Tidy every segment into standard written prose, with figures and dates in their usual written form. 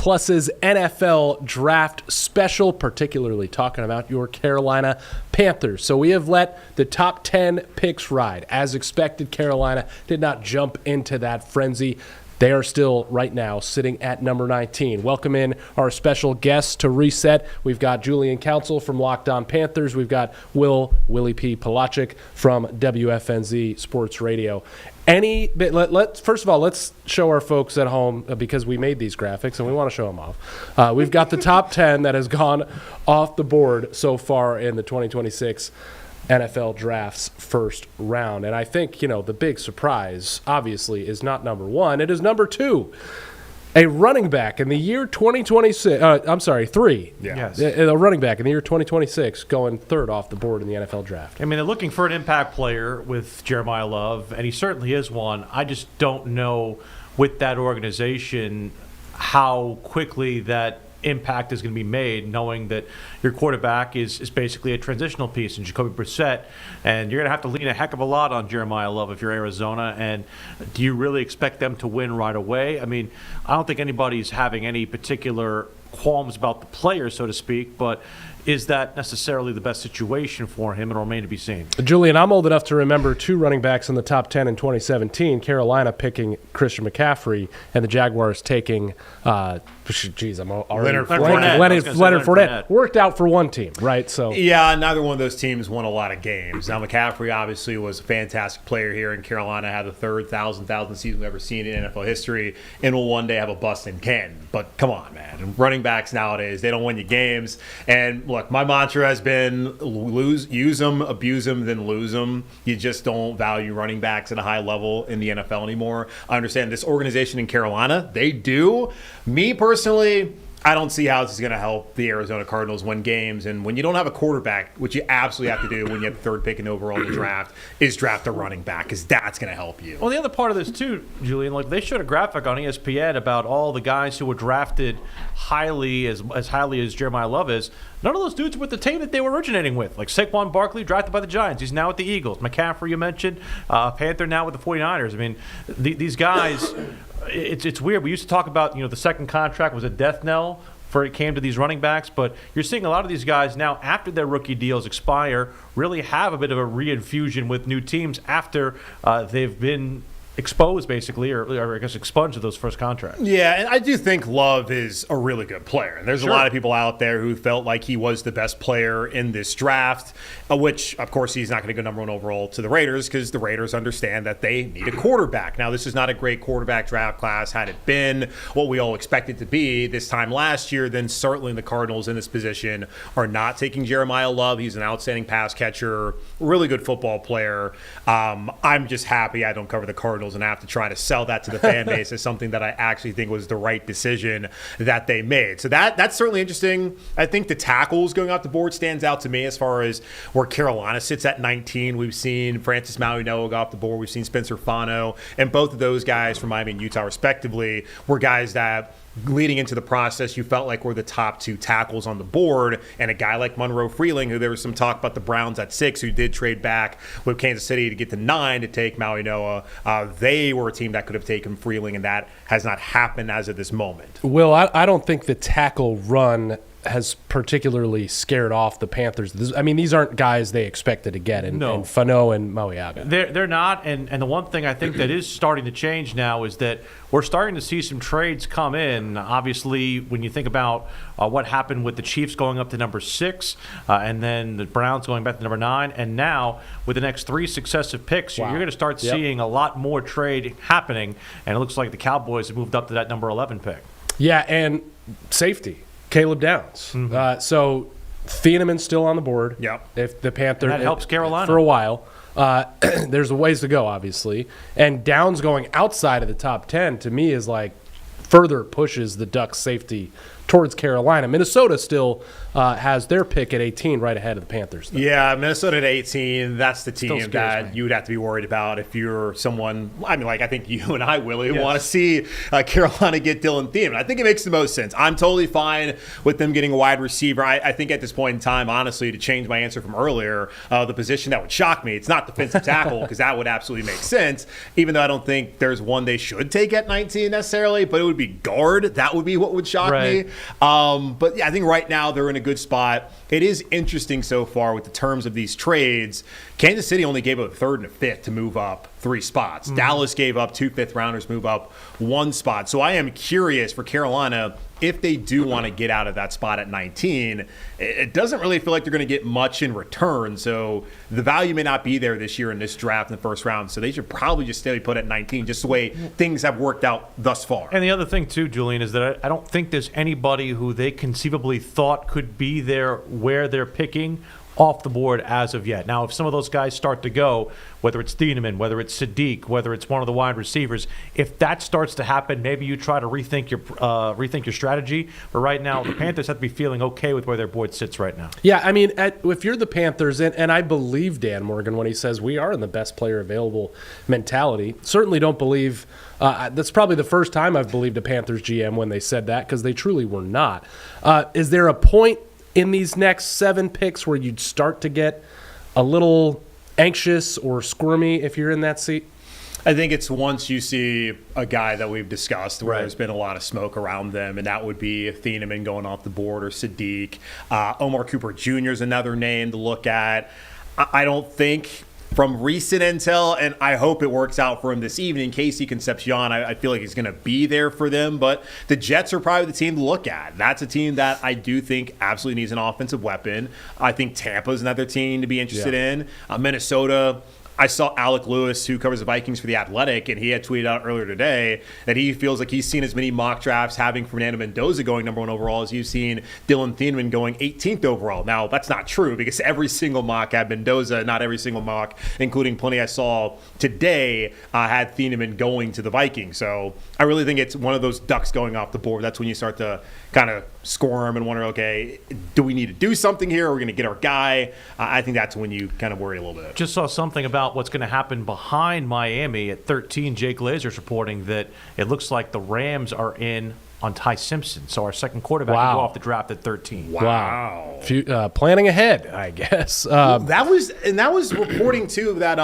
Plus's NFL Draft Special, particularly talking about your Carolina Panthers. So we have let the top 10 picks ride. As expected, Carolina did not jump into that frenzy. They are still, right now, sitting at number 19. Welcome in our special guests to Reset. We've got Julian Council from Locked On Panthers. We've got Willie P. Palachik from WFNZ Sports Radio. First of all, let's show our folks at home, because we made these graphics and we want to show them off. We've got the top 10 that has gone off the board so far in the 2026 NFL Draft's first round. And I think, the big surprise, obviously, is not number one. It is number two. A running back in the year 2026. Three. Yeah. Yes. A running back in the year 2026 going third off the board in the NFL Draft. I mean, they're looking for an impact player with Jeremiah Love, and he certainly is one. I just don't know with that organization how quickly that impact is going to be made, knowing that your quarterback is basically a transitional piece in Jacoby Brissett, and you're going to have to lean a heck of a lot on Jeremiah Love if you're Arizona. And do you really expect them to win right away? I mean, I don't think anybody's having any particular qualms about the player, so to speak, but is that necessarily the best situation for him? It'll remain to be seen. Julian, I'm old enough to remember two running backs in the top 10 in 2017, Carolina picking Christian McCaffrey and the Jaguars taking Leonard Fournette. Worked out for one team, right? So yeah, neither one of those teams won a lot of games. Now, McCaffrey obviously was a fantastic player here in Carolina, had the third 1,000 season we've ever seen in NFL history, and will one day have a bust in Canton. But come on, man. Running backs nowadays, they don't win you games. And look, my mantra has been use them, abuse them, then lose them. You just don't value running backs at a high level in the NFL anymore. I understand this organization in Carolina, they do. Me personally, I don't see how this is going to help the Arizona Cardinals win games. And when you don't have a quarterback, which you absolutely have to do when you have the third pick in overall in the draft, is draft a running back, because that's going to help you. Well, the other part of this too, Julian, they showed a graphic on ESPN about all the guys who were drafted highly, as highly as Jeremiah Love is. None of those dudes were with the team that they were originating with. Like Saquon Barkley, drafted by the Giants. He's now with the Eagles. McCaffrey, you mentioned. Panther now with the 49ers. I mean, these guys, it's weird. We used to talk about, the second contract was a death knell for it came to these running backs, but you're seeing a lot of these guys now, after their rookie deals expire, really have a bit of a reinfusion with new teams after they've been exposed, basically, or I guess expunged of those first contracts. Yeah, and I do think Love is a really good player. And there's a lot of people out there who felt like he was the best player in this draft, which, of course, he's not going to go number one overall to the Raiders, because the Raiders understand that they need a quarterback. Now, this is not a great quarterback draft class. Had it been what we all expected to be this time last year, then certainly the Cardinals in this position are not taking Jeremiah Love. He's an outstanding pass catcher, really good football player. I'm just happy I don't cover the Cardinals and have to try to sell that to the fan base as something that I actually think was the right decision that they made. So that's certainly interesting. I think the tackles going off the board stands out to me as far as where Carolina sits at 19. We've seen Francis Mauigoa go off the board. We've seen Spencer Fano, and both of those guys from Miami and Utah respectively were guys that leading into the process you felt like were the top two tackles on the board. And a guy like Monroe Freeling, who there was some talk about the Browns at 6, who did trade back with Kansas City to get to 9 to take Mauigoa. They were a team that could have taken Freeling, and that has not happened as of this moment. Will, I don't think the tackle run has particularly scared off the Panthers. These aren't guys they expected to get, and Fano and Mauigoa. They're not, and the one thing I think that is starting to change now is that we're starting to see some trades come in. Obviously, when you think about what happened with the Chiefs going up to number 6, and then the Browns going back to number 9, and now with the next 3 successive picks, you're going to start seeing a lot more trade happening, and it looks like the Cowboys have moved up to that number 11 pick. Yeah, and safety. Caleb Downs. Mm-hmm. So Thieneman's still on the board. Yep. If the Panthers, that helps Carolina for a while. There's a ways to go, obviously. And Downs going outside of the top 10 to me is like further pushes the Ducks safety towards Carolina. Minnesota still has their pick at 18, right ahead of the Panthers, though. Yeah, Minnesota at 18, that's the team scares that me. you would have to be worried about if you're someone. I mean, like, I think you and I, Willie, want to see Carolina get Dylan Thiemann. I think it makes the most sense. I'm totally fine with them getting a wide receiver. I think at this point in time, honestly, to change my answer from earlier, the position that would shock me, it's not defensive tackle, because that would absolutely make sense, even though I don't think there's one they should take at 19 necessarily, but it would be guard. That would be what would shock me. But yeah, I think right now they're in a good spot. It is interesting so far with the terms of these trades. Kansas City only gave up a third and a fifth to move up 3 spots. Dallas gave up 2 fifth-rounders, move up 1 spot. So I am curious for Carolina, if they do want to get out of that spot at 19, it doesn't really feel like they're going to get much in return. So the value may not be there this year in this draft in the first round. So they should probably just stay put at 19, just the way things have worked out thus far. And the other thing, too, Julian, is that I don't think there's anybody who they conceivably thought could be there where they're picking off the board as of yet. Now, if some of those guys start to go, whether it's Thieneman, whether it's Sadiq, whether it's one of the wide receivers, if that starts to happen, maybe you try to rethink your strategy. But right now, the Panthers have to be feeling okay with where their board sits right now. Yeah, I mean, if you're the Panthers, and I believe Dan Morgan when he says we are in the best player available mentality, certainly don't believe that's probably the first time I've believed a Panthers GM when they said that, because they truly were not. Is there a point in these next 7 picks where you'd start to get a little anxious or squirmy if you're in that seat? I think it's once you see a guy that we've discussed where there's been a lot of smoke around them, and that would be Thieneman going off the board or Sadiq. Omar Cooper Jr. is another name to look at. I don't think, from recent intel, and I hope it works out for him this evening, Casey Concepcion, I feel like he's going to be there for them, but the Jets are probably the team to look at. That's a team that I do think absolutely needs an offensive weapon. I think Tampa's another team to be interested in. Minnesota, I saw Alec Lewis, who covers the Vikings for The Athletic, and he had tweeted out earlier today that he feels like he's seen as many mock drafts having Fernando Mendoza going number 1 overall as you've seen Dylan Thieneman going 18th overall. Now, that's not true, because every single mock had Mendoza, not every single mock, including plenty I saw today, had Thieneman going to the Vikings. So I really think it's one of those ducks going off the board. That's when you start to kind of squirm and wonder, okay, do we need to do something here? Are we going to get our guy? I think that's when you kind of worry a little bit. Just saw something about what's going to happen behind Miami at 13. Jake Glazer's reporting that it looks like the Rams are in on Ty Simpson. So our second quarterback will go off the draft at 13. Wow. Planning ahead, I guess. That was reporting too that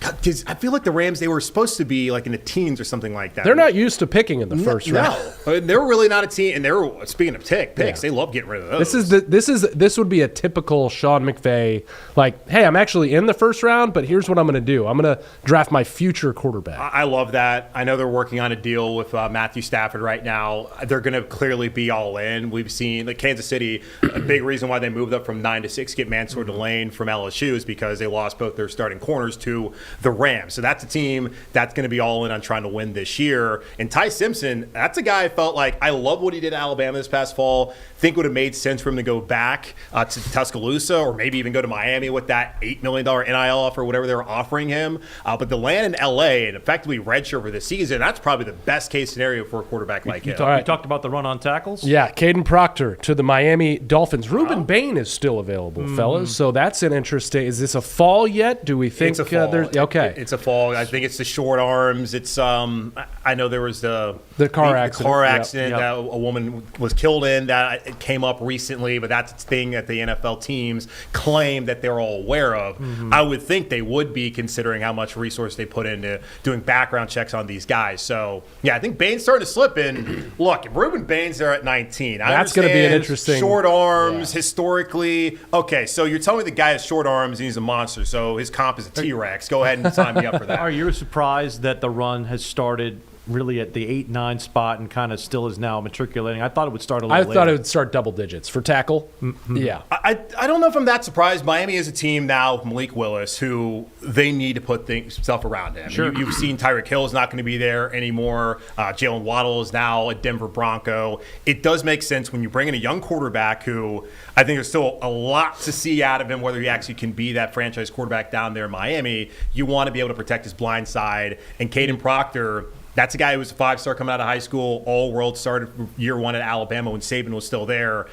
because I feel like the Rams, they were supposed to be like in the teens or something like that. They're not used to picking in the first round. No, they're really not a team. And they're, speaking of picks, they love getting rid of those. This would be a typical Sean McVay, like, hey, I'm actually in the first round, but here's what I'm going to do. I'm going to draft my future quarterback. I love that. I know they're working on a deal with Matthew Stafford right now. They're going to clearly be all in. We've seen like Kansas City, a big reason why they moved up from 9 to 6, get Mansour Delane from LSU is because they lost both their starting corners to the Rams. So that's a team that's going to be all in on trying to win this year. And Ty Simpson, that's a guy I felt like I love what he did at Alabama this past fall. Think would have made sense for him to go back to Tuscaloosa or maybe even go to Miami with that $8 million NIL offer, whatever they were offering him. But to land in LA and effectively redshirt for the season, that's probably the best case scenario for a quarterback like him. You talked about the run on tackles? Yeah, Caden Proctor to the Miami Dolphins. Ruben Bain is still available, fellas. So that's an interesting. Is this a fall yet? Do we think it's a fall? Okay. It's a fall. I think it's the short arms. It's I know there was the car accident. Car accident Yep. that a woman was killed in. That it came up recently, but that's a thing that the NFL teams claim that they're all aware of. I would think they would be, considering how much resource they put into doing background checks on these guys. So yeah, I think Bain's starting to slip in. Look, if Ruben Bain's there at 19, that's going to be an interesting short arms historically. Okay, so you're telling me the guy has short arms and he's a monster, so his comp is a T-Rex. Go ahead and sign me up for that. Are you surprised that the run has started really at the 8-9 spot and kind of still is now matriculating? I thought it would start a little later. I thought it would start double digits for tackle. Yeah. I don't know if I'm that surprised. Miami is a team now with Malik Willis who they need to put stuff around him. Sure. You've seen Tyreek Hill is not going to be there anymore. Jalen Waddle is now a Denver Bronco. It does make sense when you bring in a young quarterback who I think there's still a lot to see out of him, whether he actually can be that franchise quarterback down there in Miami. You want to be able to protect his blind side. And Caden Proctor, That's a guy who was a 5-star coming out of high school, all-world, started year 1 at Alabama when Saban was still there.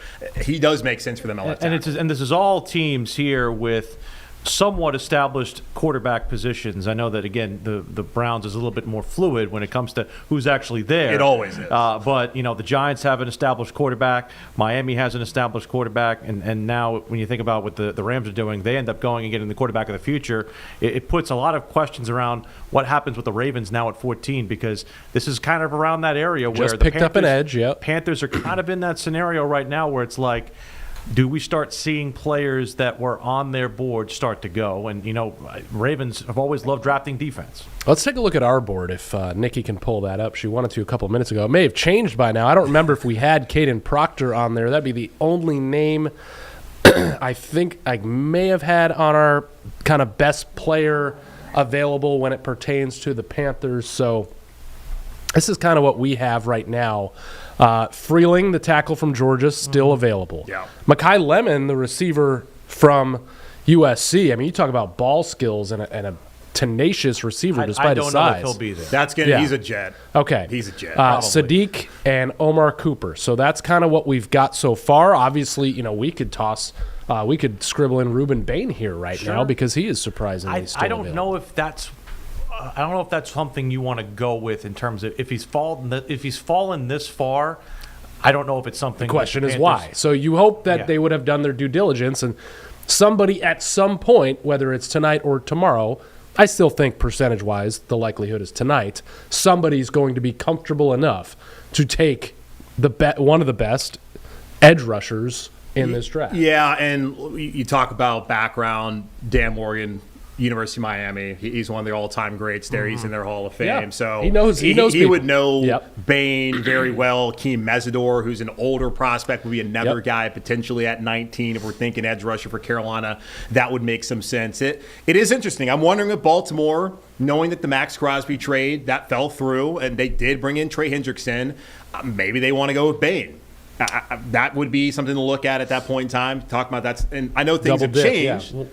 He does make sense for them at left tackle. And this is all teams here with somewhat established quarterback positions. I know that, again, the Browns is a little bit more fluid when it comes to who's actually there. It always is. But, the Giants have an established quarterback. Miami has an established quarterback. And now when you think about what the Rams are doing, they end up going and getting the quarterback of the future. It puts a lot of questions around what happens with the Ravens now at 14, because this is kind of around that area where Just the picked up an edge, yep. Panthers are kind of in that scenario right now where it's like, do we start seeing players that were on their board start to go? And, Ravens have always loved drafting defense. Let's take a look at our board if Nikki can pull that up. She wanted to a couple of minutes ago. It may have changed by now. I don't remember if we had Caden Proctor on there. That'd be the only name I think I may have had on our kind of best player available when it pertains to the Panthers. So this is kind of what we have right now. Freeling, the tackle from Georgia, still available. Yeah. Mekhi Lemon, the receiver from USC. I mean, you talk about ball skills and a tenacious receiver despite his size. I don't know if he'll be there. He's a jet. Okay. He's a jet. Sadiq and Omar Cooper. So that's kind of what we've got so far. Obviously, we could we could scribble in Ruben Bain here right now because he is surprisingly still I don't available. know if that's something you want to go with in terms of if he's fallen this far. I don't know if it's something. The question is why. So you hope that they would have done their due diligence, and somebody at some point, whether it's tonight or tomorrow, I still think percentage-wise the likelihood is tonight, somebody's going to be comfortable enough to take one of the best edge rushers in this draft. Yeah, and you talk about background, Dan Morgan, University of Miami. He's one of the all-time greats there. He's in their Hall of Fame. Yeah. So he knows he people. would know Yep. Bain very well. Keem Mesidor, who's an older prospect, would be another guy potentially at 19. If we're thinking edge rusher for Carolina, that would make some sense. It is interesting. I'm wondering if Baltimore, knowing that the Max Crosby trade, that fell through, and they did bring in Trey Hendrickson, maybe they want to go with Bain. That would be something to look at that point in time. Talk about that. And I know things have changed. Yeah.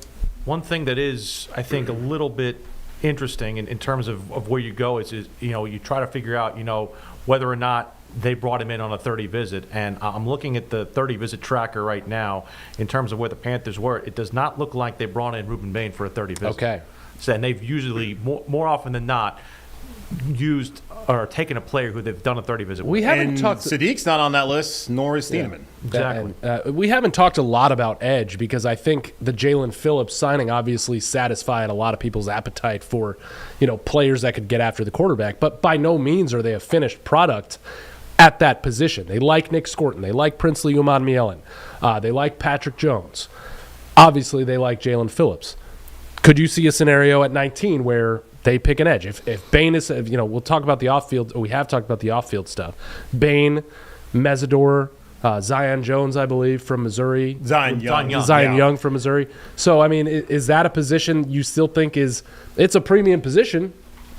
One thing that is, I think, a little bit interesting in terms of where you go is you try to figure out, whether or not they brought him in on a 30 visit. And I'm looking at the 30 visit tracker right now in terms of where the Panthers were. It does not look like they brought in Ruben Bain for a 30 visit. Okay. So, and they've usually, more often than not, used or taken a player who they've done a 30 visit with. We haven't talked. Sadiq's not on that list, nor is Thieneman. Exactly. And, we haven't talked a lot about edge because I think the Jalen Phillips signing obviously satisfied a lot of people's appetite for, players that could get after the quarterback. But by no means are they a finished product at that position. They like Nick Scorton. They like Princely Umanmielen. They like Patrick Jones. Obviously, they like Jalen Phillips. Could you see a scenario at 19 where they pick an edge? If Bain is, we'll talk about the off-field. We have talked about the off-field stuff. Bain, Mesidor, Zion Jones, I believe, from Missouri. Zion Young from Missouri. So, I mean, is that a position you still think it's a premium position?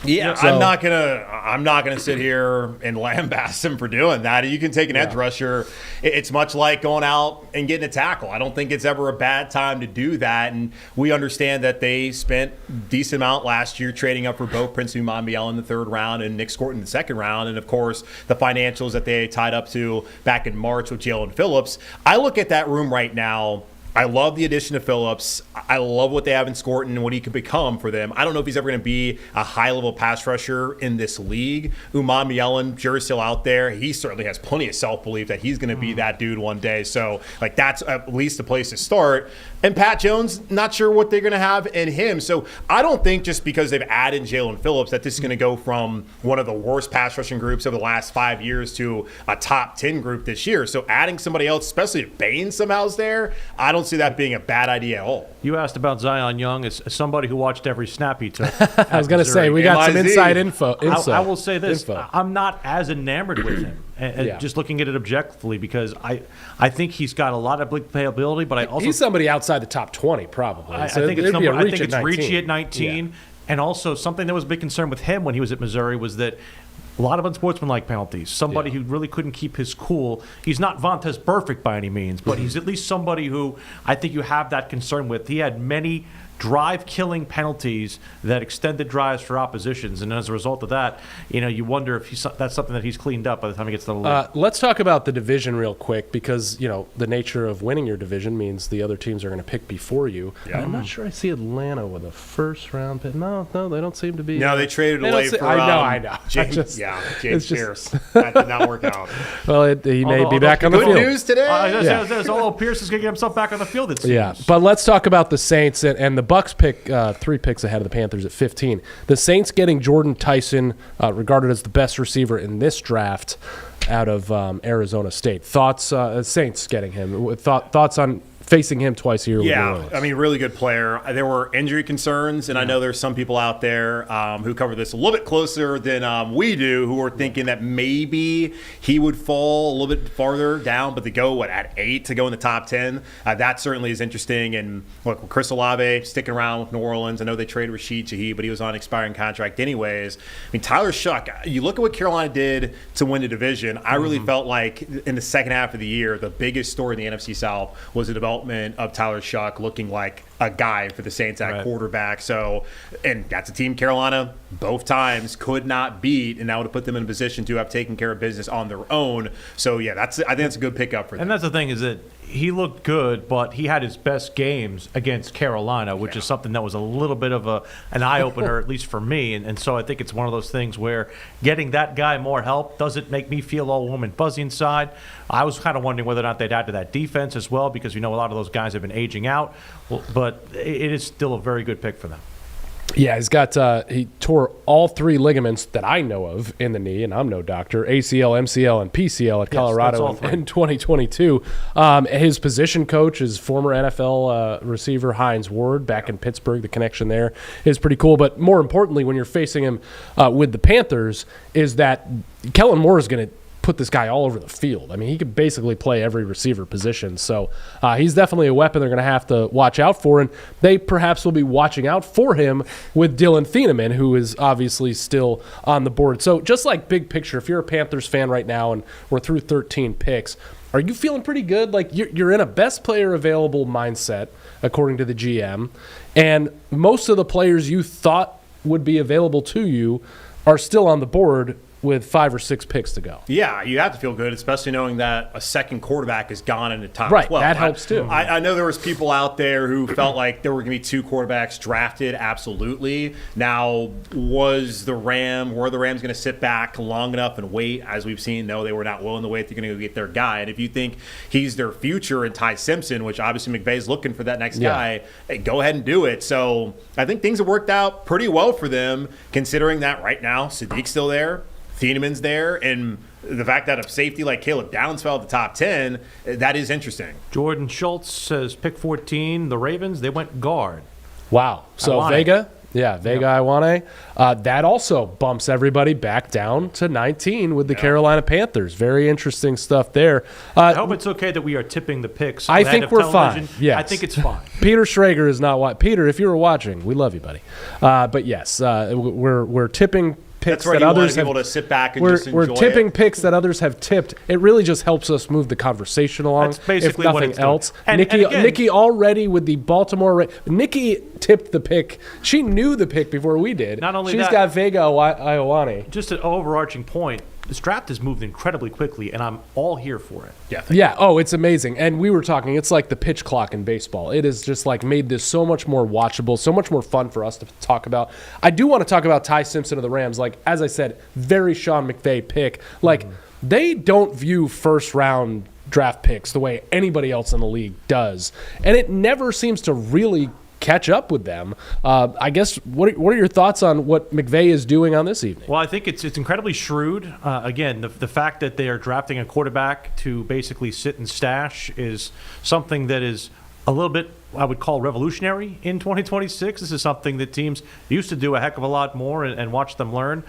Yeah, So- I'm not gonna sit here and lambast him for doing that. You can take an edge rusher. It's much like going out and getting a tackle. I don't think it's ever a bad time to do that. And we understand that they spent a decent amount last year trading up for both Prince Umanmielen in the 3rd round and Nick Scorton in the 2nd round. And of course, the financials that they tied up to back in March with Jalen Phillips. I look at that room right now. I love the addition of Phillips. I love what they have in Scorton and what he could become for them. I don't know if he's ever going to be a high-level pass rusher in this league. Umanmielen, jury's still out there. He certainly has plenty of self-belief that he's going to be that dude one day. So, that's at least a place to start. And Pat Jones, not sure what they're going to have in him. So I don't think just because they've added Jalen Phillips that this is going to go from one of the worst pass rushing groups over the last 5 years to a top 10 group this year. So adding somebody else, especially if Bain somehow's there, I don't see that being a bad idea at all. You asked about Zion Young as somebody who watched every snap he took. I was going to say, we got some inside info. I will say this. I'm not as enamored with him. And just looking at it objectively, because I think he's got a lot of playability, but I also he's somebody outside the top 20 probably. I So think it's it'd be a reach at 19. reachy at 19. And also something that was a big concern with him when he was at Missouri was that a lot of unsportsmanlike penalties. Somebody who really couldn't keep his cool. He's not Vontaze perfect by any means, but he's at least somebody who I think you have that concern with. He had many drive-killing penalties that extended drives for oppositions, and as a result of that, you wonder if that's something that he's cleaned up by the time he gets to the league. Let's talk about the division real quick because, the nature of winning your division means the other teams are going to pick before you. Yeah. I'm not sure I see Atlanta with a first-round pick. No, they don't seem to be. No, they traded away for I know. James Pierce. That did not work out. Well, he may be back on the Good field. news today. Although Pierce is going to get himself back on the field, it seems. Yeah, but let's talk about the Saints and the Bucks pick 3 picks ahead of the Panthers at 15. The Saints getting Jordan Tyson, regarded as the best receiver in this draft out of Arizona State. Thoughts, Saints getting him. Thoughts on facing him twice a year with New Orleans. I mean, really good player. There were injury concerns, and I know there's some people out there who cover this a little bit closer than we do, who are thinking that maybe he would fall a little bit farther down, but to go, at 8 to go in the top 10, that certainly is interesting. And look, with Chris Olave sticking around with New Orleans, I know they traded Rashid Shaheed, but he was on an expiring contract anyways. I mean, Tyler Shuck, you look at what Carolina did to win the division. I really felt like in the second half of the year, the biggest story in the NFC South was the development of Tyler Shuck looking like a guy for the Saints at quarterback. So, and that's a team Carolina both times could not beat, and that would have put them in a position to have taken care of business on their own. So, yeah, I think that's a good pickup for them. And that's the thing is that he looked good, but he had his best games against Carolina, which is something that was a little bit of an eye-opener, at least for me. And so I think it's one of those things where getting that guy more help doesn't make me feel all warm and fuzzy inside. I was kind of wondering whether or not they'd add to that defense as well, because a lot of those guys have been aging out. But it is still a very good pick for them. Yeah, he tore all 3 ligaments that I know of in the knee, and I'm no doctor, ACL, MCL, and PCL at Colorado in 2022. His position coach is former NFL receiver Hines Ward back in Pittsburgh. The connection there is pretty cool. But more importantly, when you're facing him with the Panthers, is that Kellen Moore is going to put this guy all over the field. I mean, he could basically play every receiver position. So he's definitely a weapon they're going to have to watch out for. And they perhaps will be watching out for him with Dylan Thieneman, who is obviously still on the board. So just like big picture, if you're a Panthers fan right now and we're through 13 picks, are you feeling pretty good? Like you're in a best player available mindset, according to the GM. And most of the players you thought would be available to you are still on the board with 5 or 6 picks to go. Yeah, you have to feel good, especially knowing that a second quarterback is gone in the top 12. That helps too. I know there was people out there who felt like there were going to be 2 quarterbacks drafted, absolutely. Now, were the Rams going to sit back long enough and wait? As we've seen, no, they were not willing to wait. They're going to go get their guy. And if you think he's their future in Ty Simpson, which obviously McVay's looking for that next guy, hey, go ahead and do it. So I think things have worked out pretty well for them, considering that right now Sadiq's still there, Thieneman's there, and the fact that a safety like Caleb Downs fell at the top 10, that is interesting. Jordan Schultz says pick 14, the Ravens, they went guard. Wow. So Iwane. Vega Iwane. That also bumps everybody back down to 19 with the Carolina Panthers. Very interesting stuff there. I hope it's okay that we are tipping the picks. I think we're fine. Yes. I think it's fine. Peter Schrager is not Peter, if you were watching, we love you, buddy. But yes, we're tipping picks That's right, that others have. Able to sit back and we're, just enjoy we're tipping it. Picks that others have tipped. It really just helps us move the conversation along. That's basically if what nothing it's doing. else. And Nikki already with the Baltimore. Nikki tipped the pick. She knew the pick before we did. Not only she's that, got Vega Iwane. Just an overarching point. This draft has moved incredibly quickly, and I'm all here for it. Yeah. Oh, it's amazing. And we were talking, it's like the pitch clock in baseball. It has just like made this so much more watchable, so much more fun for us to talk about. I do want to talk about Ty Simpson of the Rams. Like, as I said, very Sean McVay pick. Like, they don't view first round draft picks the way anybody else in the league does. And it never seems to really catch up with them. I guess, what are your thoughts on what McVay is doing on this evening? Well, I think it's incredibly shrewd. Again, the fact that they are drafting a quarterback to basically sit and stash is something that is a little bit, I would call, revolutionary in 2026. This is something that teams used to do a heck of a lot more and watch them learn.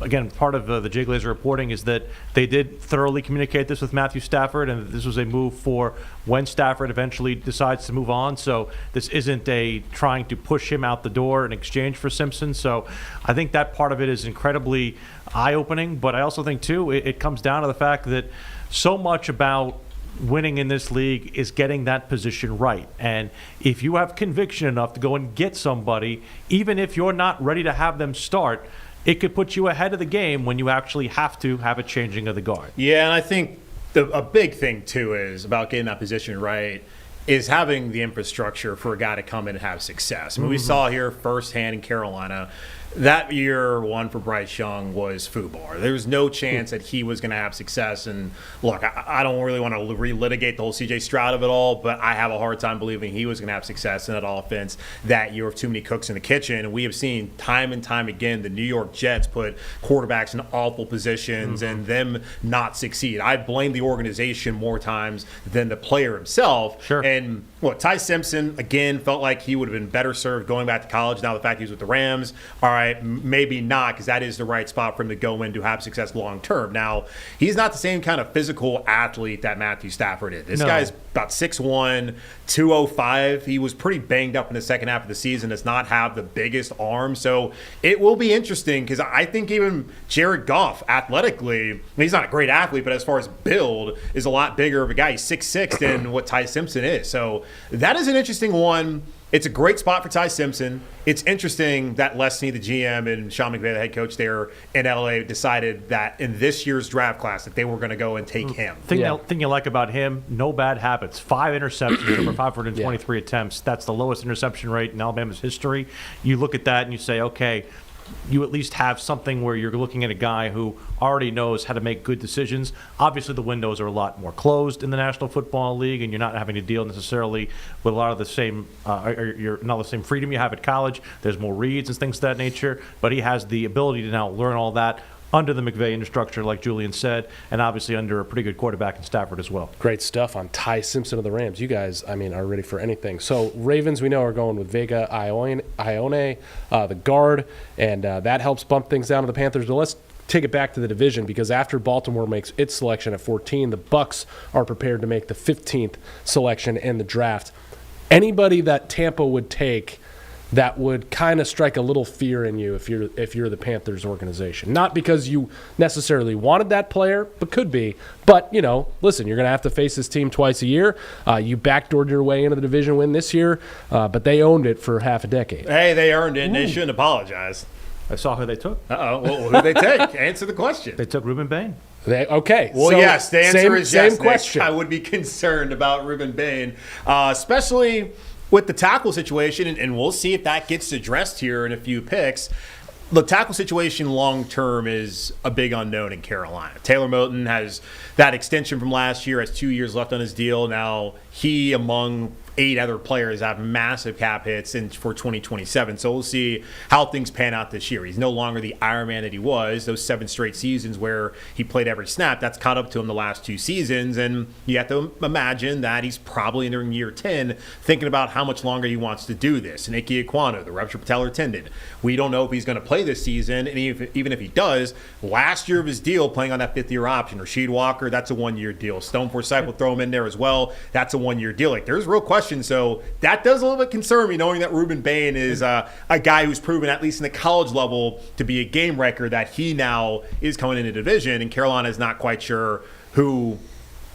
Again, part of the Jay Glazer reporting is that they did thoroughly communicate this with Matthew Stafford, and this was a move for when Stafford eventually decides to move on. So this isn't a trying to push him out the door in exchange for Simpson. So I think that part of it is incredibly eye-opening. But I also think, too, it comes down to the fact that so much about winning in this league is getting that position right. And if you have conviction enough to go and get somebody, even if you're not ready to have them start, it could put you ahead of the game when you actually have to have a changing of the guard. Yeah, and I think a big thing, too, is about getting that position right is having the infrastructure for a guy to come in and have success. I mean, we saw here firsthand in Carolina, that year one for Bryce Young was FUBAR. There was no chance that he was going to have success. And look, I don't really want to relitigate the whole C.J. Stroud of it all, but I have a hard time believing he was going to have success in that offense that year of too many cooks in the kitchen. And we have seen time and time again the New York Jets put quarterbacks in awful positions and them not succeed. I blame the organization more times than the player himself. Sure. And look, Ty Simpson, again, felt like he would have been better served going back to college. Now the fact he was with the Rams, all right, maybe not, because that is the right spot for him to go in to have success long term. Now, he's not the same kind of physical athlete that Matthew Stafford is. This guy's about 6'1", 205. He was pretty banged up in the second half of the season, does not have the biggest arm. So it will be interesting because I think even Jared Goff, athletically, I mean, he's not a great athlete, but as far as build, is a lot bigger of a guy. He's 6'6" than what Ty Simpson is. So that is an interesting one. It's a great spot for Ty Simpson. It's interesting that Leslie, the GM, and Sean McVay, the head coach there in LA, decided that in this year's draft class that they were going to go and take him. Thing you like about him, no bad habits. 5 interceptions over 523 attempts. That's the lowest interception rate in Alabama's history. You look at that and you say, okay, you at least have something where you're looking at a guy who already knows how to make good decisions. Obviously, the windows are a lot more closed in the National Football League, and you're not having to deal necessarily with a lot of the same, you're not the same freedom you have at college. There's more reads and things of that nature, but he has the ability to now learn all that under the McVay infrastructure, like Julian said, and obviously under a pretty good quarterback in Stafford as well. Great stuff on Ty Simpson of the Rams. You guys, I mean, are ready for anything. So Ravens, we know, are going with Vega Ione, the guard, and that helps bump things down to the Panthers. But let's take it back to the division, because after Baltimore makes its selection at 14, the Bucs are prepared to make the 15th selection in the draft. Anybody that Tampa would take that would kind of strike a little fear in you if you're the Panthers organization. Not because you necessarily wanted that player, but could be. But, listen, you're going to have to face this team twice a year. You backdoored your way into the division win this year, but they owned it for half a decade. Hey, they earned it, and they shouldn't apologize. I saw who they took. Uh-oh. Well, who did they take? Answer the question. They took Ruben Bain. Okay. Well, so yes, the answer is yes. Same question. I would be concerned about Ruben Bain, especially with the tackle situation, and we'll see if that gets addressed here in a few picks. The tackle situation long-term is a big unknown in Carolina. Taylor Moton has that extension from last year, has 2 years left on his deal. Now, he, among 8 other players, have massive cap hits for 2027. So we'll see how things pan out this year. He's no longer the Iron Man that he was. Those 7 straight seasons where he played every snap, that's caught up to him the last 2 seasons. And you have to imagine that he's probably entering year 10 thinking about how much longer he wants to do this. And Ike Ekwonu, the ruptured patellar tendon. We don't know if he's going to play this season. And even if he does, last year of his deal playing on that 5th-year option. Rasheed Walker, that's a 1-year deal. Stone Forsythe will throw him in there as well. That's a 1-year deal. Like, there's real questions. So that does a little bit concern me, knowing that Ruben Bain is a guy who's proven, at least in the college level, to be a game wrecker, that he now is coming into division, and Carolina is not quite sure who,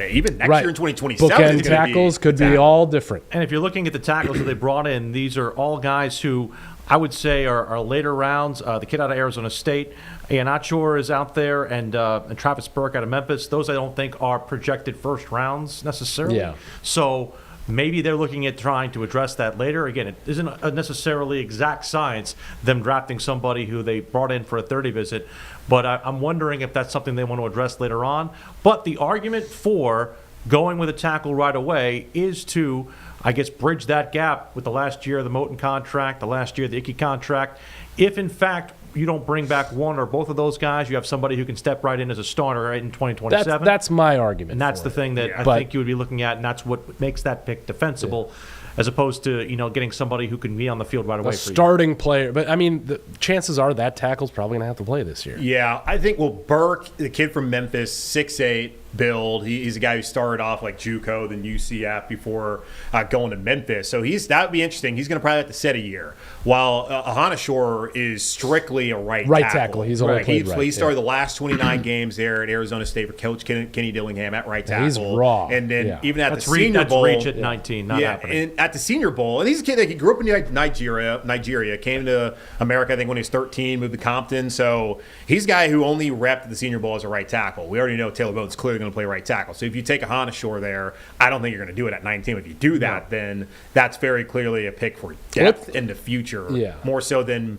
even next year in 2027, bookend tackles could be all different. And if you're looking at the tackles that they brought in, these are all guys who I would say are later rounds. The kid out of Arizona State, Ian Achor, is out there, and Travis Burke out of Memphis. Those I don't think are projected first rounds necessarily. Yeah. So maybe they're looking at trying to address that later. Again, it isn't a necessarily exact science, them drafting somebody who they brought in for a 30 visit, but I'm wondering if that's something they want to address later on. But the argument for going with a tackle right away is to, I guess, bridge that gap with the last year of the Moton contract, the last year of the Icky contract. If, in fact, you don't bring back one or both of those guys, you have somebody who can step right in as a starter right in 2027. That's my argument. And that's the thing that I think you would be looking at, and that's what makes that pick defensible. as opposed to getting somebody who can be on the field right away. A starting player, but I mean, the chances are that tackle's probably going to have to play this year. Yeah, I think Burke, the kid from Memphis, 6'8", build. He's a guy who started off like JUCO, then UCF before going to Memphis. So that would be interesting. He's going to probably have to set a year. While Ahanashore is strictly a right tackle. He's only played right. He started the last 29 games there at Arizona State for Coach Kenny Dillingham at right tackle. He's raw. And then even at that's the Senior Bowl. That's reach at 19, not happening. And at the Senior Bowl, and he's a kid that he grew up in Nigeria, came to America, I think, when he was 13, moved to Compton. So he's a guy who only repped at the Senior Bowl as a right tackle. We already know Taylor Bone's clearly going to play right tackle. So if you take Ahanashore there, I don't think you're going to do it at 19. If you do that, then that's very clearly a pick for depth in the future. Yeah. More so than,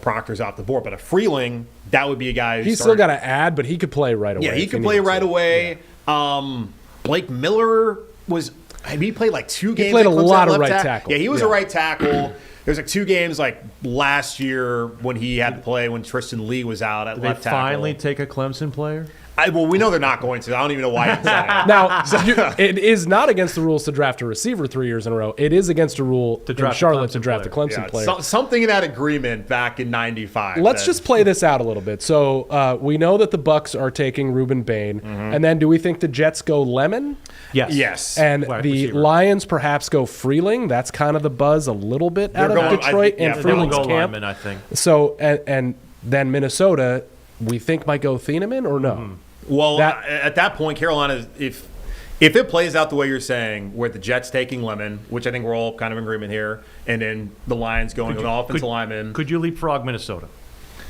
Proctor's off the board. But a Freeling, that would be a guy who's still got to add, but he could play right away. Yeah, he could play right away. Yeah. Blake Miller he played like 2 games. He played a lot of right tackle. Yeah, he was a right tackle. There's like 2 games like last year when he had to play when Tristan Lee was out at left tackle. Did they finally take a Clemson player? We know they're not going to. I don't even know why. Now, it is not against the rules to draft a receiver 3 years in a row. It is against a rule in Charlotte to draft a Clemson player. Something in that agreement back in '95. Let's just play this out a little bit. So we know that the Bucs are taking Reuben Bain, and then do we think the Jets go Lemon? Yes. And the Lions perhaps go Freeling. That's kind of the buzz a little bit out of Detroit and Freeling's camp. Lineman, I think. So and then Minnesota, we think might go Thieneman or no? Mm-hmm. Well, at that point, Carolina, if it plays out the way you're saying, where the Jets taking Lemon, which I think we're all kind of in agreement here, and then the Lions going with an offensive lineman. Could you leapfrog Minnesota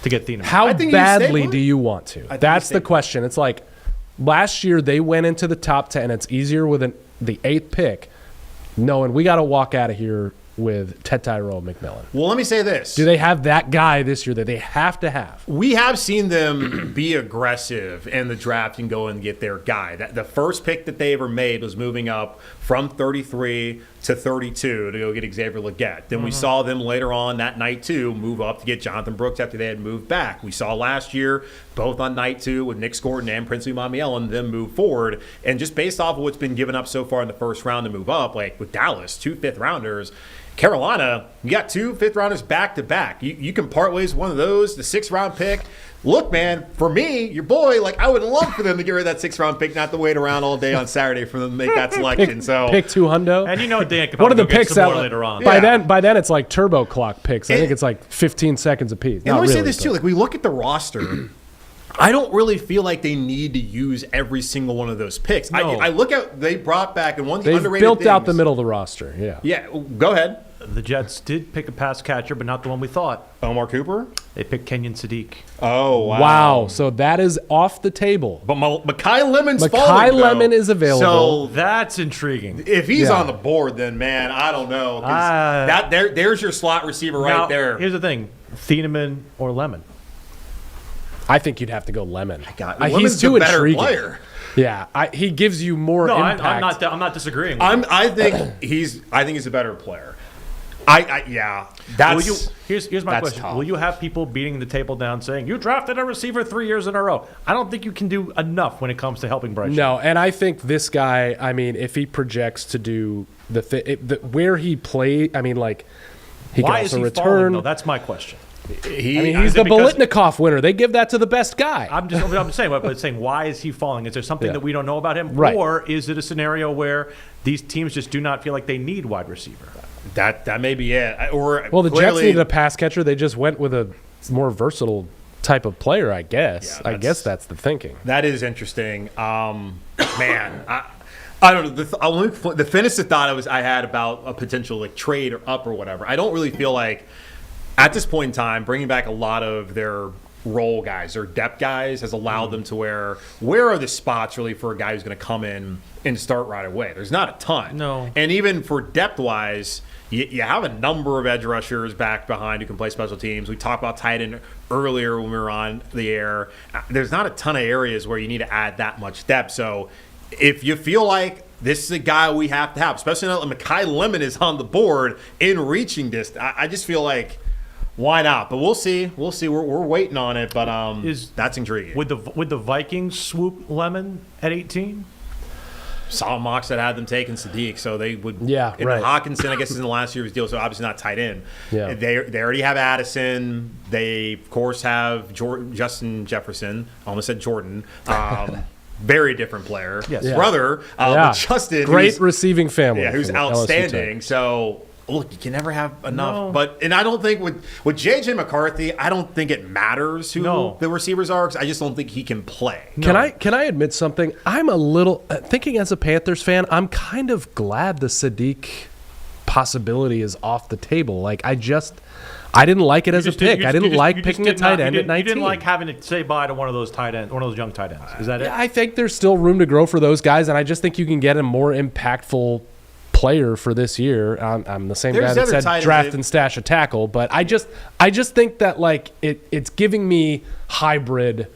to get Thieneman? How badly do you want to? That's the question. It's like last year they went into the top 10. It's easier with the 8th pick, knowing we got to walk out of here with Tyrell McMillan. Well, let me say this. Do they have that guy this year that they have to have? We have seen them be aggressive in the draft and go and get their guy. The first pick that they ever made was moving up from 33 to 32 to go get Xavier Legette. Then we saw them later on that night, too, move up to get Jonathan Brooks after they had moved back. We saw last year, both on night 2 with Nick Scorton and Princely Mamiello, them move forward. And just based off of what's been given up so far in the first round to move up, like with Dallas, 2 5th-rounders, Carolina, you got 2 5th-rounders back-to-back. You can part ways with one of those, the 6th-round pick. Look, man, for me, your boy, I would love for them to get rid of that 6th-round pick, not to wait around all day on Saturday for them to make that selection. Pick 2 hundo. And Dan could one of the get picks some more later on. By then it's like turbo clock picks. I think it's like 15 seconds apiece. And let me say this too: we look at the roster. I don't really feel like they need to use every single one of those picks. No. I look at they brought back and one of the They've underrated built things, out the middle of the roster. Yeah. Yeah, go ahead. The Jets did pick a pass catcher, but not the one we thought. Omar Cooper? They picked Kenyon Sadiq. Oh, wow. Wow. So that is off the table. But Mekhi Lemon's Mekhi Lemon is available. So that's intriguing. If he's on the board, then, man, I don't know. There's your slot receiver right there. Here's the thing. Thieneman or Lemon? I think you'd have to go Lemon. Lemon's too a better intriguing. player. Yeah, he gives you more impact. I'm not disagreeing. I think he's a better player. Here's my question. tough. Will you have people beating the table down saying, you drafted a receiver 3 years in a row? I don't think you can do enough when it comes to helping Bryce. No, and I think this guy, if he projects to do where he played, he Why can also is he return. falling, though? That's my question. He's the Bolitnikoff winner. They give that to the best guy. I'm saying, why is he falling? Is there something that we don't know about him? Right. Or is it a scenario where these teams just do not feel like they need wide receiver? That may be it. The Jets needed a pass catcher. They just went with a more versatile type of player, I guess. Yeah, I guess that's the thinking. That is interesting. Man, I don't know. The finished thought I had about a potential trade or up or whatever. I don't really feel like at this point in time bringing back a lot of their role guys or depth guys has allowed them to where are the spots really for a guy who's going to come in and start right away? There's not a ton. No. And even for depth wise, you have a number of edge rushers back behind who can play special teams. We talked about tight end earlier when we were on the air. There's not a ton of areas where you need to add that much depth. So if you feel like this is a guy we have to have, especially now that Mekhi Lemon is on the board in reaching distance, I just feel like why not? But we'll see. We're waiting on it, but that's intriguing. Would the Vikings swoop Lemon at 18? saw mocks that had them taking Sadiq, so they would. Yeah, and right. Hawkinson, I guess, is in the last year's deal, so obviously not tight end. Yeah. They already have Addison. They, of course, have Justin Jefferson. I almost said Jordan. Very different player. Yes. Yeah. Brother. Yeah. But Justin. Great receiving family. Yeah, who's for the LSU outstanding. Tigers. So, look, you can never have enough. No. And I don't think with J.J. McCarthy, I don't think it matters who the receivers are, because I just don't think he can play. Can I admit something? I'm a little thinking as a Panthers fan. I'm kind of glad the Sadiq possibility is off the table. Like I didn't like it as a pick. I didn't like picking a tight end at 19. You didn't like having to say bye to one of those young tight ends. Is that it? I think there's still room to grow for those guys, and I just think you can get a more impactful player for this year. I'm the same guy that said draft and stash a tackle, but I just think that like it's giving me hybrid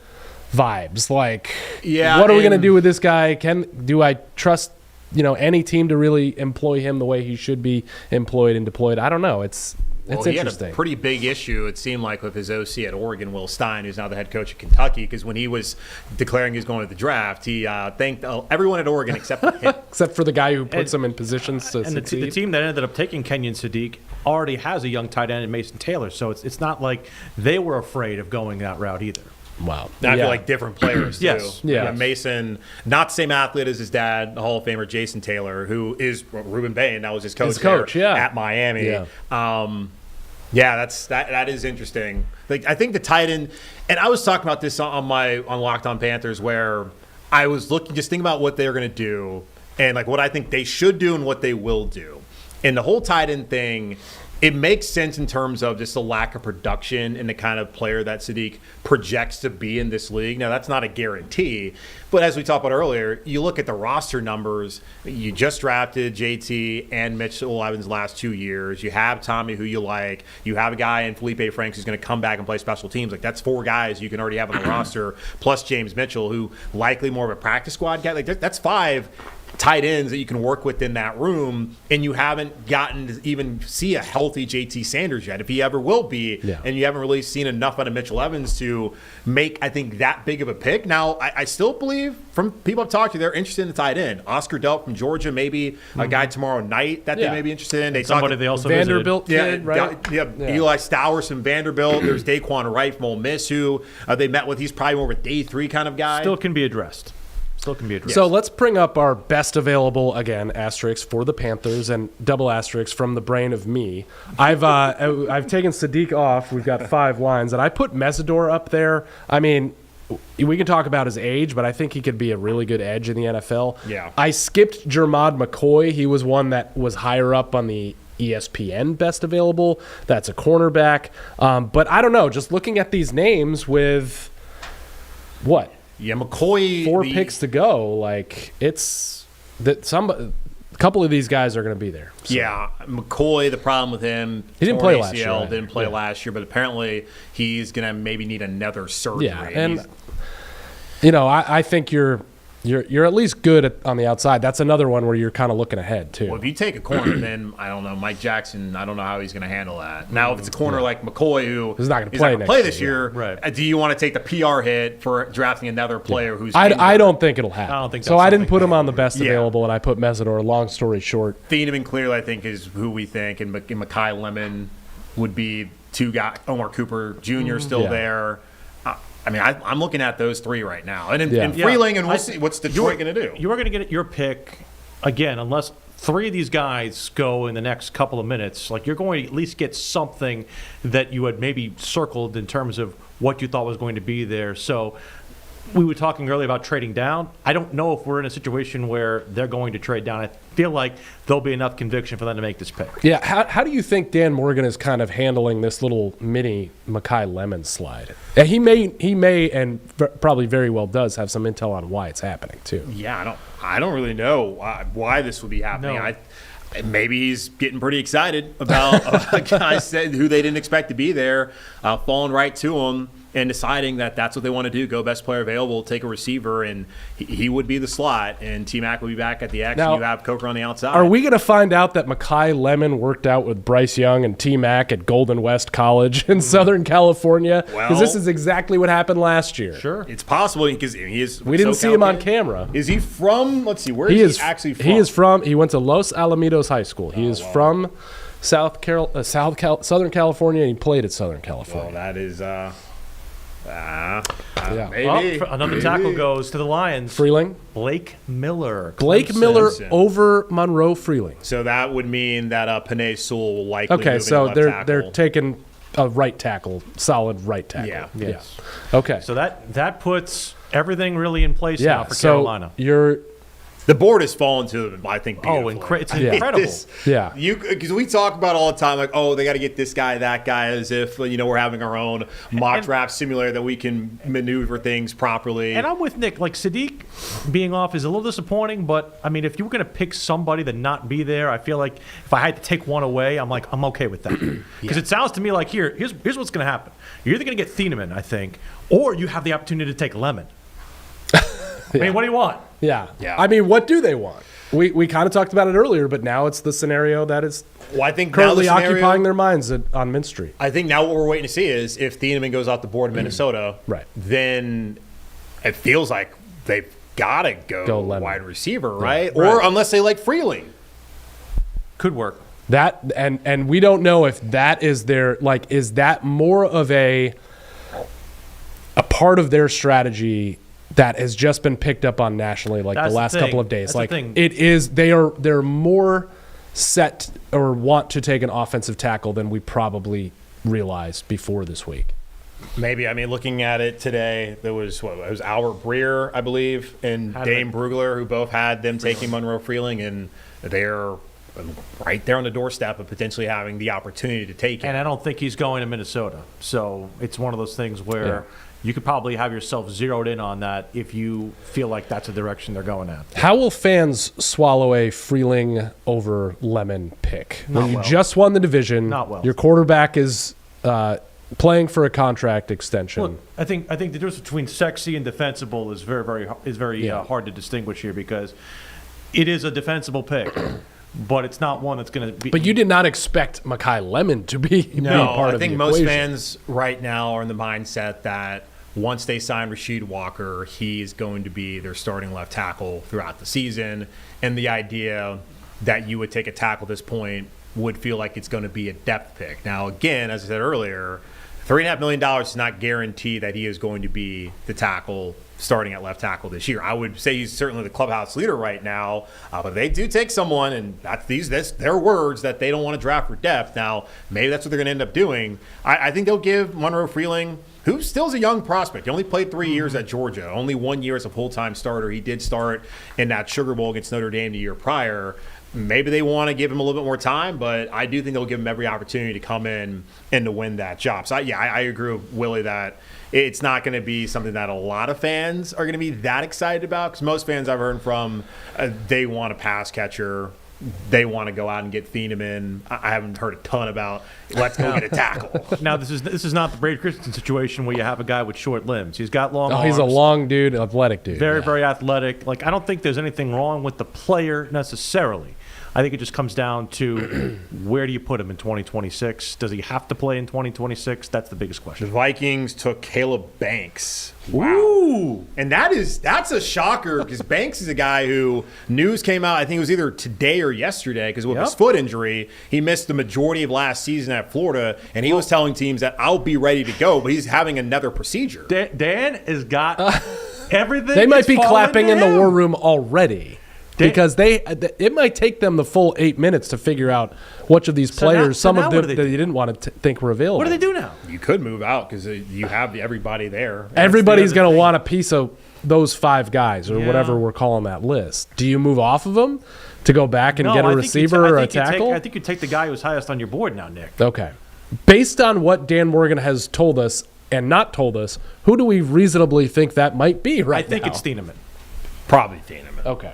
vibes. Like, what are we gonna do with this guy? Do I trust any team to really employ him the way he should be employed and deployed? I don't know. It's He interesting. had a pretty big issue, it seemed like, with his OC at Oregon, Will Stein, who's now the head coach at Kentucky, because when he was declaring he was going to the draft, he thanked everyone at Oregon except for him. Except for the guy who puts him in positions to And succeed. the team that ended up taking Kenyon Sadiq already has a young tight end in Mason Taylor, so it's not like they were afraid of going that route either. Wow. I feel like different players, too. Yes. Yeah. Mason, not the same athlete as his dad, the Hall of Famer Jason Taylor, who is Ruben Bain. That was his coach, at Miami. Yeah. That is interesting. Like, I think the tight end, and I was talking about this on Locked On Panthers, where I was just thinking about what they're going to do and like what I think they should do and what they will do. And the whole tight end thing, it makes sense in terms of just the lack of production and the kind of player that Sadiq projects to be in this league. Now, that's not a guarantee, but as we talked about earlier, you look at the roster numbers. You just drafted JT and Mitchell Evans last 2 years. You have Tommy, who you like. You have a guy in Felipe Franks who's going to come back and play special teams. Like, that's 4 guys you can already have on the roster, plus James Mitchell, who likely more of a practice squad guy. Like, that's 5 tight ends that you can work with in that room, and you haven't gotten to even see a healthy JT Sanders yet, if he ever will be, and you haven't really seen enough out of Mitchell Evans to make, I think, that big of a pick. Now, I still believe, from people I've talked to, they're interested in the tight end. Oscar Delp from Georgia, maybe a guy tomorrow night that they may be interested in. They also Vanderbilt visited. kid, right? Eli Stowers from Vanderbilt. There's Daquan Wright from Ole Miss, who they met with. He's probably more of a day 3 kind of guy. Still can be addressed. So let's bring up our best available, again, asterisk for the Panthers and double asterisk from the brain of me. I've taken Sadiq off. We've got 5 lines, and I put Mesidor up there. I mean, we can talk about his age, but I think he could be a really good edge in the NFL. Yeah. I skipped Jermod McCoy. He was one that was higher up on the ESPN best available. That's a cornerback. But I don't know. Just looking at these names with what? Yeah, McCoy. 4 picks to go. Like, it's that a couple of these guys are going to be there. So. Yeah, McCoy. The problem with him, he didn't play last year. Didn't play last year, but apparently he's going to maybe need another surgery. Yeah, and I think you're at least good on the outside. That's another one where you're kind of looking ahead too. Well, if you take a corner, then I don't know, Mike Jackson. I don't know how he's going to handle that. Now, if it's a corner like McCoy, who is not going to play this year, right? Do you want to take the PR hit for drafting another player who's? I don't think it'll happen. I don't think so. I didn't put him on the best available, and I put Mesidor. Long story short, Thieneman clearly, I think, is who we think, and Mekhi Lemon would be 2 guys. Omar Cooper Jr. still there. I mean, I'm looking at those 3 right now. And Freeling, and we'll see what's Detroit going to do. You are going to get your pick, again, unless 3 of these guys go in the next couple of minutes. Like, you're going to at least get something that you had maybe circled in terms of what you thought was going to be there. So we were talking earlier about trading down. I don't know if we're in a situation where they're going to trade down. I feel like there'll be enough conviction for them to make this pick. Yeah. How do you think Dan Morgan is kind of handling this little mini Mekhi Lemon slide? He may, and probably very well does have some intel on why it's happening too. Yeah, I don't really know why this would be happening. No. Maybe he's getting pretty excited about a guy who they didn't expect to be there, falling right to him. and deciding that that's what they want to do, go best player available, take a receiver, and he would be the slot, and T-Mac would be back at the X, Now, and you have Coker on the outside. Are we going to find out that Mekhi Lemon worked out with Bryce Young and T-Mac at Golden West College in Southern California? Because this is exactly what happened last year. Sure. It's possible because he is. We didn't see him on camera. Is he from? Let's see. Where is he actually from? He went to Los Alamitos High School. He is from Southern California, and he played at Southern California. Well, that is. Maybe. Another tackle goes to the Lions. Freeling? Blake Miller. Blake Miller over Monroe Freeling. So that would mean that Panay Sewell will likely Okay, move so into left they're tackle. taking a right tackle, solid right tackle. Yeah. Yes. Okay. So that puts everything really in place now for Carolina. The board has fallen to them, I think, beautifully. It's incredible. Because we talk about all the time, like, they got to get this guy, that guy, as if, we're having our own mock draft simulator that we can maneuver things properly. And I'm with Nick. Like, Sadiq being off is a little disappointing, but, I mean, if you were going to pick somebody to not be there, I feel like if I had to take one away, I'm okay with that. Because it sounds to me like, here's what's going to happen. You're either going to get Thieneman, I think, or you have the opportunity to take Lemon. I mean, what do you want? Yeah. I mean, what do they want? We kind of talked about it earlier, but now it's the scenario that is I think currently occupying their minds on Mint Street. I think now what we're waiting to see is if Thieneman goes off the board in Minnesota, then it feels like they've got to go wide receiver, right? Or unless they like Freeling. Could work. That and we don't know if that is their is that more of a part of their strategy that has just been picked up on nationally the last couple of days. It is they're more set or want to take an offensive tackle than we probably realized before this week. Maybe. I mean, looking at it today, there was it was Albert Breer, I believe, and Dame Brugler, who both had them taking Monroe Freeling, and they're right there on the doorstep of potentially having the opportunity to take it. And I don't think he's going to Minnesota. So it's one of those things where you could probably have yourself zeroed in on that if you feel like that's the direction they're going at. How will fans swallow a Freeling over Lemon pick? When you just won the division, your quarterback is playing for a contract extension. Look, I think the difference between sexy and defensible is very hard to distinguish here because it is a defensible pick. But it's not one that's going to be. But you did not expect Mekhi Lemon to be part of the equation. I think most fans right now are in the mindset that once they sign Rasheed Walker, he's going to be their starting left tackle throughout the season. And the idea that you would take a tackle at this point would feel like it's going to be a depth pick. Now, again, as I said earlier, $3.5 million does not guarantee that he is going to be the tackle starting at left tackle this year. I would say he's certainly the clubhouse leader right now, but they do take someone, and that's their words, that they don't want to draft for depth. Now, maybe that's what they're going to end up doing. I think they'll give Monroe Freeling, who still is a young prospect. He only played 3 years at Georgia, only 1 year as a full-time starter. He did start in that Sugar Bowl against Notre Dame the year prior. Maybe they want to give him a little bit more time, but I do think they'll give him every opportunity to come in and to win that job. So, I agree with Willie that it's not going to be something that a lot of fans are going to be that excited about because most fans I've heard from, they want a pass catcher. They want to go out and get Thieneman. I haven't heard a ton about let's go get a tackle. Now, this is not the Brady Christensen situation where you have a guy with short limbs. He's got long arms. He's a long dude, athletic dude. Very athletic. I don't think there's anything wrong with the player necessarily. I think it just comes down to where do you put him in 2026? Does he have to play in 2026? That's the biggest question. The Vikings took Caleb Banks. Wow. Ooh. And that's a shocker because Banks is a guy who news came out, I think it was either today or yesterday, because with his foot injury, he missed the majority of last season at Florida, and he was telling teams that I'll be ready to go, but he's having another procedure. Dan has got everything. They might be clapping in the war room already. Because it might take them the full 8 minutes to figure out which of these players, some of them that you didn't want to think were available. What do they do now? You could move out because you have everybody there. Everybody's going to want a piece of those 5 guys or whatever we're calling that list. Do you move off of them to go back and get a receiver or a tackle? I think you take the guy who's highest on your board now, Nick. Okay. Based on what Dan Morgan has told us and not told us, who do we reasonably think that might be right now? I think it's Thieneman. Probably Thieneman. Okay.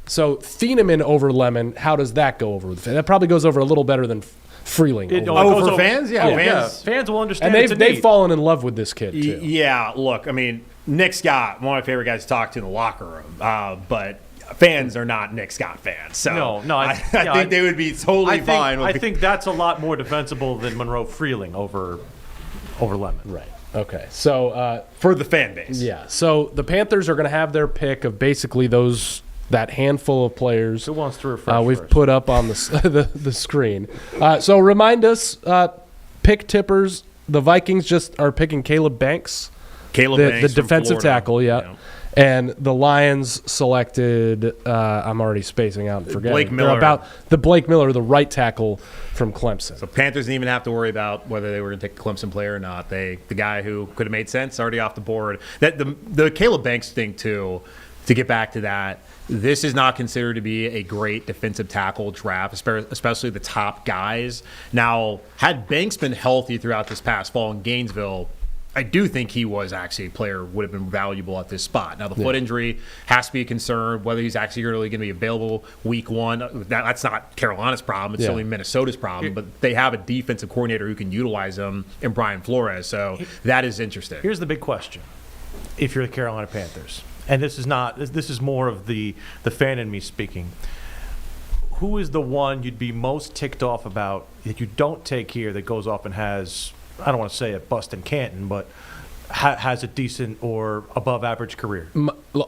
So Thieneman over Lemon, how does that go over? That probably goes over a little better than Freeling. It over. goes for fans? Yeah, fans. Fans will understand. And it's a they've need. fallen in love with this kid too. Yeah, look, I mean, Nick Scott, one of my favorite guys to talk to in the locker room, but fans are not Nick Scott fans. So No, I think they would be totally fine. I think that's a lot more defensible than Monroe Freeling over Lemon. Right. Okay. So for the fan base. yeah. So the Panthers are going to have their pick of basically that handful of players. Who wants to refresh we've first? put up on the screen. So remind us, pick tippers. The Vikings just are picking Caleb Banks, Caleb the Banks from defensive Florida. tackle. Yeah. And the Lions selected. I'm already spacing out and forgetting. Blake They're Miller. about the Blake Miller, the right tackle from Clemson. So Panthers didn't even have to worry about whether they were going to take a Clemson player or not. The guy who could have made sense already off the board. That the Caleb Banks thing too. To get back to that, this is not considered to be a great defensive tackle draft, especially the top guys. Now, had Banks been healthy throughout this past fall in Gainesville, I do think he was actually a player would have been valuable at this spot. Now, the foot injury has to be a concern. Whether he's actually really going to be available week one, that's not Carolina's problem. It's only Minnesota's problem. But they have a defensive coordinator who can utilize him in Brian Flores. So that is interesting. Here's the big question: if you're the Carolina Panthers, and this is more of the fan in me speaking, who is the one you'd be most ticked off about that you don't take here that goes off and has, I don't want to say a bust in Canton, but has a decent or above average career?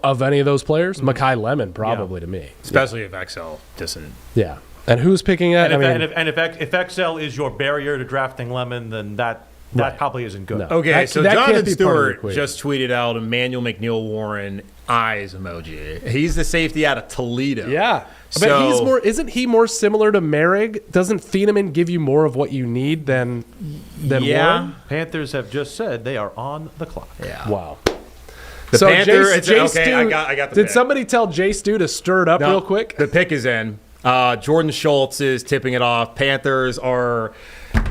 Of any of those players, Mekhi Lemon probably to me. Especially if XL doesn't. Yeah. And who's picking that? If XL is your barrier to drafting Lemon, then that probably isn't good. No. Okay, That so can't Jonathan be part of the Stewart equation. just tweeted out Emmanuel McNeil Warren eyes emoji. He's the safety out of Toledo. Yeah. So, But isn't he more similar to Merrick? Doesn't Thieneman give you more of what you need than Warren? Panthers have just said they are on the clock. Yeah. Wow. The so Panther, Jay okay, Stu, I got the did pick. somebody tell Jay Stu to stir it up No, real quick? The pick is in. Jordan Schultz is tipping it off. Panthers are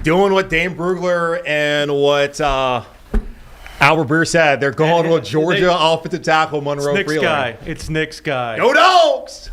doing what Dane Brugler and what Albert Breer said. They're going with Georgia offensive tackle Monroe Freeling. It's Nick's guy. Go Dogs!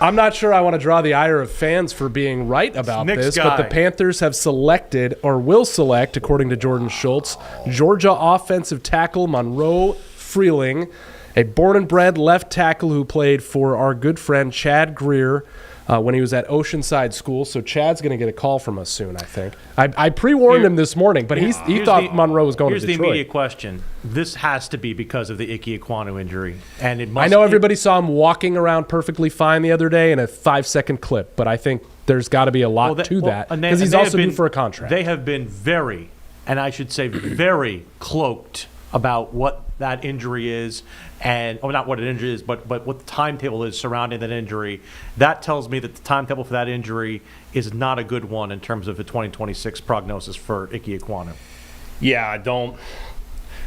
I'm not sure I want to draw the ire of fans for being right about Nick's this, guy. but the Panthers have selected, or will select, according to Jordan Schultz, Georgia offensive tackle Monroe Freeling, a born and bred left tackle who played for our good friend Chad Greer when he was at Oceanside School. So Chad's going to get a call from us soon, I think. I pre-warned him this morning, but he thought Monroe was going to Detroit. Here's the immediate question. This has to be because of the Ike Ekwonu injury. And it must, I know everybody saw him walking around perfectly fine the other day in a 5-second clip, but I think there's got to be a lot to that because he's also due for a contract. They have been very, and I should say very cloaked about what that injury is, and not what an injury is, but what the timetable is surrounding that injury. That tells me that the timetable for that injury is not a good one in terms of the 2026 prognosis for Ike Ekwonu. Yeah, I don't.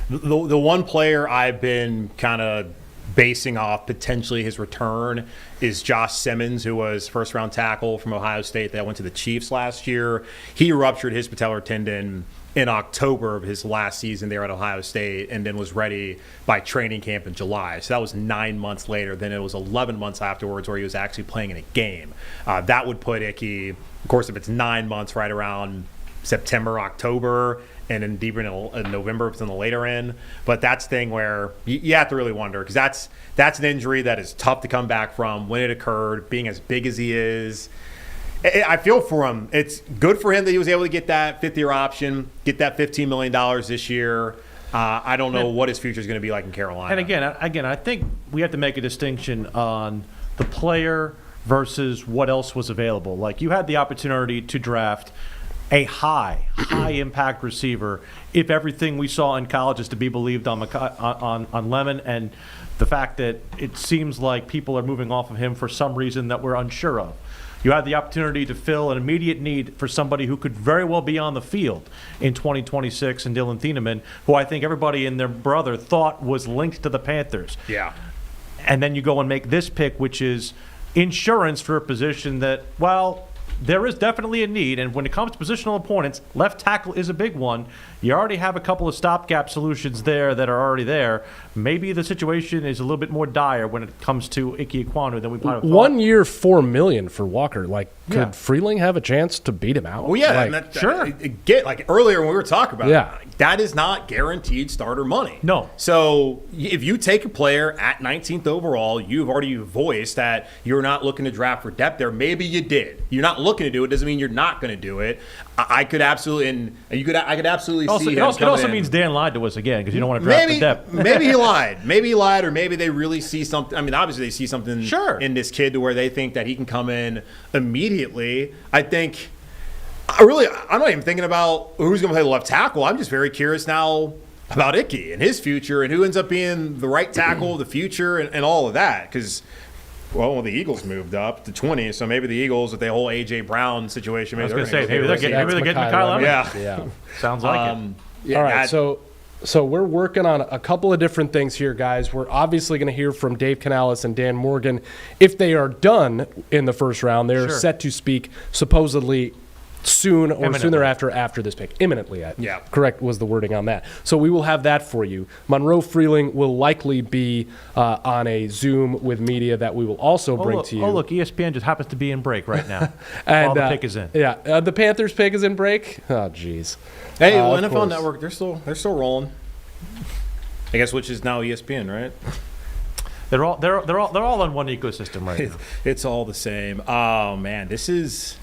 The one player I've been kind of basing off potentially his return is Josh Simmons, who was first-round tackle from Ohio State that went to the Chiefs last year. He ruptured his patellar tendon in October of his last season there at Ohio State and then was ready by training camp in July. So that was 9 months later. Then it was 11 months afterwards where he was actually playing in a game. That would put Icky, of course, if it's 9 months, right around September, October, and then deeper in November if it's in the later end. But that's the thing where you have to really wonder because that's an injury that is tough to come back from when it occurred, being as big as he is. I feel for him. It's good for him that he was able to get that fifth-year option, get that $15 million this year. I don't know what his future is going to be like in Carolina. And again, I think we have to make a distinction on the player versus what else was available. Like you had the opportunity to draft a high impact receiver if everything we saw in college is to be believed on Lemon, and the fact that it seems like people are moving off of him for some reason that we're unsure of. You had the opportunity to fill an immediate need for somebody who could very well be on the field in 2026 in Dylan Thieneman, who I think everybody and their brother thought was linked to the Panthers. Yeah. And then you go and make this pick, which is insurance for a position that, well, there is definitely a need, and when it comes to positional opponents, left tackle is a big one. You already have a couple of stopgap solutions there that are already there. Maybe the situation is a little bit more dire when it comes to Ike Ekwonu than we might have thought. 1 year, $4 million for Walker. Like, could Freeling have a chance to beat him out? Well, yeah, like, and that, sure. Get like earlier when we were talking about Yeah. it, that is not guaranteed starter money. No. So if you take a player at 19th overall, you've already voiced that you're not looking to draft for depth there. Maybe you did. You're not looking to do it. Doesn't mean you're not going to do it. I could absolutely, and I could absolutely see him. It also means Dan lied to us again because you don't want to draft the depth. Maybe he lied. Maybe he lied, or maybe they really see something. I mean, obviously they see something in this kid to where they think that he can come in immediately. I'm not even thinking about who's going to play the left tackle. I'm just very curious now about Icky and his future and who ends up being the right tackle of the future and all of that. Because, well, the Eagles moved up to 20, so maybe the Eagles with the whole A.J. Brown situation. I was going to say, maybe they're getting Kyle Leonard. Yeah. Sounds like it. All right, so we're working on a couple of different things here, guys. We're obviously going to hear from Dave Canales and Dan Morgan. If they are done in the first round, they're set to speak supposedly soon or soon thereafter after this pick. Imminently, correct was the wording on that. So we will have that for you. Monroe Freeling will likely be on a Zoom with media that we will also bring to you. Oh, look, ESPN just happens to be in break right now. And the pick is in. Yeah, the Panthers pick is in break. Oh, jeez. Hey, well, NFL Network, they're still rolling. I guess which is now ESPN, right? They're all in one ecosystem right now. It's all the same. Oh man, this is.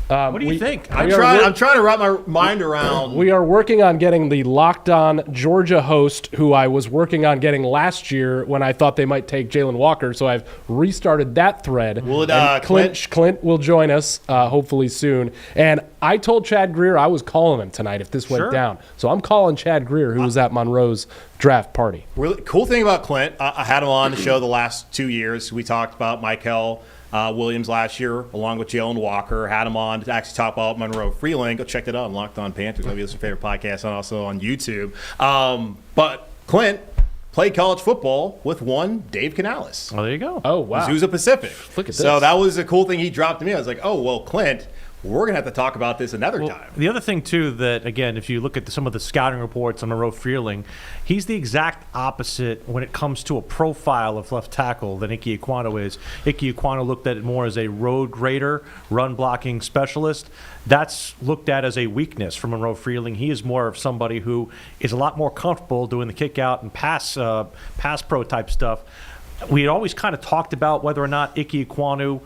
What do you think? I'm trying to wrap my mind around. We are working on getting the Locked On Georgia host, who I was working on getting last year when I thought they might take Jalen Walker. So I've restarted that thread. Will it, Clint will join us hopefully soon. And I told Chad Greer I was calling him tonight if this went down. So I'm calling Chad Greer, who was at Monroe's draft party. Really cool thing about Clint, I had him on the show the last 2 years. We talked about Michael Williams last year, along with Jalen Walker. Had him on to actually talk about Monroe Freeling. Go check that out on Locked On Panthers. Maybe it's your favorite podcast, and also on YouTube. But Clint played college football with one Dave Canales. Oh, there you go. Oh, wow. Azusa Pacific. Look at this. So that was a cool thing he dropped to me. I was like, oh, well, Clint, we're going to have to talk about this another time. The other thing, too, that, again, if you look at some of the scouting reports on Monroe Freeling, he's the exact opposite when it comes to a profile of left tackle than Ike Ekwonu is. Ike Ekwonu looked at it more as a road grader, run-blocking specialist. That's looked at as a weakness for Monroe Freeling. He is more of somebody who is a lot more comfortable doing the kick-out and pass pro type stuff. We had always kind of talked about whether or not Ike Ekwonu,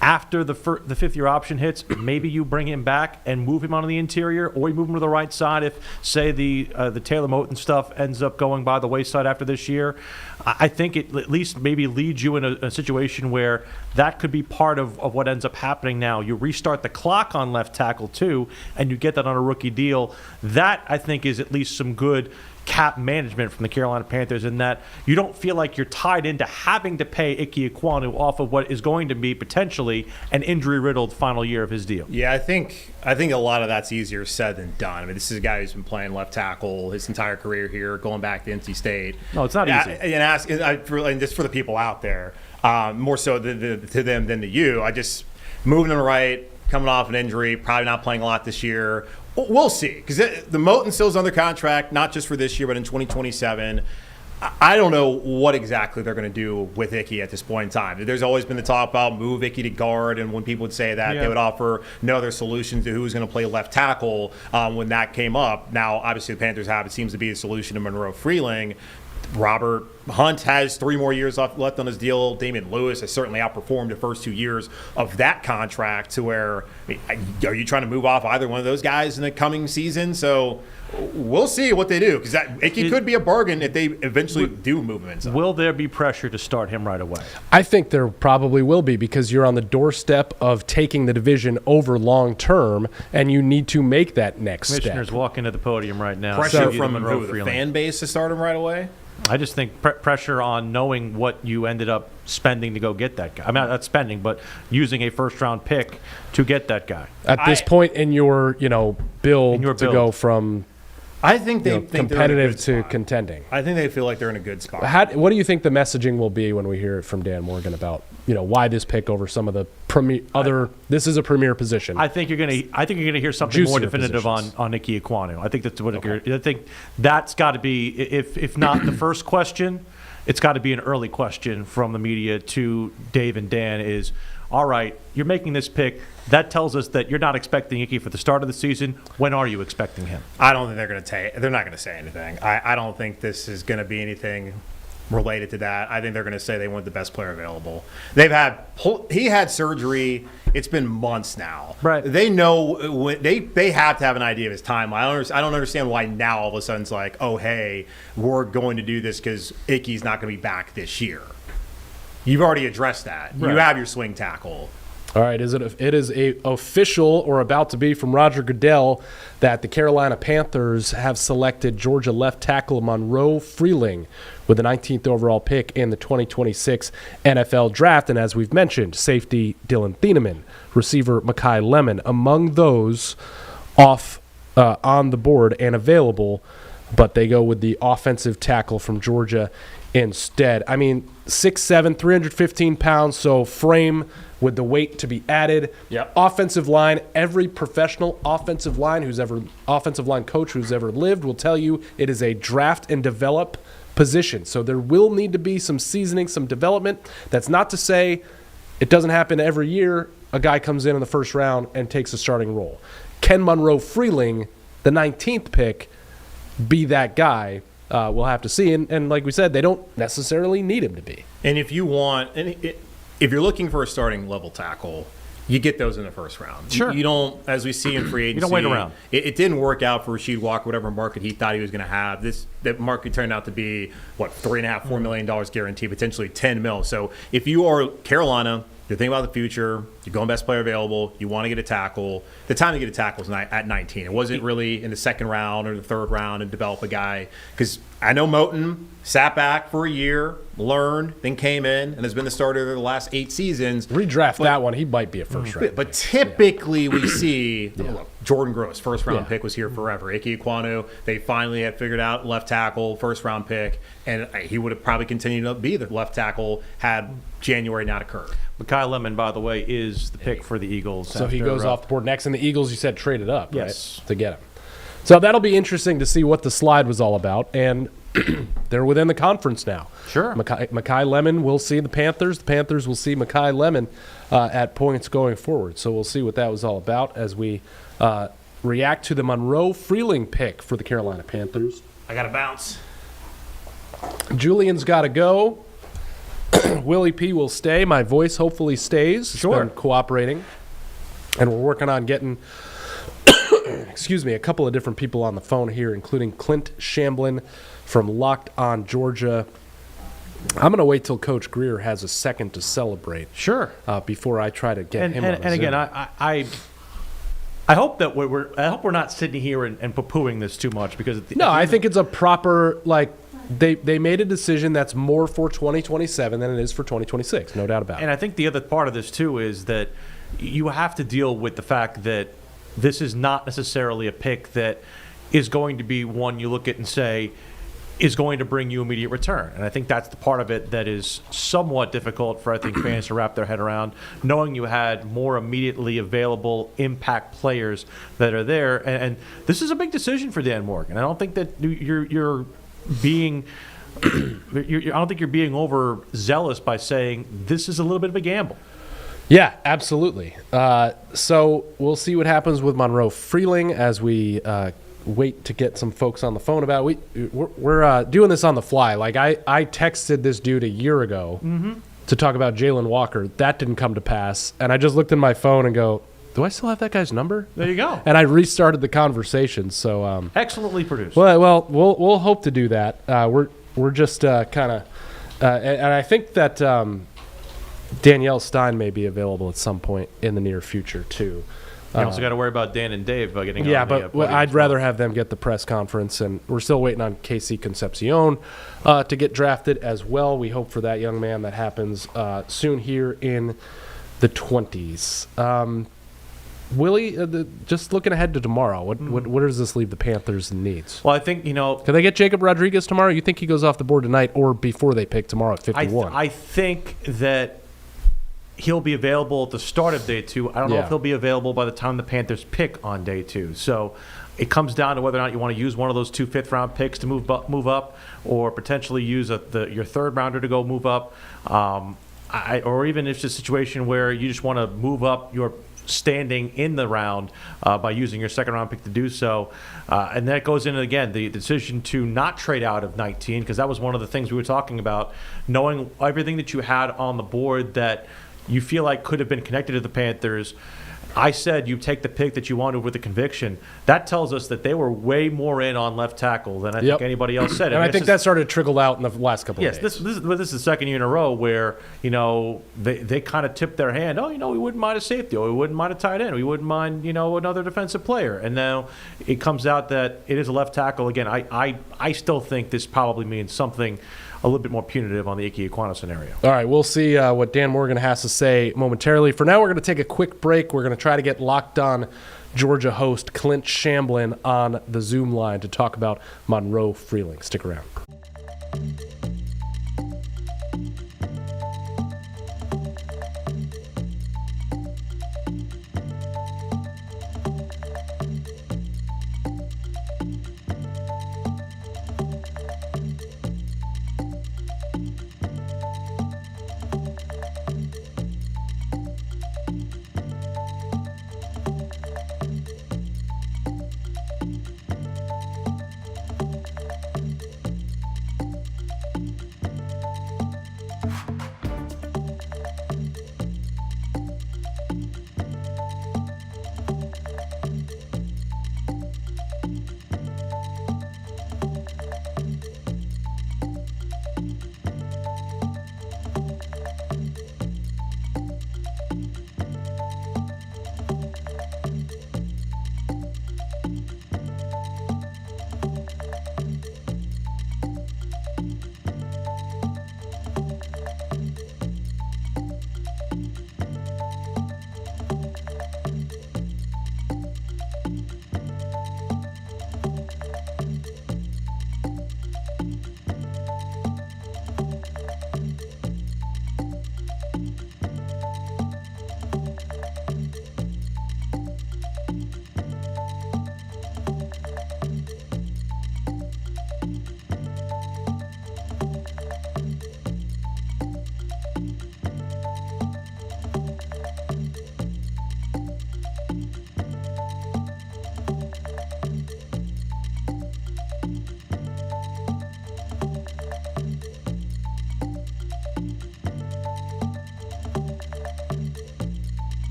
after the fifth-year option hits, maybe you bring him back and move him on the interior, or you move him to the right side if, say, the Taylor Moton stuff ends up going by the wayside after this year. I think it at least maybe leads you in a situation where that could be part of what ends up happening now. You restart the clock on left tackle, too, and you get that on a rookie deal. That, I think, is at least some good cap management from the Carolina Panthers, in that you don't feel like you're tied into having to pay Ike Ekwonu off of what is going to be potentially an injury-riddled final year of his deal. Yeah, I think a lot of that's easier said than done. I mean, this is a guy who's been playing left tackle his entire career here, going back to NC State. No, it's not easy. And just for the people out there, more so to them than to you, I just moving him right, coming off an injury, probably not playing a lot this year. We'll see, because the Moton still's under contract, not just for this year, but in 2027. I don't know what exactly they're going to do with Icky at this point in time. There's always been the talk about move Icky to guard, and when people would say that, they would offer no other solution to who's going to play left tackle when that came up. Now, obviously, the Panthers have, it seems to be a solution to Monroe Freeling. Robert Hunt has 3 more years left on his deal. Damian Lewis has certainly outperformed the first 2 years of that contract, to where, are you trying to move off either one of those guys in the coming season? So we'll see what they do, because it could be a bargain if they eventually do move him inside. Will there be pressure to start him right away? I think there probably will be, because you're on the doorstep of taking the division over long term, and you need to make that next step. Commissioner's walking to the podium right now. Pressure from the fan base to start him right away? I just think pressure on knowing what you ended up spending to go get that guy. I mean, not spending, but using a first-round pick to get that guy. At this point in your build, to go from I think they think they're in a competitive good to spot. contending. I think they feel like they're in a good spot. What do you think the messaging will be when we hear it from Dan Morgan about why this pick over some of the this is a premier position? I think you're gonna hear something more Juicier definitive positions. on Ike Ekwonu. I think that's what I think that's got to be, if not the first question, it's got to be an early question from the media to Dave and Dan is, all right, you're making this pick. That tells us that you're not expecting Ike for the start of the season. When are you expecting him? I don't think they're not going to say anything. I don't think this is going to be anything related to that. I think they're going to say they want the best player available. He had surgery. It's been months now. Right. They know they have to have an idea of his timeline. I don't understand why now all of a sudden it's like, oh hey, we're going to do this because Ike's not going to be back this year. You've already addressed that. Right. You have your swing tackle. All right, it is a official or about to be from Roger Goodell that the Carolina Panthers have selected Georgia left tackle Monroe Freeling with the 19th overall pick in the 2026 NFL Draft. And as we've mentioned, safety Dylan Thieneman, receiver Mekhi Lemon, among those on the board and available, but they go with the offensive tackle from Georgia instead. I mean, 6'7", 315 pounds, so frame with the weight to be added. Yep. Offensive line, every professional offensive line coach who's ever lived will tell you it is a draft and develop position. So there will need to be some seasoning, some development. That's not to say it doesn't happen every year. A guy comes in the first round and takes a starting role. Can Monroe Freeling, the 19th pick, be that guy? We'll have to see. And like we said, they don't necessarily need him to be. And if you're looking for a starting level tackle, you get those in the first round. Sure. You don't, as we see in free agency. You don't wait around. It didn't work out for Rasheed Walker, whatever market he thought he was going to have. That market turned out to be, $3.5–4 million guaranteed, potentially $10 million. So if you are Carolina, you're thinking about the future, you're going best player available, you want to get a tackle. The time to get a tackle is at 19. It wasn't really in the second round or the third round and develop a guy. Because I know Moton sat back for a year, learned, then came in, and has been the starter the last 8 seasons. Redraft that one, he might be a first round. But typically we see, look, Jordan Gross, first round pick, was here forever. Ike Ekwonu, they finally had figured out left tackle, first round pick, and he would have probably continued to be the left tackle had January not occurred. Mekhi Lemon, by the way, is the pick for the Eagles. So he goes off the board next, and the Eagles, you said, traded up, Yes. right, to get him. So that'll be interesting to see what the slide was all about, and they're within the conference now. Sure. Mekhi Lemon will see the Panthers. The Panthers will see Mekhi Lemon at points going forward. So we'll see what that was all about as we react to the Monroe Freeling pick for the Carolina Panthers. I got to bounce. Julian's got to go. Willie P will stay. My voice hopefully stays. Sure. It's been cooperating. And we're working on getting, a couple of different people on the phone here, including Clint Shamblin from Locked On Georgia. I'm going to wait till Coach Greer has a second to celebrate. Sure. Before I try to get him on And again, I hope that we're not sitting here and poo-pooing this too much because I think it's a proper They made a decision that's more for 2027 than it is for 2026, no doubt about it. And I think the other part of this, too, is that you have to deal with the fact that this is not necessarily a pick that is going to be one you look at and say is going to bring you immediate return. And I think that's the part of it that is somewhat difficult for, I think, fans to wrap their head around, knowing you had more immediately available impact players that are there. And this is a big decision for Dan Morgan. I don't think that you're being I don't think you're being overzealous by saying this is a little bit of a gamble. Yeah, absolutely. So we'll see what happens with Monroe Freeling as we wait to get some folks on the phone about it. We're doing this on the fly. I texted this dude a year ago to talk about Jalen Walker. That didn't come to pass. And I just looked in my phone and go, do I still have that guy's number? There you go. And I restarted the conversation. So excellently produced. Well, we'll hope to do that. We're just kind of, and I think that Danielle Stein may be available at some point in the near future too. You also got to worry about Dan and Dave getting yeah, on the but I'd rather have them get the press conference, and we're still waiting on Casey Concepcion to get drafted as well. We hope for that young man. That happens soon here in the 20s. Willie, just looking ahead to tomorrow, what does this leave the Panthers in needs? Well, I think, Can they get Jacob Rodriguez tomorrow? You think he goes off the board tonight or before they pick tomorrow at 51? I think that he'll be available at the start of day 2. I don't know Yeah. if he'll be available by the time the Panthers pick on day 2. So it comes down to whether or not you want to use one of those 2 fifth-round picks to move up, or potentially use your third rounder to go move up, or even if it's a situation where you just want to move up your standing in the round by using your second-round pick to do so. And that goes into, again, the decision to not trade out of 19, because that was one of the things we were talking about, knowing everything that you had on the board that you feel like could have been connected to the Panthers. I said you take the pick that you wanted with a conviction. That tells us that they were way more in on left tackle than I think anybody else said. And I think that started to trickle out in the last couple of days. Yes, this is the second year in a row where, they kind of tipped their hand. We wouldn't mind a safety, or we wouldn't mind a tight end, we wouldn't mind, another defensive player. And now it comes out that it is a left tackle. Again, I still think this probably means something a little bit more punitive on the Ike Ekwonu scenario. All right, we'll see what Dan Morgan has to say momentarily. For now, we're going to take a quick break. We're going to try to get Locked On Georgia host Clint Shamblin on the Zoom line to talk about Monroe Freeling. Stick around.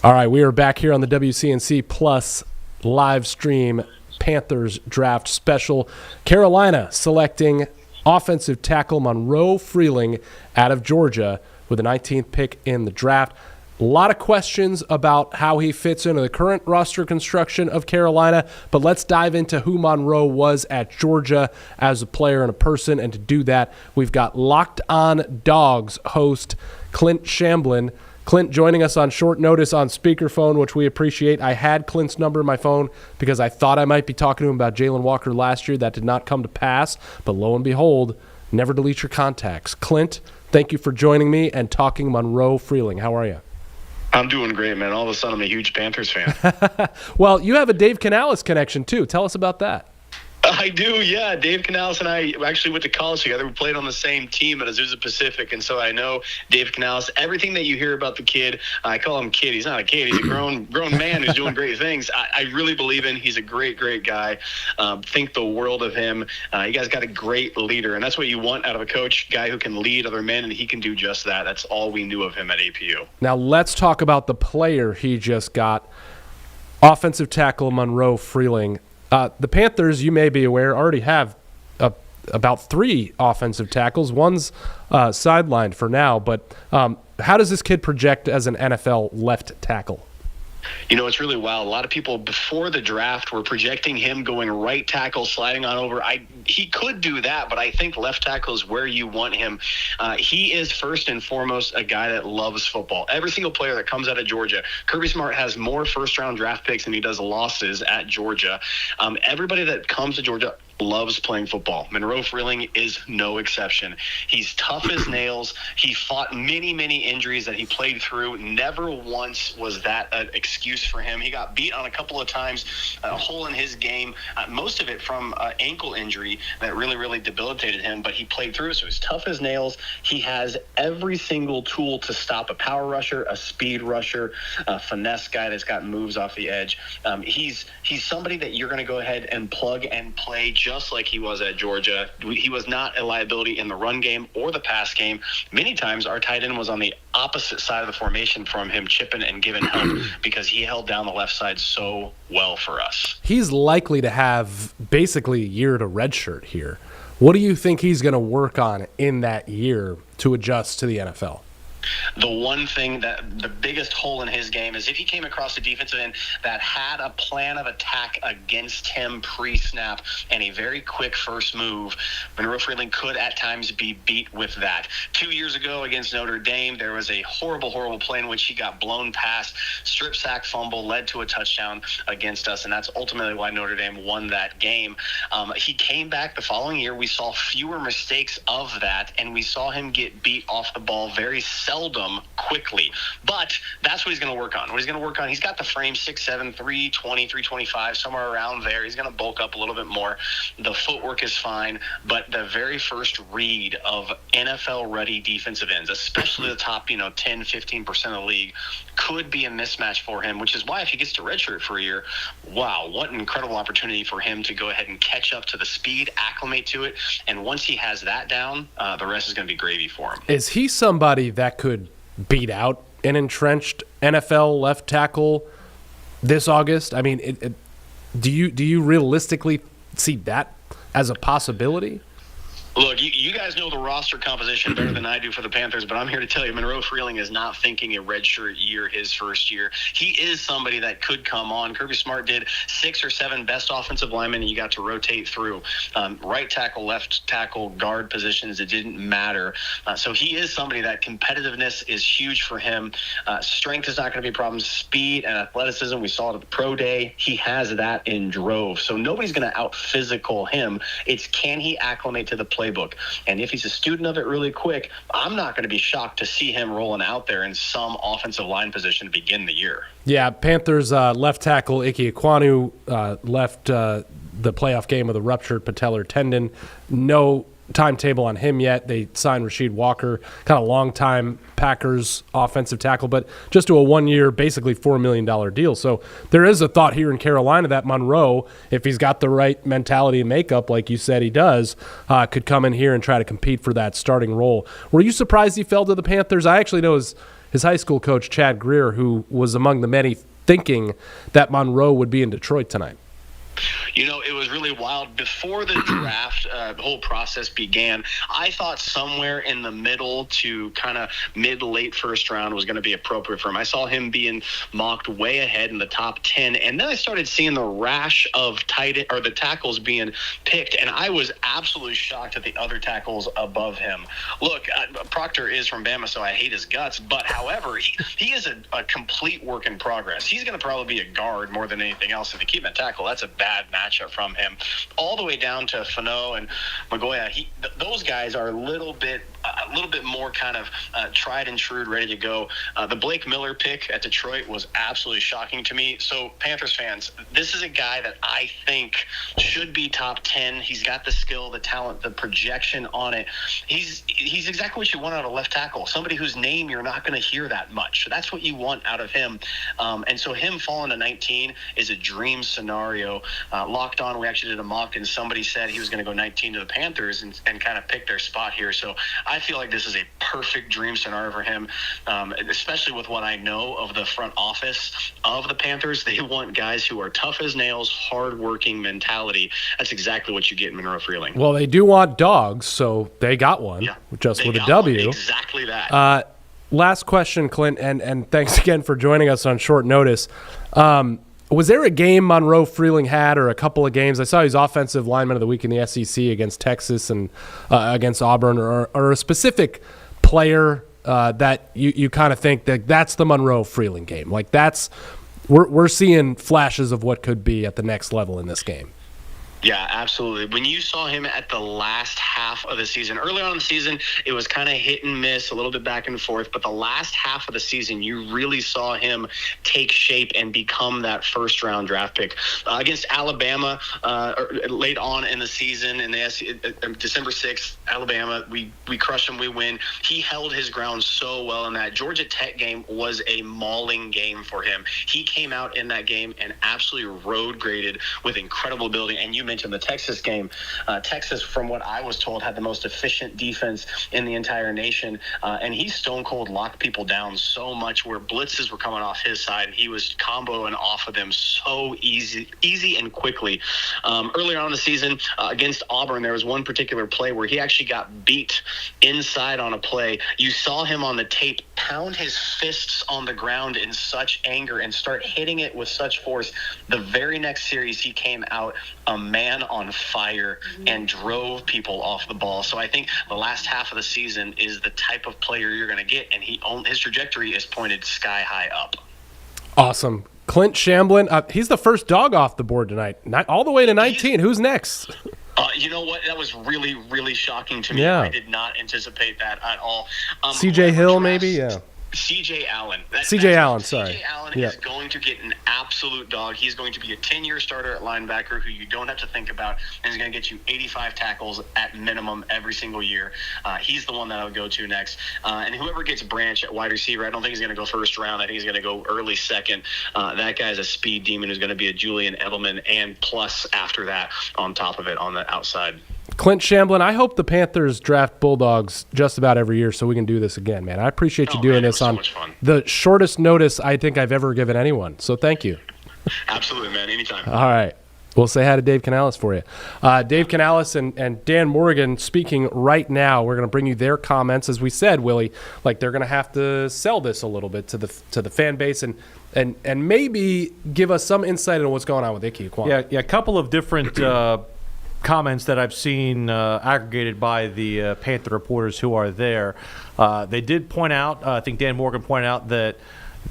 All right, we are back here on the WCNC Plus live stream Panthers draft special. Carolina selecting offensive tackle Monroe Freeling out of Georgia with the 19th pick in the draft. A lot of questions about how he fits into the current roster construction of Carolina, but let's dive into who Monroe was at Georgia as a player and a person. And to do that, we've got Locked On Dogs host Clint Shamblin. Clint joining us on short notice on speakerphone, which we appreciate. I had Clint's number in my phone because I thought I might be talking to him about Jalen Walker last year. That did not come to pass, but lo and behold, never delete your contacts. Clint, thank you for joining me and talking Monroe Freeling. How are you? I'm doing great, man. All of a sudden, I'm a huge Panthers fan. Well, you have a Dave Canales connection, too. Tell us about that. I do, yeah. Dave Canales and I actually went to college together. We played on the same team at Azusa Pacific, and so I know Dave Canales. Everything that you hear about the kid, I call him kid. He's not a kid. He's a grown man who's doing great things. I really believe in. He's a great guy. Think the world of him. You guys got a great leader, and that's what you want out of a coach, guy who can lead other men, and he can do just that. That's all we knew of him at APU. Now let's talk about the player he just got. Offensive tackle Monroe Freeling. The Panthers, you may be aware, already have about 3 offensive tackles. One's sidelined for now, but how does this kid project as an NFL left tackle? You know, it's really wild. A lot of people before the draft were projecting him going right tackle, sliding on over. He could do that, but I think left tackle is where you want him. He is first and foremost a guy that loves football. Every single player that comes out of Georgia, Kirby Smart has more first-round draft picks than he does losses at Georgia. Everybody that comes to Georgia loves playing football. Monroe Freeling is no exception. He's tough as nails. He fought many injuries that he played through. Never once was that an excuse for him. He got beat on a couple of times, a hole in his game, most of it from an ankle injury that really debilitated him, but he played through. So he's tough as nails. He has every single tool to stop a power rusher, a speed rusher, a finesse guy that's got moves off the edge. He's somebody that you're going to go ahead and plug and play just like he was at Georgia. He was not a liability in the run game or the pass game. Many times our tight end was on the opposite side of the formation from him, chipping and giving help because he held down the left side so well for us. He's likely to have basically a year to redshirt here. What do you think he's going to work on in that year to adjust to the NFL? The one thing that the biggest hole in his game is if he came across a defensive end that had a plan of attack against him pre-snap and a very quick first move, Monroe Freeling could at times be beat with that. 2 years ago against Notre Dame, there was a horrible play in which he got blown past, strip sack fumble, led to a touchdown against us, and that's ultimately why Notre Dame won that game. He came back the following year. We saw fewer mistakes of that, and we saw him get beat off the ball very seldom quickly, but that's what he's going to work on. What he's going to work on, he's got the frame 6'7", 320, 325, somewhere around there. He's going to bulk up a little bit more. The footwork is fine, but the very first read of NFL-ready defensive ends, especially the top 10, 15% of the league, could be a mismatch for him, which is why if he gets to redshirt for a year, wow, what an incredible opportunity for him to go ahead and catch up to the speed, acclimate to it, and once he has that down, the rest is going to be gravy for him. Is he somebody that could beat out an entrenched NFL left tackle this August? I mean, do you realistically see that as a possibility? Look, you guys know the roster composition better than I do for the Panthers, but I'm here to tell you Monroe Freeling is not thinking a redshirt year his first year. He is somebody that could come on. Kirby Smart did 6 or 7 best offensive linemen, and you got to rotate through. Right tackle, left tackle, guard positions, it didn't matter. So he is somebody that competitiveness is huge for him. Strength is not going to be a problem. Speed and athleticism, we saw it at the pro day. He has that in droves. So nobody's going to out-physical him. It's can he acclimate to the playbook. And if he's a student of it really quick, I'm not going to be shocked to see him rolling out there in some offensive line position to begin the year. Yeah, Panthers left tackle Ike Ekwonu left the playoff game with a ruptured patellar tendon. No timetable on him yet. They signed Rasheed Walker, kind of long-time Packers offensive tackle, but just to a 1-year, basically $4 million deal. So there is a thought here in Carolina that Monroe, if he's got the right mentality and makeup, like you said he does, could come in here and try to compete for that starting role. Were you surprised he fell to the Panthers? I actually know his high school coach, Chad Greer, who was among the many thinking that Monroe would be in Detroit tonight. It was really wild. Before the draft, the whole process began, I thought somewhere in the middle to kind of mid-late first round was going to be appropriate for him. I saw him being mocked way ahead in the top 10, and then I started seeing the rash of the tackles being picked, and I was absolutely shocked at the other tackles above him. Look, Proctor is from Bama, so I hate his guts, but however, he is a complete work in progress. He's going to probably be a guard more than anything else. If you keep him at tackle, that's a bad matchup from him. All the way down to Fano and Magoya, those guys are a little bit more kind of tried and true, ready to go. The Blake Miller pick at Detroit was absolutely shocking to me. So Panthers fans, this is a guy that I think should be top 10. He's got the skill, the talent, the projection on it. He's exactly what you want out of left tackle, somebody whose name you're not going to hear that much. So that's what you want out of him. And so him falling to 19 is a dream scenario. Locked On, we actually did a mock, and somebody said he was going to go 19 to the Panthers and kind of pick their spot here. So I feel like this is a perfect dream scenario for him, especially with what I know of the front office of the Panthers. They want guys who are tough as nails, hard-working mentality. That's exactly what you get in Monroe Freeling. Well, they do want dogs, so they got one, just with a W. Exactly that. Last question, Clint, and thanks again for joining us on short notice. Was there a game Monroe Freeling had, or a couple of games? I saw he's offensive lineman of the week in the SEC against Texas and against Auburn, or a specific player that you kind of think that's the Monroe Freeling game. Like we're seeing flashes of what could be at the next level in this game. Yeah, absolutely. When you saw him at the last half of the season, early on in the season, it was kind of hit and miss, a little bit back and forth. But the last half of the season, you really saw him take shape and become that first-round draft pick. Against Alabama, late on in the season, in the December 6th, Alabama, we crush him, we win. He held his ground so well in that. Georgia Tech game was a mauling game for him. He came out in that game and absolutely road graded with incredible ability. And you mentioned the Texas game. Texas, from what I was told, had the most efficient defense in the entire nation, and he stone cold locked people down so much where blitzes were coming off his side, and he was comboing off of them so easy and quickly. Earlier on in the season, against Auburn, there was one particular play where he actually got beat inside on a play. You saw him on the tape pound his fists on the ground in such anger and start hitting it with such force. The very next series, he came out a man on fire and drove people off the ball. So I think the last half of the season is the type of player you're going to get, and his trajectory is pointed sky high up. Awesome. Clint Shamblin, he's the first dog off the board tonight, all the way to 19. Who's next? You know what? That was really, really shocking to me. Yeah. I did not anticipate that at all. C.J. Hill, maybe? Yeah. C.J. Allen. C.J. Allen, sorry. C.J. Allen is going to get an absolute dog. He's going to be a 10-year starter at linebacker who you don't have to think about, and he's going to get you 85 tackles at minimum every single year. He's the one that I would go to next. And whoever gets Branch at wide receiver, I don't think he's going to go first round. I think he's going to go early second. That guy's a speed demon who's going to be a Julian Edelman, and plus after that on top of it on the outside. Clint Shamblin, I hope the Panthers draft Bulldogs just about every year so we can do this again, man. I appreciate you doing this on the shortest notice I think I've ever given anyone. So thank you. Absolutely, man. Anytime. All right. We'll say hi to Dave Canales for you. Dave Canales and Dan Morgan speaking right now. We're going to bring you their comments. As we said, Willie, like they're going to have to sell this a little bit to the fan base and maybe give us some insight into what's going on with Ike Ekwonu. Yeah, a couple of different comments that I've seen aggregated by the Panther reporters who are there. They did point out, I think Dan Morgan pointed out, that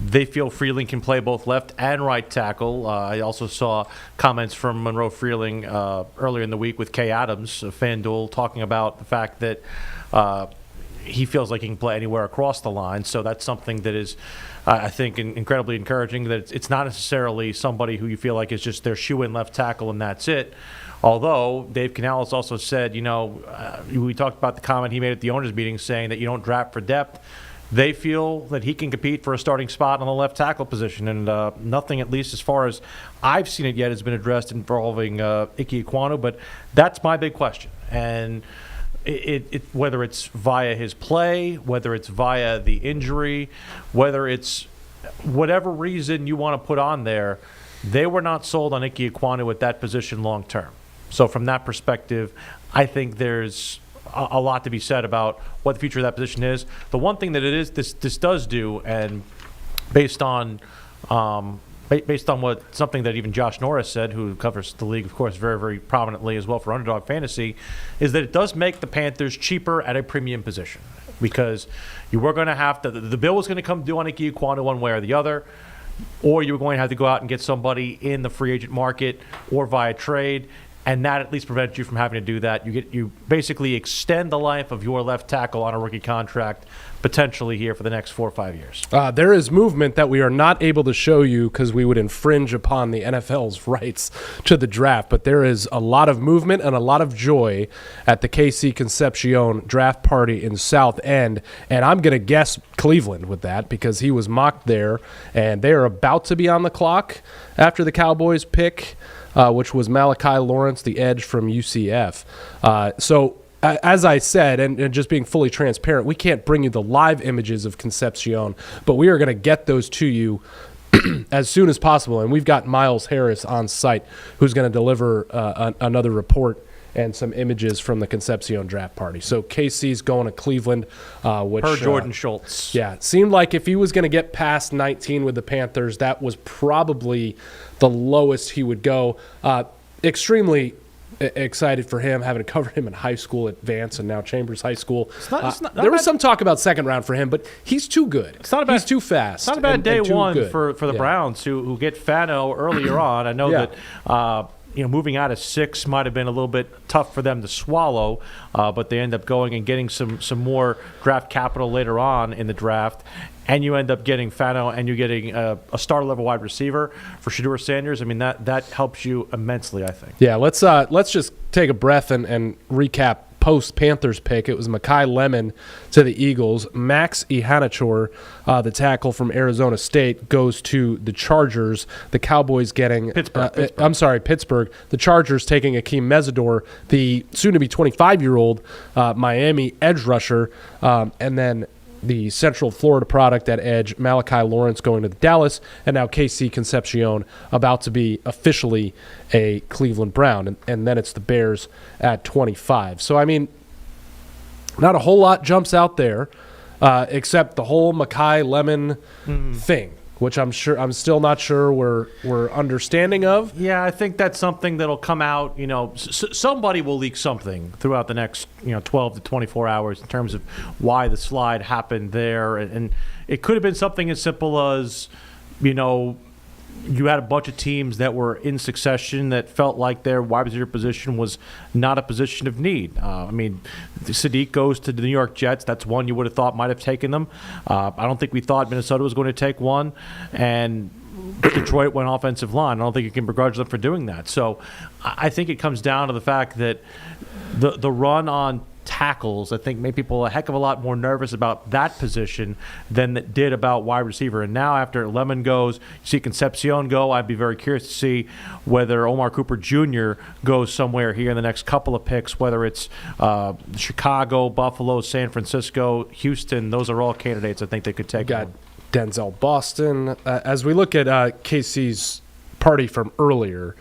they feel Freeling can play both left and right tackle. I also saw comments from Monroe Freeling earlier in the week with Kay Adams of FanDuel talking about the fact that he feels like he can play anywhere across the line. So that's something that is, I think, incredibly encouraging, that it's not necessarily somebody who you feel like is just their shoe-in left tackle and that's it. Although Dave Canales also said, we talked about the comment he made at the owners' meeting saying that you don't draft for depth. They feel that he can compete for a starting spot on the left tackle position, and nothing, at least as far as I've seen it yet, has been addressed involving Ike Ekwonu. But that's my big question. And it whether it's via his play, whether it's via the injury, whether it's whatever reason you want to put on there, they were not sold on Ike Ekwonu at that position long term. So from that perspective, I think there's a lot to be said about what the future of that position is. The one thing that this does do, and based on what something that even Josh Norris said, who covers the league, of course, very, very prominently as well for Underdog Fantasy, is that it does make the Panthers cheaper at a premium position, because you were going to have to, the bill was going to come due on Ike Ekwonu one way or the other, or you were going to have to go out and get somebody in the free agent market or via trade. And that at least prevents you from having to do that. You basically extend the life of your left tackle on a rookie contract potentially here for the next 4 or 5 years. There is movement that we are not able to show you because we would infringe upon the NFL's rights to the draft. But there is a lot of movement and a lot of joy at the KC Concepcion draft party in South End. And I'm going to guess Cleveland with that because he was mocked there. And they are about to be on the clock after the Cowboys pick, which was Malachi Lawrence, the edge from UCF. As I said, and just being fully transparent, we can't bring you the live images of Concepcion, but we are going to get those to you as soon as possible. And we've got Miles Harris on site who's going to deliver another report and some images from the Concepcion draft party. So KC's going to Cleveland, which Per Jordan Schultz. Yeah, it seemed like if he was going to get past 19 with the Panthers, that was probably the lowest he would go. Extremely excited for him, having covered him in high school at Vance and now Chambers High School. There was some talk about second round for him, but he's too good. He's too fast. It's not a bad day one good. for the Browns who get Fano earlier on. I know that moving out of 6 might have been a little bit tough for them to swallow, but they end up going and getting some more draft capital later on in the draft. And you end up getting Fano, and you're getting a starter-level wide receiver for Shedeur Sanders. I mean, that helps you immensely, I think. Yeah, let's just take a breath and recap post-Panthers pick. It was Mekhi Lemon to the Eagles. Max Ihanachor, the tackle from Arizona State, goes to the Chargers. The Cowboys getting Pittsburgh. The Chargers taking Akeem Mesidor, the soon-to-be 25-year-old Miami edge rusher, and then the Central Florida product at edge, Malachi Lawrence, going to the Dallas, and now KC Concepcion about to be officially a Cleveland Brown, and then it's the Bears at 25. So, I mean, not a whole lot jumps out there except the whole Mekhi Lemon thing, which I'm still not sure we're understanding of. Yeah, I think that's something that'll come out. Somebody will leak something throughout the next 12 to 24 hours in terms of why the slide happened there, and it could have been something as simple as you had a bunch of teams that were in succession that felt like their wide receiver position was not a position of need. I mean, Sadiq goes to the New York Jets. That's one you would have thought might have taken them. I don't think we thought Minnesota was going to take one. And Detroit went offensive line. I don't think you can begrudge them for doing that. So I think it comes down to the fact that the run on tackles, I think, made people a heck of a lot more nervous about that position than it did about wide receiver. And now after Lemon goes, you see Concepcion go, I'd be very curious to see whether Omar Cooper Jr. goes somewhere here in the next couple of picks, whether it's Chicago, Buffalo, San Francisco, Houston. Those are all candidates I think they could take. Got Denzel Boston. As we look at KC's party from earlier,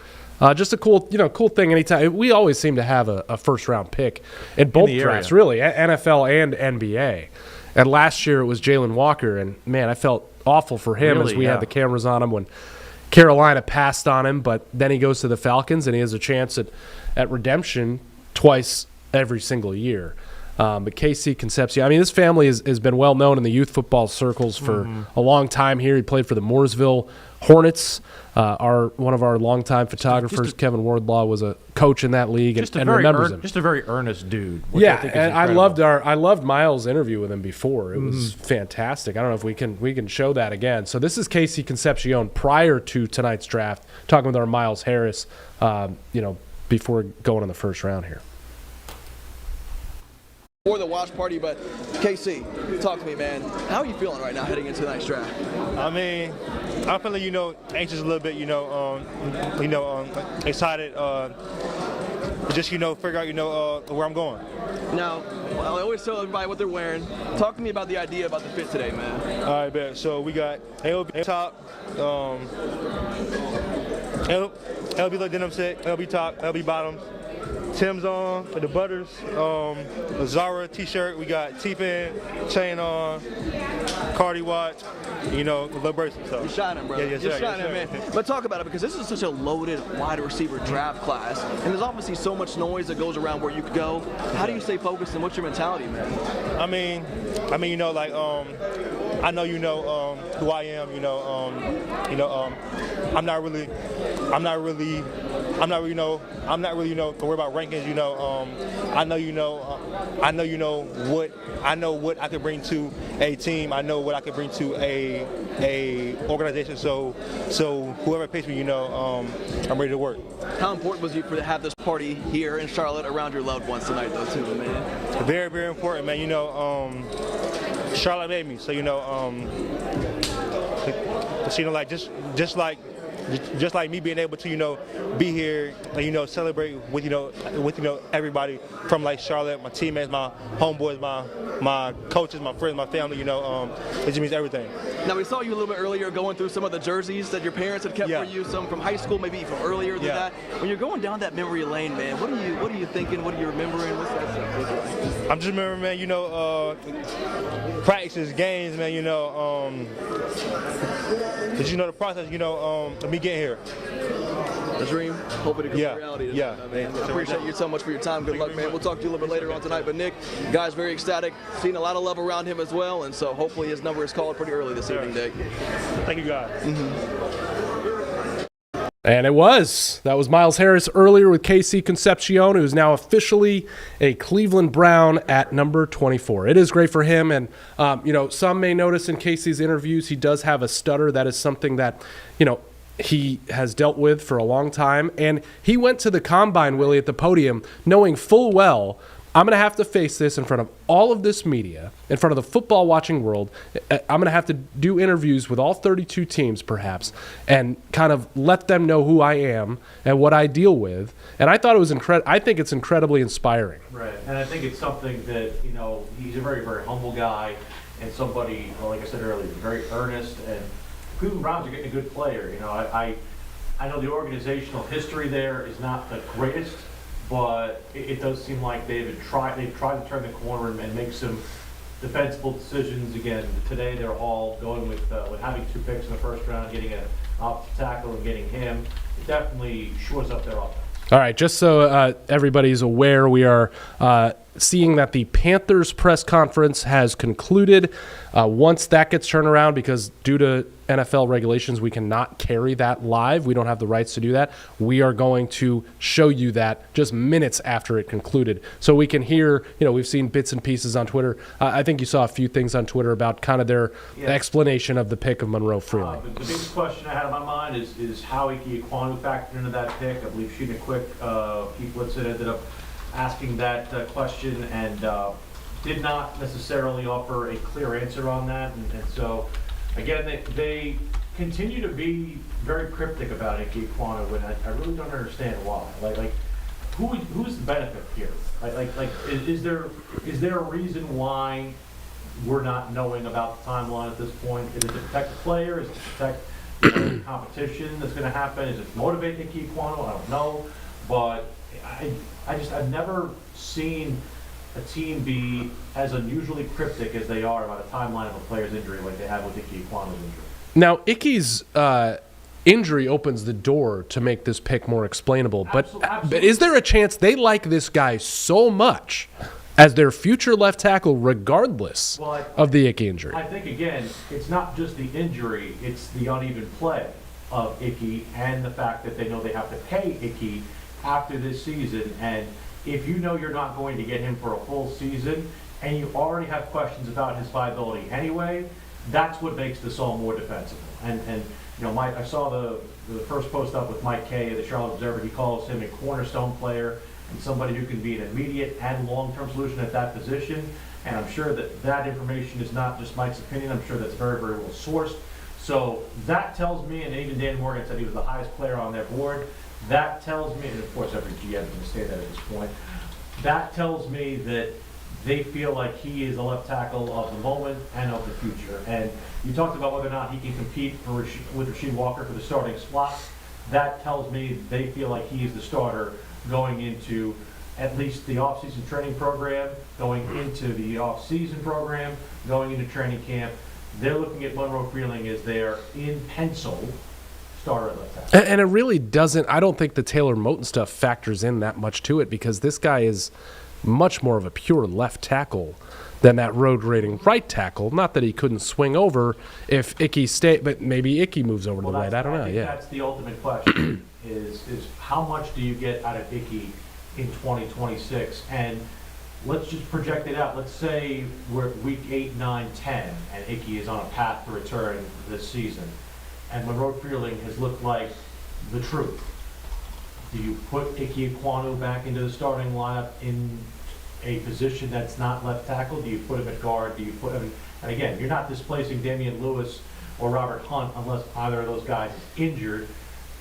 just a cool thing. Anytime we always seem to have a first round pick in both drafts, really, NFL and NBA. And last year it was Jalen Walker, and man, I felt awful for him as we had the cameras on him when Carolina passed on him. But then he goes to the Falcons, and he has a chance at redemption twice every single year. But KC Concepcion, I mean, this family has been well known in the youth football circles for a long time here. He played for the Mooresville Hornets. One of our longtime photographers, Kevin Wardlaw, was a coach in that league and remembers him. Just a very earnest dude. Yeah, I think and I loved Miles' interview with him before. It was fantastic. I don't know if we can show that again. So this is KC Concepcion prior to tonight's draft, talking with our Miles Harris, before going in the first round here. For the watch party, but KC, talk to me, man. How are you feeling right now heading into tonight's draft? I mean, I'm feeling, anxious a little bit, excited, just, figure out, where I'm going. Now, I always tell everybody what they're wearing. Talk to me about the idea about the fit today, man. All right, bet. So we got AOB top, LB denim set, LB top, LB bottoms. Tim's on, the Butters, Zara t-shirt, we got T-pin, chain on, Cardi watch, the little bracelet. So. You're shining, bro. Yeah, You're shining, man. But talk about it, because this is such a loaded wide receiver draft class, and there's obviously so much noise that goes around where you could go. How do you stay focused, and what's your mentality, man? I mean, I know who I am. I'm not really worried about rankings. I know what I can bring to a team. I know what I can bring to a organization. So whoever picks me, I'm ready to work. How important was it for you to have this party here in Charlotte around your loved ones tonight, though, too, man? Very, very important, man. Charlotte made me, so just like me being able to be here and celebrate with everybody from like Charlotte, my teammates, my homeboys, my coaches, my friends, my family. It just means everything. Now, we saw you a little bit earlier going through some of the jerseys that your parents had kept for you, some from high school, maybe from earlier than that. When you're going down that memory lane, man, what are you thinking? What are you remembering? What's that stuff look like? I'm just remembering, man, practices, games, man, because the process, of me getting here. A dream, hoping to come to reality. Yeah. Man. I appreciate you so much for your time. Good luck, man. We'll talk to you a little bit later on tonight. But Nick, guy's very ecstatic. Seen a lot of love around him as well, and so hopefully his number is called pretty early this evening, Nick. Thank you, guys. And that was Miles Harris earlier with KC Concepcion, who is now officially a Cleveland Brown at number 24. It is great for him, and some may notice in KC's interviews he does have a stutter. That is something that he has dealt with for a long time, and he went to the combine, Willie, at the podium, knowing full well, I'm going to have to face this in front of all of this media, in front of the football watching world. I'm going to have to do interviews with all 32 teams, perhaps, and kind of let them know who I am and what I deal with. And I thought it was I think it's incredibly inspiring. Right, and I think it's something that, he's a very, very humble guy, and somebody, like I said earlier, very earnest, and Cleveland Browns are getting a good player. I know the organizational history there is not the greatest, but it does seem like they've tried to turn the corner and make some defensible decisions. Again, today they're all going with having 2 picks in the first round, getting an offensive tackle and getting him. It definitely shores up their offense. All right, just so everybody's aware, we are seeing that the Panthers press conference has concluded. Once that gets turned around, because due to NFL regulations, we cannot carry that live. We don't have the rights to do that. We are going to show you that just minutes after it concluded. So we can hear, we've seen bits and pieces on Twitter. I think you saw a few things on Twitter about kind of their explanation of the pick of Monroe Freeling. The biggest question I had in my mind is how Ike Ekwonu factored into that pick. I believe Sheena Quick, Pete Blitzen ended up asking that question and did not necessarily offer a clear answer on that. And so, again, they continue to be very cryptic about Ike Ekwonu, and I really don't understand why. Like who's the benefit here? Is there a reason why we're not knowing about the timeline at this point? Is it to protect the player? Is it to protect the competition that's going to happen? Is it to motivate Ike Ekwonu? I don't know, but I've never seen a team be as unusually cryptic as they are about a timeline of a player's injury like they have with Ike Ekwonu's injury. Now, Ike's injury opens the door to make this pick more explainable, but is there a chance they like this guy so much as their future left tackle regardless of the Ike injury? I think, again, it's not just the injury, it's the uneven play of Ike and the fact that they know they have to pay Ike after this season, and if you know you're not going to get him for a full season and you already have questions about his viability anyway, that's what makes this all more defensible. And Mike, I saw the first post up with Mike Kay of the Charlotte Observer. He calls him a cornerstone player and somebody who can be an immediate and long-term solution at that position. And I'm sure that information is not just Mike's opinion. I'm sure that's very, very well sourced. So that tells me, and even Dan Morgan said he was the highest player on their board. That tells me, and of course every GM can say that at this point, that tells me that they feel like he is a left tackle of the moment and of the future. And you talked about whether or not he can compete with Rasheed Walker for the starting slot. that tells me they feel like he's the starter going into at least the off-season training program, going into the off-season program, going into training camp. They're looking at Monroe Freeling as their in pencil starter at left tackle. And it really doesn't. I don't think the Taylor Moton stuff factors in that much to it, because this guy is much more of a pure left tackle than that road rating right tackle. Not that he couldn't swing over if Icky stayed, but maybe Icky moves over to the right. I don't know. think Yeah, that's the ultimate question: is how much do you get out of Icky in 2026? And let's just project it out. Let's say we're week 8, 9, 10, and Icky is on a path to return this season, and Monroe Freeling has looked like the truth. Do you put Icky Ekwonu back into the starting lineup in a position that's not left tackle? Do you put him at guard? Do you put him? And again, you're not displacing Damian Lewis or Robert Hunt unless either of those guys is injured.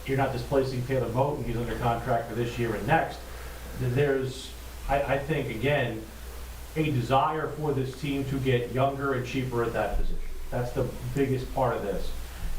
You're not displacing Taylor Moton. He's under contract for this year and next. There's, I think, again, a desire for this team to get younger and cheaper at that position. That's the biggest part of this.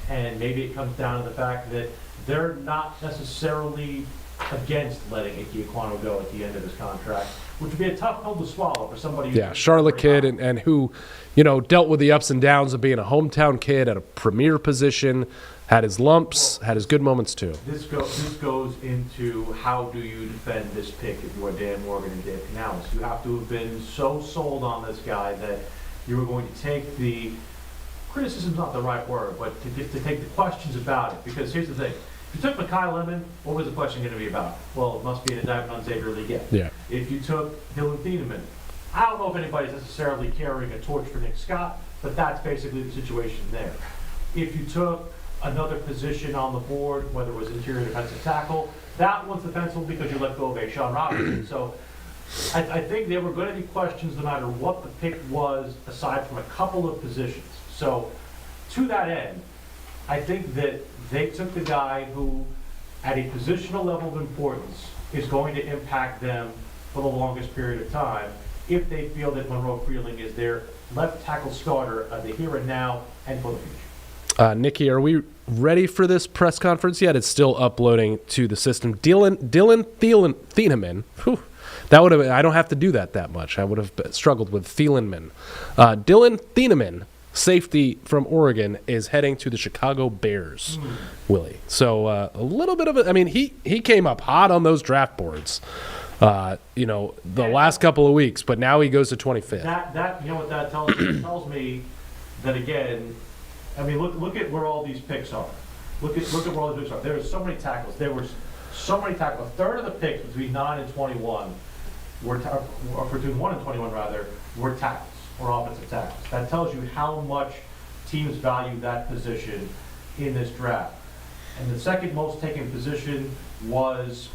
And maybe it comes down to the fact that they're not necessarily against letting Ike Ekwonu go at the end of his contract, which would be a tough pill to swallow for somebody. yeah, Charlotte kid, and who, dealt with the ups and downs of being a hometown kid at a premier position, had his lumps, had his good moments too. This goes into how do you defend this pick if you are Dan Morgan and Dave Canales. You have to have been so sold on this guy that you were going to take the criticism's not the right word, but to take the questions about it. Because here's the thing. If you took Mekhi Lemon, what was the question going to be about? Well, it must be an indictment on Xavier Leggett. Yeah. If you took Dylan Thieneman, I don't know if anybody's necessarily carrying a torch for Nick Scott, but that's basically the situation there. If you took another position on the board, whether it was interior defensive tackle, that one's defensible because you let go of a Sean Robinson. So I think there were going to be questions no matter what the pick was, aside from a couple of positions. So to that end, I think that they took the guy who, at a positional level of importance, is going to impact them for the longest period of time if they feel that Monroe Freeling is their left tackle starter of the here and now and for the future. Nikki, are we ready for this press conference yet? It's still uploading to the system. Dylan Thieneman. Whew, that would have. I don't have to do that much. I would have struggled with Thielenman. Dylan Thieneman, safety from Oregon, is heading to the Chicago Bears, Willie. So a little bit of a, he came up hot on those draft boards, the last couple of weeks, but now he goes to 25th. That you know what that tells me? It tells me that, again, look at where all these picks are. Look at where all these picks are. There are so many tackles. There were so many tackles. A third of the picks between 9 and 21 or between 1 and 21 rather, were tackles or offensive tackles. That tells you how much teams value that position in this draft. And the second most taken position was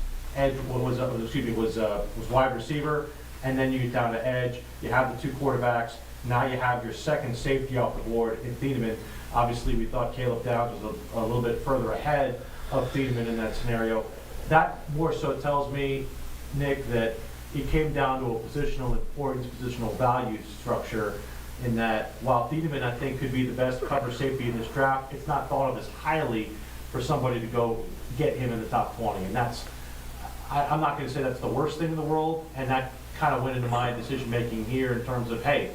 wide receiver, and then you get down to edge. You have the two quarterbacks. Now you have your second safety off the board in Thieneman. Obviously, we thought Caleb Downs was a little bit further ahead of Thieneman in that scenario. That more so tells me, Nick, that it came down to a positional importance, positional value structure, in that while Thieneman, I think, could be the best cover safety in this draft, it's not thought of as highly for somebody to go get him in the top 20. And that's, I'm not going to say that's the worst thing in the world, and that kind of went into my decision-making here in terms of, hey,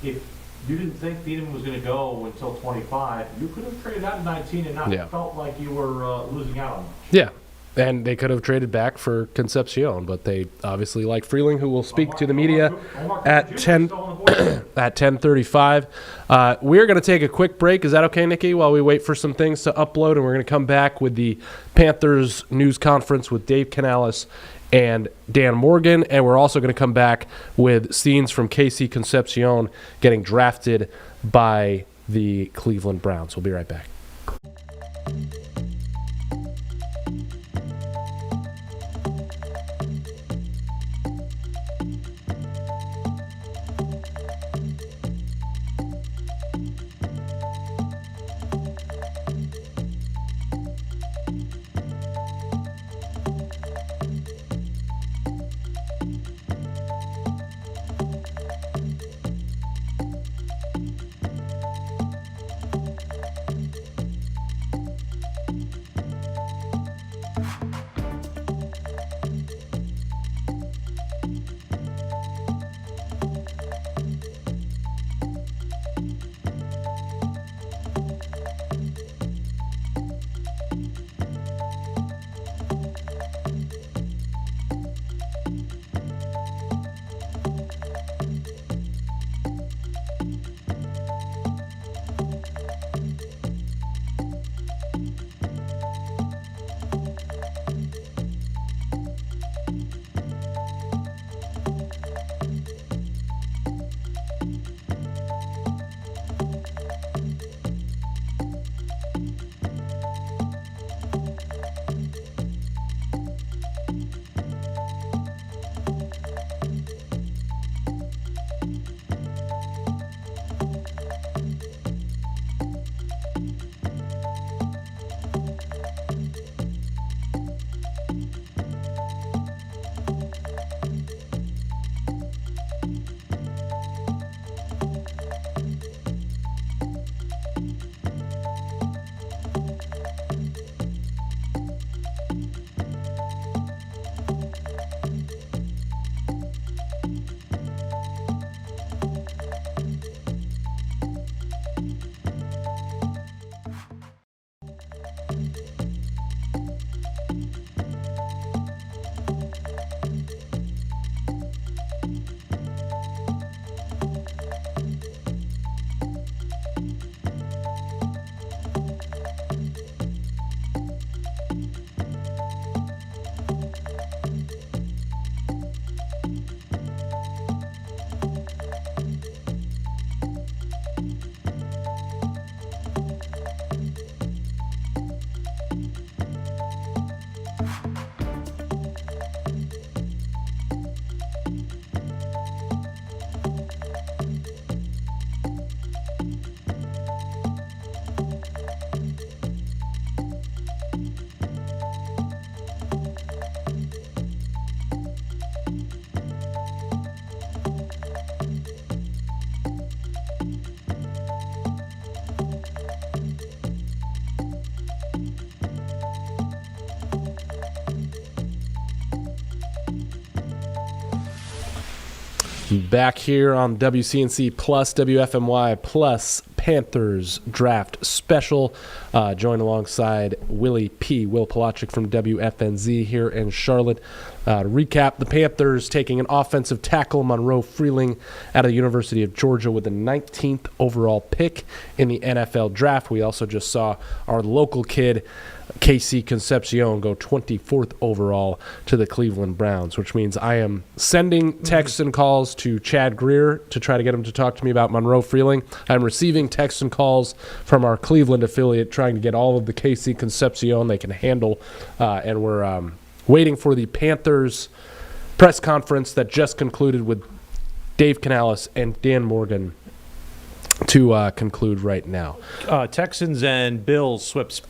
if you didn't think Thieneman was going to go until 25, you could have traded out in 19 and not felt like you were losing out on much. Yeah. And they could have traded back for Concepcion, but they obviously like Freeling, who will speak to the media at 10:35. We're going to take a quick break. Is that okay, Nikki, while we wait for some things to upload? And we're going to come back with the Panthers news conference with Dave Canales and Dan Morgan. And we're also going to come back with scenes from KC Concepcion getting drafted by the Cleveland Browns. We'll be right back. Back here on WCNC Plus, WFMY Plus, Panthers Draft Special. Joined alongside Will Palachik from WFNZ here in Charlotte. To recap, the Panthers taking an offensive tackle, Monroe Freeling, out of the University of Georgia with the 19th overall pick in the NFL Draft. We also just saw our local kid, Concepcion, go 24th overall to the Cleveland Browns, which means I am sending texts and calls to Chad Greer to try to get him to talk to me about Monroe Freeling. I'm receiving texts and calls from our Cleveland affiliate trying to get all of the Concepcion they can handle, and we're waiting for the Panthers press conference that just concluded with Dave Canales and Dan Morgan to conclude right now. Texans and Bills switch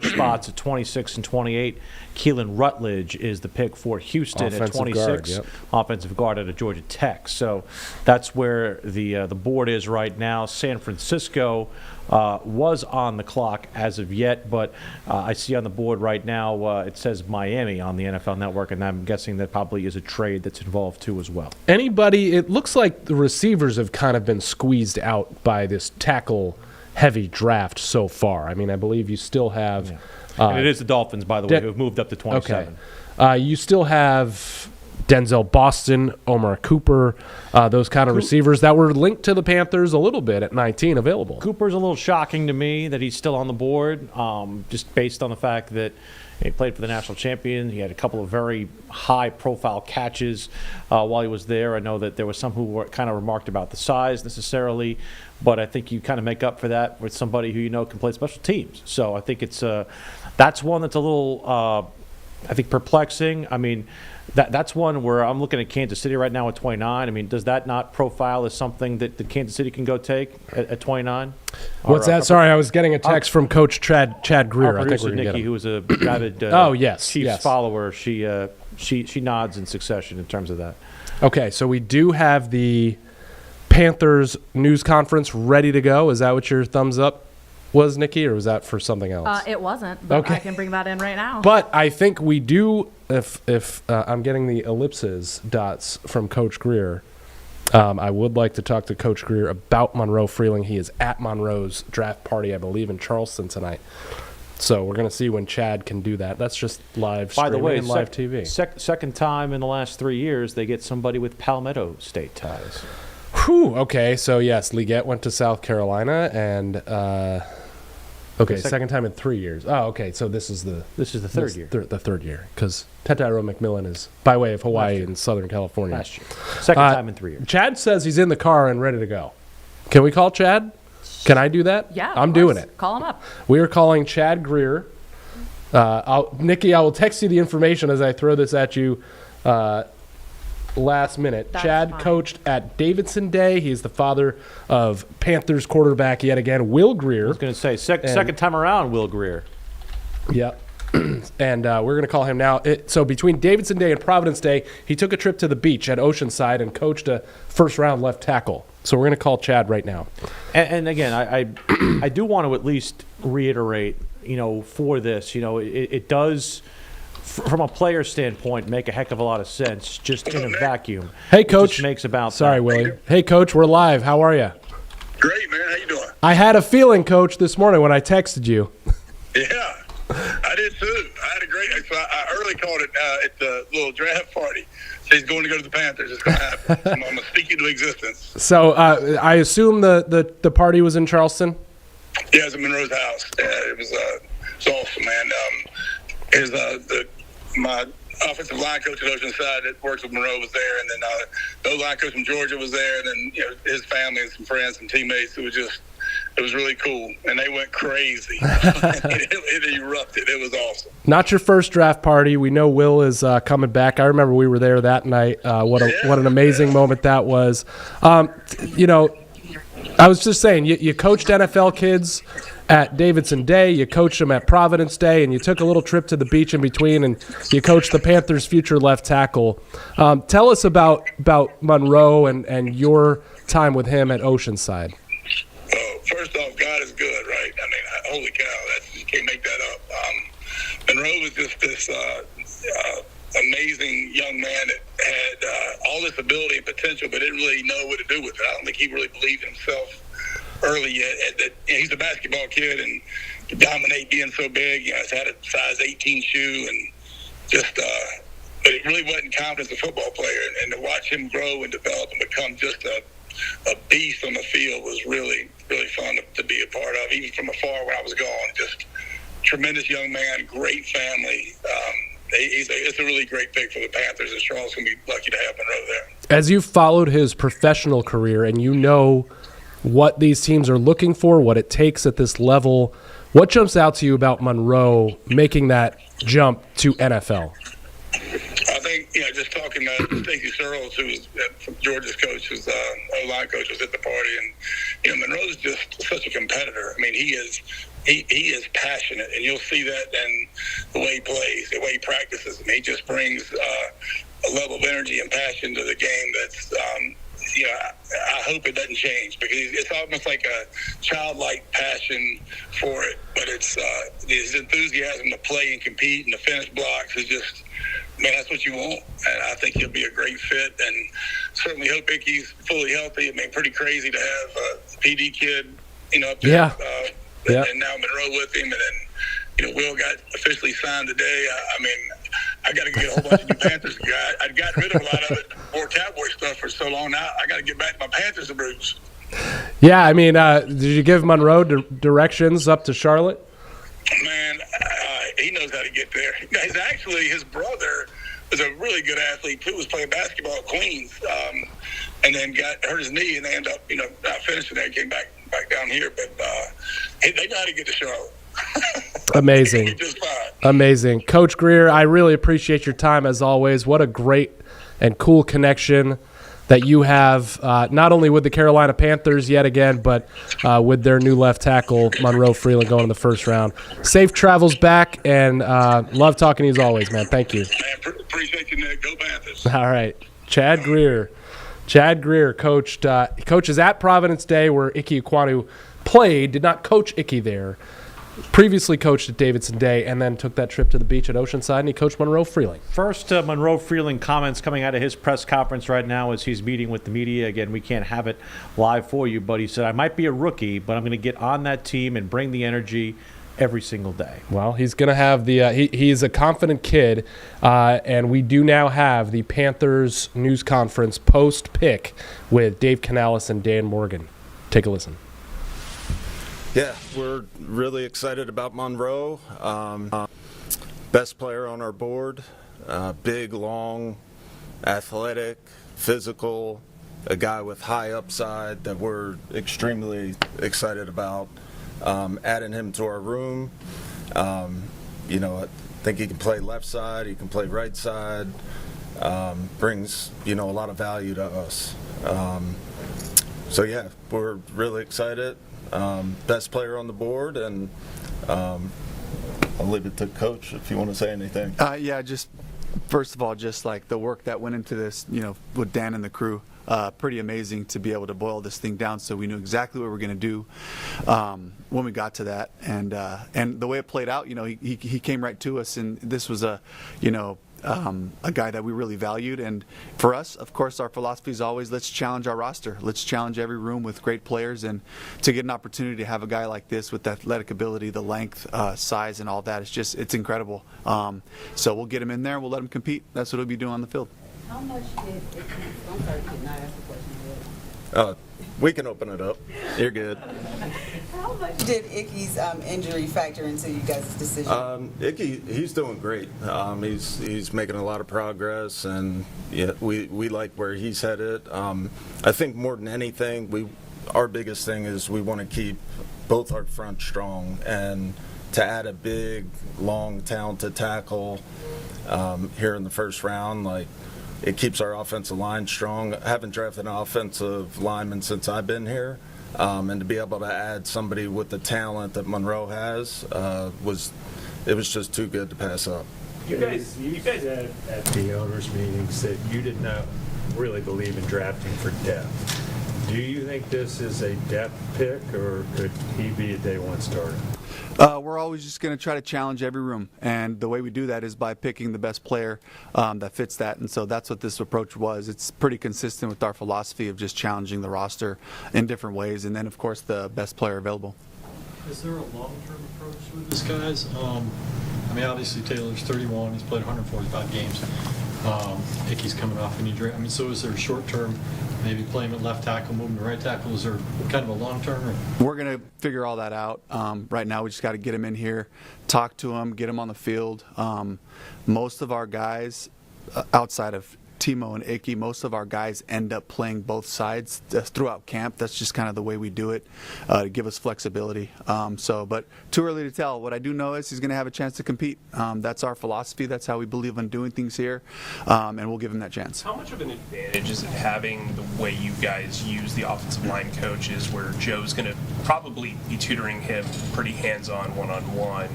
spots at 26 and 28. Keelan Rutledge is the pick for Houston Offensive at 26, guard, yep. Offensive guard out of Georgia Tech. So that's where the board is right now. San Francisco was on the clock as of yet, but I see on the board right now it says Miami on the NFL Network, and I'm guessing that probably is a trade that's involved too as well. It looks like the receivers have kind of been squeezed out by this tackle-heavy draft so far. I mean, I believe you still have... Yeah. And it is the Dolphins, by the way, who have moved up to 27. Okay. You still have Denzel Boston, Omar Cooper, those kind of receivers that were linked to the Panthers a little bit at 19 available. Cooper's a little shocking to me that he's still on the board, just based on the fact that he played for the national champion. He had a couple of very high-profile catches while he was there. I know that there were some who were kind of remarked about the size necessarily, but I think you kind of make up for that with somebody who you know can play special teams. So I think it's that's one that's a little, I think, perplexing. I mean, that's one where I'm looking at Kansas City right now at 29. I mean, does that not profile as something that the Kansas City can go take at 29? What's that? Sorry, I was getting a text from Coach Chad Greer. Our I think producer, we're gonna Nikki, get who was a rabid Chiefs follower, she nods in succession in terms of that. Okay, so we do have the Panthers news conference ready to go. Is that what your thumbs up was, Nikki, or was that for something else? It wasn't, but okay. I can bring that in right now. But I think we do, if I'm getting the ellipses dots from Coach Greer, I would like to talk to Coach Greer about Monroe Freeling. He is at Monroe's draft party, I believe, in Charleston tonight. So we're going to see when Chad can do that. That's just live streaming. By the way, and live TV. Second time in the last 3 years they get somebody with Palmetto State ties. Whew, okay, so yes, Leggett went to South Carolina, and second time in 3 years. Oh, okay, so this is the third year. The third year, because Tetairoa McMillan is by way of Hawaii and Southern California. Last year. Second time in 3 years. Chad says he's in the car and ready to go. Can we call Chad? Can I do that? Yeah, I'm doing it. Call him up. We are calling Chad Greer. Nikki, I will text you the information as I throw this at you last minute. That's Chad fine. coached at Davidson Day. He's the father of Panthers quarterback yet again, Will Greer. I was going to say, second time around, Will Greer. Yep. And we're going to call him now. So between Davidson Day and Providence Day, he took a trip to the beach at Oceanside and coached a first-round left tackle. So we're going to call Chad right now. And again, I do want to at least reiterate, for this, it does, from a player standpoint, make a heck of a lot of sense just in a vacuum. Hey, Coach. Makes about Sorry, that. Willie. Hey, Coach, we're live. How are you? Great, man. How you doing? I had a feeling, Coach, this morning when I texted you. Yeah, I did too. I had a great. So I early called it at the little draft party. So he's going to go to the Panthers. It's going to happen. I'm going to speak into existence. So I assume the party was in Charleston? Yeah, it was at Monroe's house. It was awesome, man. My offensive line coach at Oceanside that works with Monroe was there, and then the O-line coach from Georgia was there, and then his family and some friends, some teammates. It was really cool, and they went crazy. It erupted. It was awesome. Not your first draft party. We know Will is coming back. I remember we were there that night. What an amazing moment that was. I was just saying, you coached NFL kids at Davidson Day, you coached them at Providence Day, and you took a little trip to the beach in between, and you coached the Panthers' future left tackle. Tell us about Monroe and your time with him at Oceanside. First off, God is good, right? I mean, holy cow, you can't make that up. Monroe was just this amazing young man that had all this ability and potential, but didn't really know what to do with it. I don't think he really believed in himself early yet. That he's a basketball kid, and to dominate being so big, he's had a size 18 shoe, and just but it really wasn't confidence as a football player. And to watch him grow and develop and become just a beast on the field was really, really fun to be a part of, even from afar when I was gone. Just tremendous young man, great family. It's a really great pick for the Panthers, and Charlotte's going to be lucky to have Monroe there. As you've followed his professional career and you know what these teams are looking for, what it takes at this level, what jumps out to you about Monroe making that jump to NFL? I think, just talking to Stacey Searles, who was Georgia's coach, who's O-line coach, was at the party, and Monroe's just such a competitor. I mean, he is passionate, and you'll see that in the way he plays, the way he practices. I mean, he just brings a level of energy and passion to the game that's, I hope it doesn't change, because it's almost like a childlike passion for it, but it's his enthusiasm to play and compete and to finish blocks is just, man, that's what you want, and I think he'll be a great fit, and certainly hope Icky's fully healthy. I mean, pretty crazy to have a PD kid, up there, and now Monroe with him, and then, Will got officially signed today. I mean, I got to get a whole bunch of new Panthers guys. I'd gotten rid of a lot of it, more Cowboy stuff for so long now. I got to get back to my Panthers roots. Yeah, I mean, did you give Monroe directions up to Charlotte? Man, he knows how to get there. His brother is a really good athlete too. Was playing basketball at Queens, and then hurt his knee, and they ended up, not finishing there. Came back down here, but they know how to get to Charlotte. Amazing. Amazing. Coach Greer, I really appreciate your time as always. What a great and cool connection that you have, not only with the Carolina Panthers yet again, but with their new left tackle, Monroe Freeling, going in the first round. Safe travels back, and love talking to you as always, man. Thank you. Man, appreciate you, Nick. Go Panthers. All right. Chad Greer coaches at Providence Day, where Ike Ekwonu played, did not coach Ike there. Previously coached at Davidson Day, and then took that trip to the beach at Oceanside, and he coached Monroe Freeling. First Monroe Freeling comments coming out of his press conference right now as he's meeting with the media. Again, we can't have it live for you, but he said, I might be a rookie, but I'm going to get on that team and bring the energy every single day. Well, he's going to have the he's a confident kid, and we do now have the Panthers news conference post-pick with Dave Canales and Dan Morgan. Take a listen. Yeah, we're really excited about Monroe. Best player on our board. Big, long, athletic, physical, a guy with high upside that we're extremely excited about. Adding him to our room. I think he can play left side, he can play right side. Brings, a lot of value to us. So, yeah, we're really excited. Best player on the board, and I'll leave it to Coach if you want to say anything. Just first of all, just like the work that went into this, with Dan and the crew, pretty amazing to be able to boil this thing down so we knew exactly what we were going to do when we got to that, and the way it played out, he came right to us, and this was a guy that we really valued. And for us, of course, our philosophy is always let's challenge our roster. Let's challenge every room with great players. And to get an opportunity to have a guy like this with the athletic ability, the length, size, and all that, it's incredible. So we'll get him in there. We'll let him compete. That's what he'll be doing on the field. How much did I'm sorry, can I ask a question? We can open it up. You're good. How much did Icky's injury factor into you guys' decision? Icky, he's doing great. He's making a lot of progress, and we like where he's headed. I think more than anything, our biggest thing is we want to keep both our fronts strong, and to add a big, long, talented tackle here in the first round, it keeps our offensive line strong. I haven't drafted an offensive lineman since I've been here, and to be able to add somebody with the talent that Monroe has was just too good to pass up. You guys said at the owners' meeting said you did not really believe in drafting for depth. Do you think this is a depth pick, or could he be a day one starter? We're always just going to try to challenge every room, and the way we do that is by picking the best player that fits that, and so that's what this approach was. It's pretty consistent with our philosophy of just challenging the roster in different ways, and then, of course, the best player available. Is there a long-term approach with this, guys? I mean, obviously Taylor's 31. He's played 145 games. Ickey's coming off an injury. I mean, so is there short-term, maybe play him at left tackle, move him to right tackle? Is there kind of a long-term? We're going to figure all that out. Right now, we just got to get him in here, talk to him, get him on the field. Most of our guys, outside of Timo and Ickey, most of our guys end up playing both sides throughout camp. That's just kind of the way we do it to give us flexibility. But too early to tell. What I do know is he's going to have a chance to compete. That's our philosophy. That's how we believe in doing things here, and we'll give him that chance. How much of an advantage is it having the way you guys use the offensive line coaches, where Joe's going to probably be tutoring him pretty hands-on, one-on-one?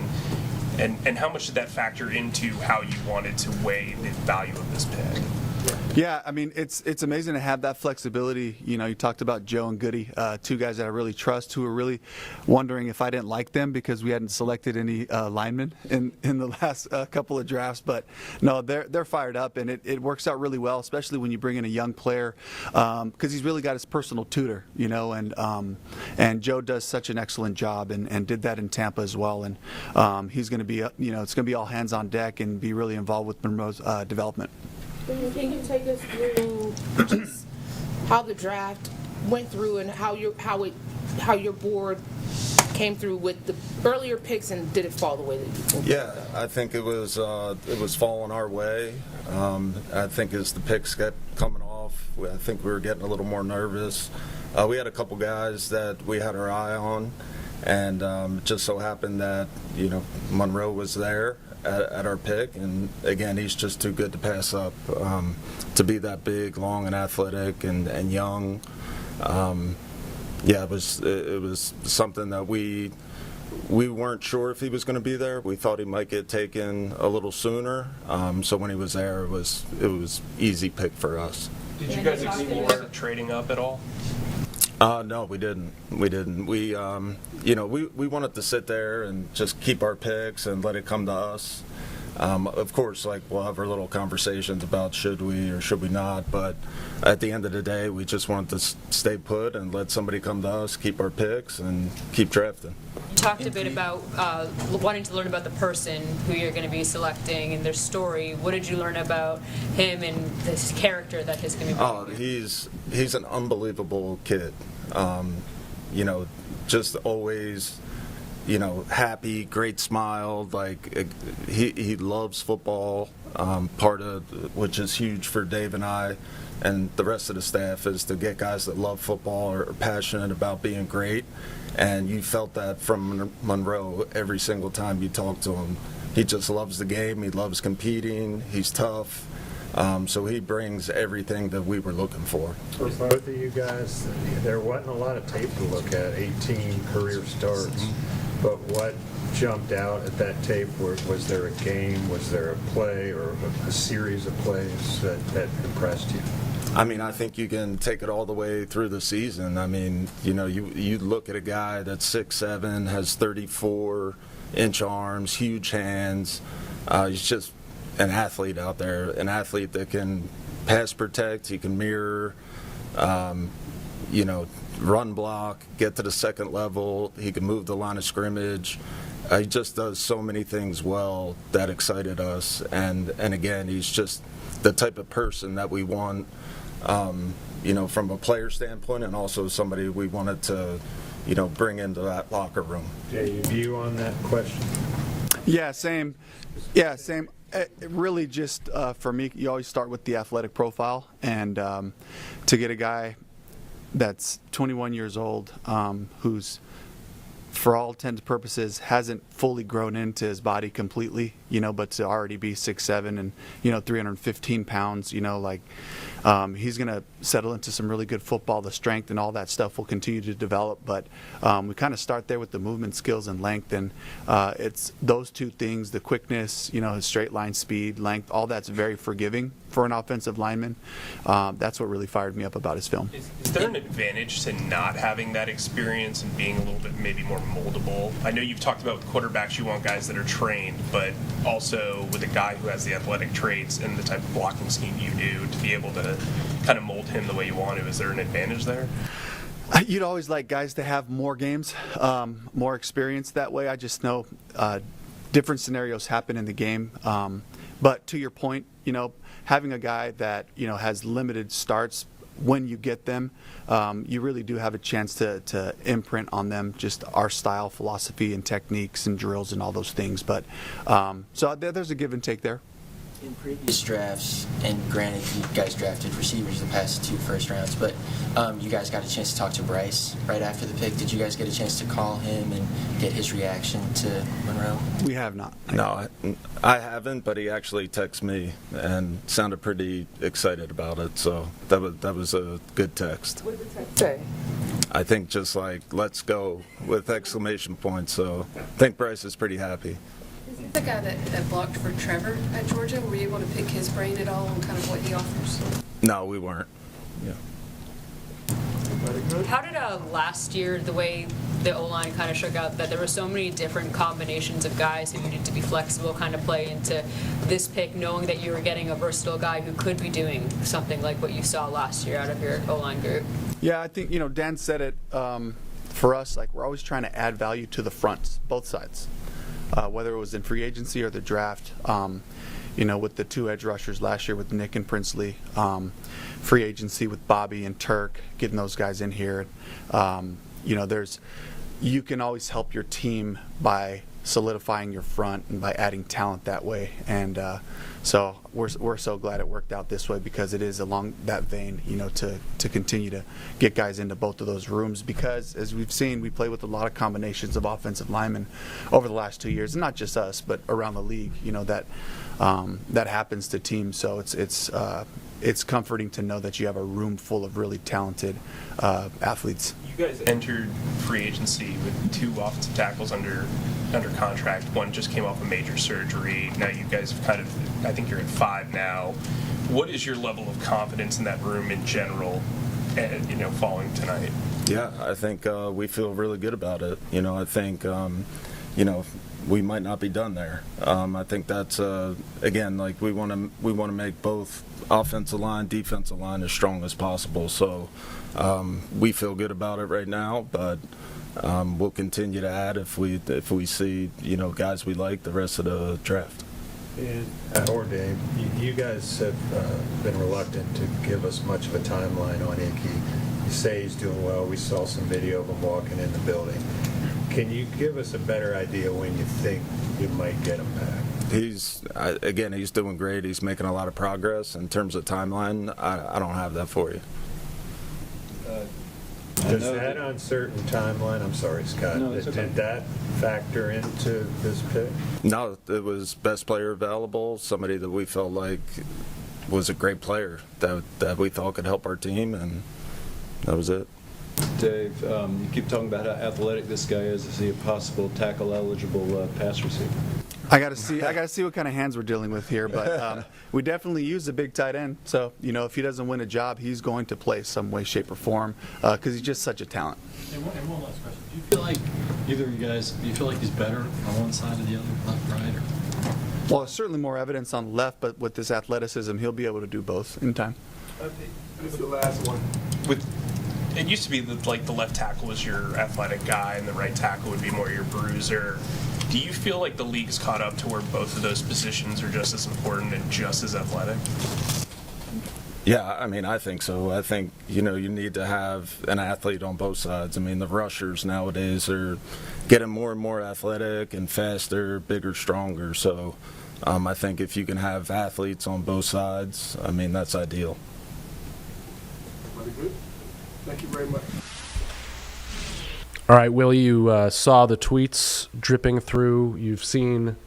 And how much did that factor into how you wanted to weigh the value of this pick? Yeah, I mean, it's amazing to have that flexibility. You know, you talked about Joe and Goody, two guys that I really trust, who are really wondering if I didn't like them because we hadn't selected any linemen in the last couple of drafts. But no, they're fired up, and it works out really well, especially when you bring in a young player, because he's really got his personal tutor, you know, and Joe does such an excellent job and did that in Tampa as well. And he's going to be, you know, it's going to be all hands on deck and be really involved with Monroe's development. Can you take us through just how the draft went through and how your board came through with the earlier picks, and did it fall the way that you think? Yeah, I think it was falling our way. I think as the picks kept coming off, I think we were getting a little more nervous. We had a couple guys that we had our eye on, and it just so happened that, you know, Monroe was there at our pick, and again, he's just too good to pass up. To be that big, long, and athletic, and young. Yeah, it was something that we weren't sure if he was going to be there. We thought he might get taken a little sooner. So when he was there, it was easy pick for us. Did you guys explore trading up at all? No, we didn't. We, you know, we wanted to sit there and just keep our picks and let it come to us. Of course, like, we'll have our little conversations about should we or should we not, but at the end of the day, we just wanted to stay put and let somebody come to us, keep our picks, and keep drafting. You talked a bit about wanting to learn about the person who you're going to be selecting and their story. What did you learn about him and this character that he's going to be? Oh, he's an unbelievable kid. You know, just always, you know, happy, great smile. Like, he loves football. Part of which is huge for Dave and I, and the rest of the staff, is to get guys that love football or are passionate about being great. And you felt that from Monroe every single time you talked to him. He just loves the game. He loves competing. He's tough. So he brings everything that we were looking for. For both of you guys, there wasn't a lot of tape to look at, 18 career starts. But what jumped out at that tape? Was there a game? Was there a play or a series of plays that impressed you? I mean, I think you can take it all the way through the season. I mean, you know, you look at a guy that's 6'7", has 34-inch arms, huge hands. He's just an athlete out there, an athlete that can pass protect, he can mirror, you know, run block, get to the second level, he can move the line of scrimmage. He just does so many things well that excited us, and again, he's just the type of person that we want, you know, from a player standpoint, and also somebody we wanted to, you know, bring into that locker room. Jay, your view on that question? Yeah, same. Yeah, same. It really just, for me, you always start with the athletic profile, and to get a guy that's 21 years old, who's, for all intents and purposes, hasn't fully grown into his body completely, you know, but to already be 6'7" and, you know, 315 pounds, you know, like, he's going to settle into some really good football. The strength and all that stuff will continue to develop, but we kind of start there with the movement skills and length, and it's those two things, the quickness, you know, his straight line speed, length, all that's very forgiving, for an offensive lineman. That's what really fired me up about his film. Is there an advantage to not having that experience and being a little bit maybe more moldable? I know you've talked about with quarterbacks you want guys that are trained, but also with a guy who has the athletic traits and the type of blocking scheme you do to be able to kind of mold him the way you want to. Is there an advantage there? You'd always like guys to have more games, more experience that way. I just know different scenarios happen in the game. But to your point, having a guy that, has limited starts, when you get them, you really do have a chance to imprint on them just our style, philosophy, and techniques and drills and all those things. But so there's a give and take there. In previous drafts, and granted you guys drafted receivers the past 2 first rounds, but you guys got a chance to talk to Bryce right after the pick. Did you guys get a chance to call him and get his reaction to Monroe? We have not. No, I haven't, but he actually texted me and sounded pretty excited about it, so that was a good text. What did the text say? I think just like, let's go, with exclamation points, so I think Bryce is pretty happy. Is he the guy that blocked for Trevor at Georgia? Were you able to pick his brain at all on kind of what he offers? No, we weren't. Yeah. How did last year, the way the O-line kind of shook out, that there were so many different combinations of guys who needed to be flexible, kind of play into this pick, knowing that you were getting a versatile guy who could be doing something like what you saw last year out of your O-line group? Yeah, I think, Dan said it, for us, like, we're always trying to add value to the fronts, both sides. Whether it was in free agency or the draft, with the 2 edge rushers last year with Nick and Princely, free agency with Bobby and Turk, getting those guys in here. You can always help your team by solidifying your front and by adding talent that way. And so we're so glad it worked out this way, because it is along that vein, to continue to get guys into both of those rooms, because as we've seen, we play with a lot of combinations of offensive linemen over the last 2 years, and not just us, but around the league, that happens to teams. So it's comforting to know that you have a room full of really talented athletes. You guys entered free agency with 2 offensive tackles under contract. One just came off a major surgery. Now you guys have I think you're at 5 now. What is your level of confidence in that room in general, following tonight? Yeah, I think we feel really good about it. I think, we might not be done there. I think that's, again, like we want to make both offensive line, defensive line as strong as possible. So we feel good about it right now, but we'll continue to add if we see guys we like the rest of the draft. Or Dave, you guys have been reluctant to give us much of a timeline on Icky. You say he's doing well. We saw some video of him walking in the building. Can you give us a better idea when you think you might get him back? He's doing great. He's making a lot of progress. In terms of timeline, I don't have that for you. Does that uncertain timeline, I'm sorry, Scott, did that factor into this pick? No, it was best player available, somebody that we felt like was a great player that we thought could help our team, and that was it. Dave, you keep talking about how athletic this guy is. Is he a possible tackle-eligible pass receiver? I got to see what kind of hands we're dealing with here, but we definitely use a big tight end. So if he doesn't win a job, he's going to play some way, shape, or form, because he's just such a talent. And one last question: do you feel like either of you guys? Do you feel like he's better on one side or the other, left, right, or? Well, there's certainly more evidence on left, but with this athleticism, he'll be able to do both in time. This is the last one. It used to be that the left tackle was your athletic guy and the right tackle would be more your bruiser. Do you feel like the league's caught up to where both of those positions are just as important and just as athletic? Yeah, I think so. I think, you need to have an athlete on both sides. The rushers nowadays are getting more and more athletic and faster, bigger, stronger. So I think if you can have athletes on both sides, that's ideal. Everybody good? Thank you very much. All right, Will, you saw the tweets dripping through. You've seen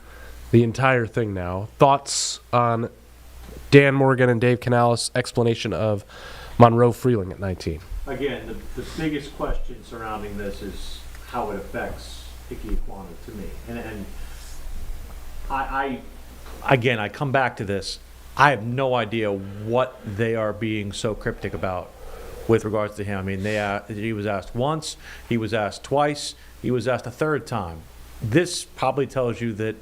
the entire thing now. Thoughts on Dan Morgan and Dave Canales' explanation of Monroe Freeling at 19? Again, the biggest question surrounding this is how it affects Ike Ekwonu to me. And I come back to this. I have no idea what they are being so cryptic about with regards to him. I mean, he was asked once, he was asked twice, he was asked a third time. This probably tells you that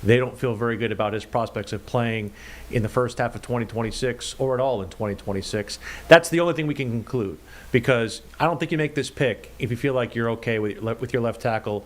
they don't feel very good about his prospects of playing in the first half of 2026 or at all in 2026. That's the only thing we can conclude, because I don't think you make this pick if you feel like you're okay with your left tackle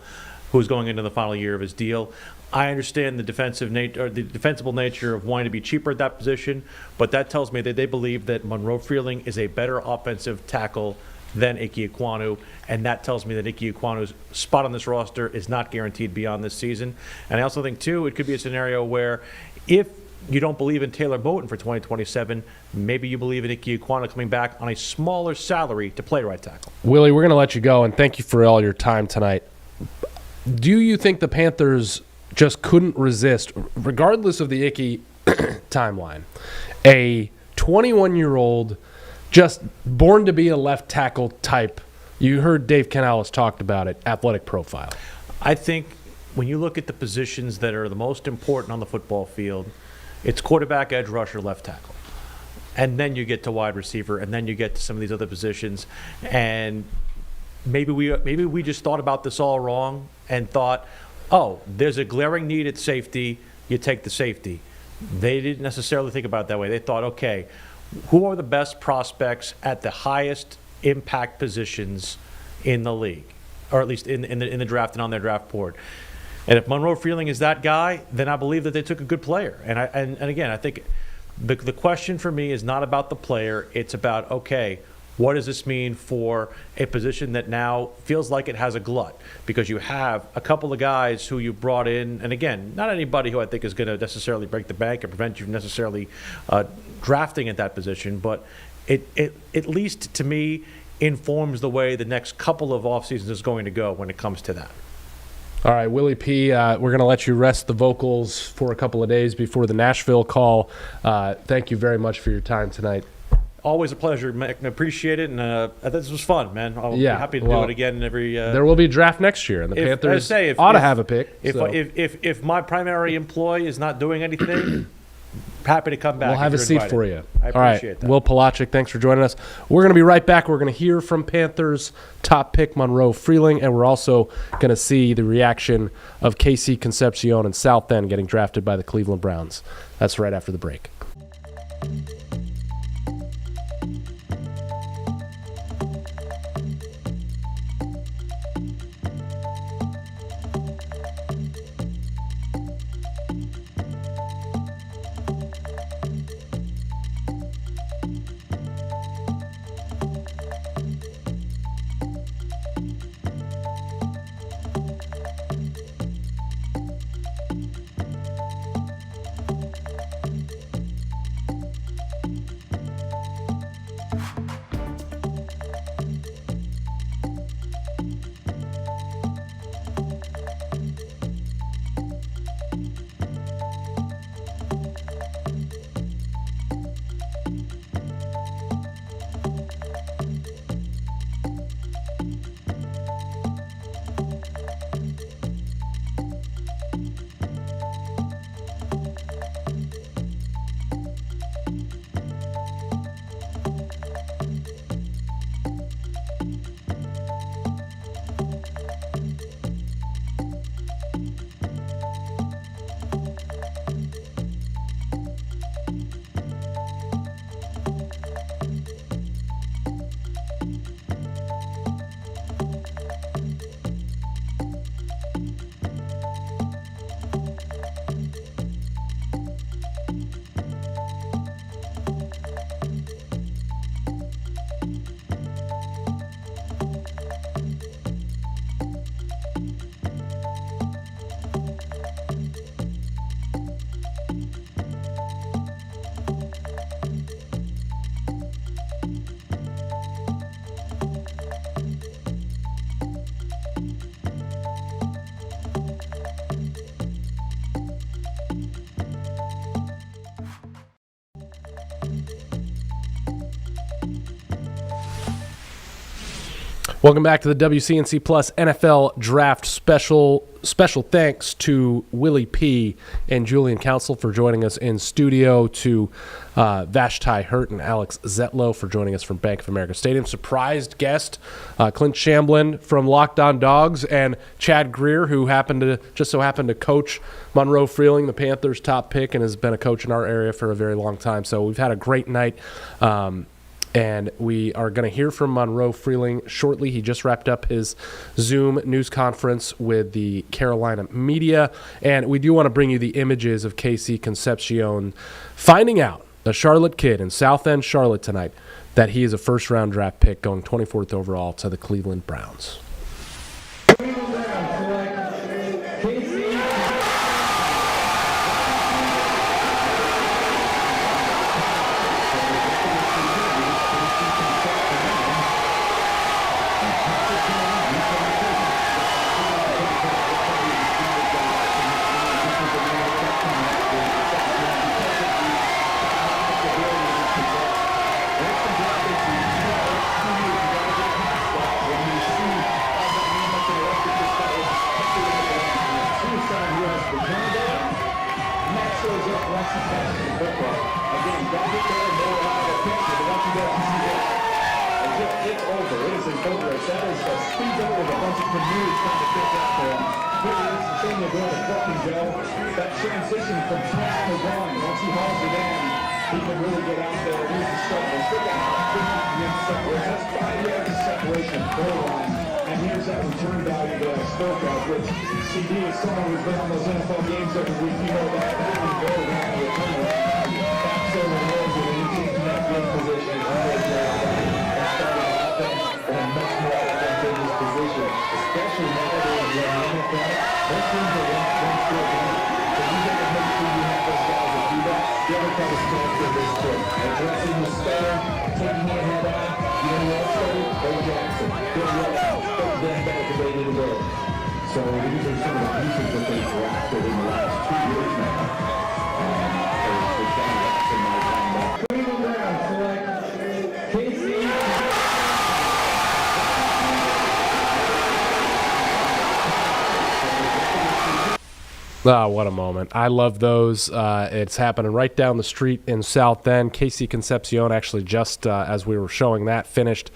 who's going into the final year of his deal. I understand the defensible nature of wanting to be cheaper at that position, but that tells me that they believe that Monroe Freeling is a better offensive tackle than Ike Ekwonu, and that tells me that Ike Ekwonu's spot on this roster is not guaranteed beyond this season. And I also think, too, it could be a scenario where if you don't believe in Taylor Moton for 2027, maybe you believe in Ike Ekwonu coming back on a smaller salary to play right tackle. Willie, we're going to let you go, and thank you for all your time tonight. Do you think the Panthers just couldn't resist, regardless of the Ike timeline, a 21-year-old just born to be a left tackle type? You heard Dave Canales talked about it, athletic profile. I think when you look at the positions that are the most important on the football field, it's quarterback, edge rusher, left tackle. And then you get to wide receiver, and then you get to some of these other positions. And maybe we just thought about this all wrong and thought, oh, there's a glaring need at safety, you take the safety. They didn't necessarily think about it that way. They thought, okay, who are the best prospects at the highest impact positions in the league, or at least in the draft and on their draft board? And if Monroe Freeling is that guy, then I believe that they took a good player. And again, I think the question for me is not about the player. It's about, okay, what does this mean for a position that now feels like it has a glut? Because you have a couple of guys who you brought in, and again, not anybody who I think is going to necessarily break the bank or prevent you from necessarily drafting at that position, but it at least to me informs the way the next couple of off seasons is going to go when it comes to that. All right, Willie P., we're going to let you rest the vocals for a couple of days before the Nashville call. Thank you very much for your time tonight. Always a pleasure, Mick. Appreciate it, and this was fun, man. I'll be happy to do it again every. There will be a draft next year, and the Panthers ought to have a pick. If my primary employee is not doing anything, happy to come back. We'll have a seat invited. for you. I appreciate that. Will Palachik, thanks for joining us. We're going to be right back. We're going to hear from Panthers top pick Monroe Freeling, and we're also going to see the reaction of KC Concepcion and South End getting drafted by the Cleveland Browns. That's right after the break. Welcome back to the WCNC Plus NFL Draft Special special thanks to Willie P. and Julian Council for joining us in studio, to Vashti Hurt and Alex Zetlow for joining us from Bank of America Stadium. Surprised guest, Clint Shamblin from Locked On Dogs, and Chad Greer, who just so happened to coach Monroe Freeling, the Panthers' top pick, and has been a coach in our area for a very long time. So we've had a great night. And we are going to hear from Monroe Freeling shortly. He just wrapped up his Zoom news conference with the Carolina media. And we do want to bring you the images of Casey Concepcion finding out, a Charlotte kid in South End, Charlotte tonight, that he is a first-round draft pick going 24th overall to the Cleveland Browns. That transition from pass to run, once he hauls it in, he can really get out there and use the shuttle. Look at how 50 yards separation. That's 5 yards of separation, goal line. And here's that return value that I spoke of, which CD is someone who's been on those NFL games every week. You know that can go around the return. Backs over the nose and he takes that good position. He's really great at that. And starting offense in a much more advantageous position, especially nowadays when the NFL, most teams are one score down. So you got to make sure you have those guys that do that. The other kind of strength for this kid. Addressing the star, taking it head on. You know what started? Bo Jackson. Good work. Put them back the way to go. So these are some of the pieces that they drafted in the last 2 years now. For John Watson, my linebacker. Cleveland Browns select Casey. Ah, what a moment. I love those. It's happening right down the street in South End. Casey Concepcion actually just, as we were showing that, finished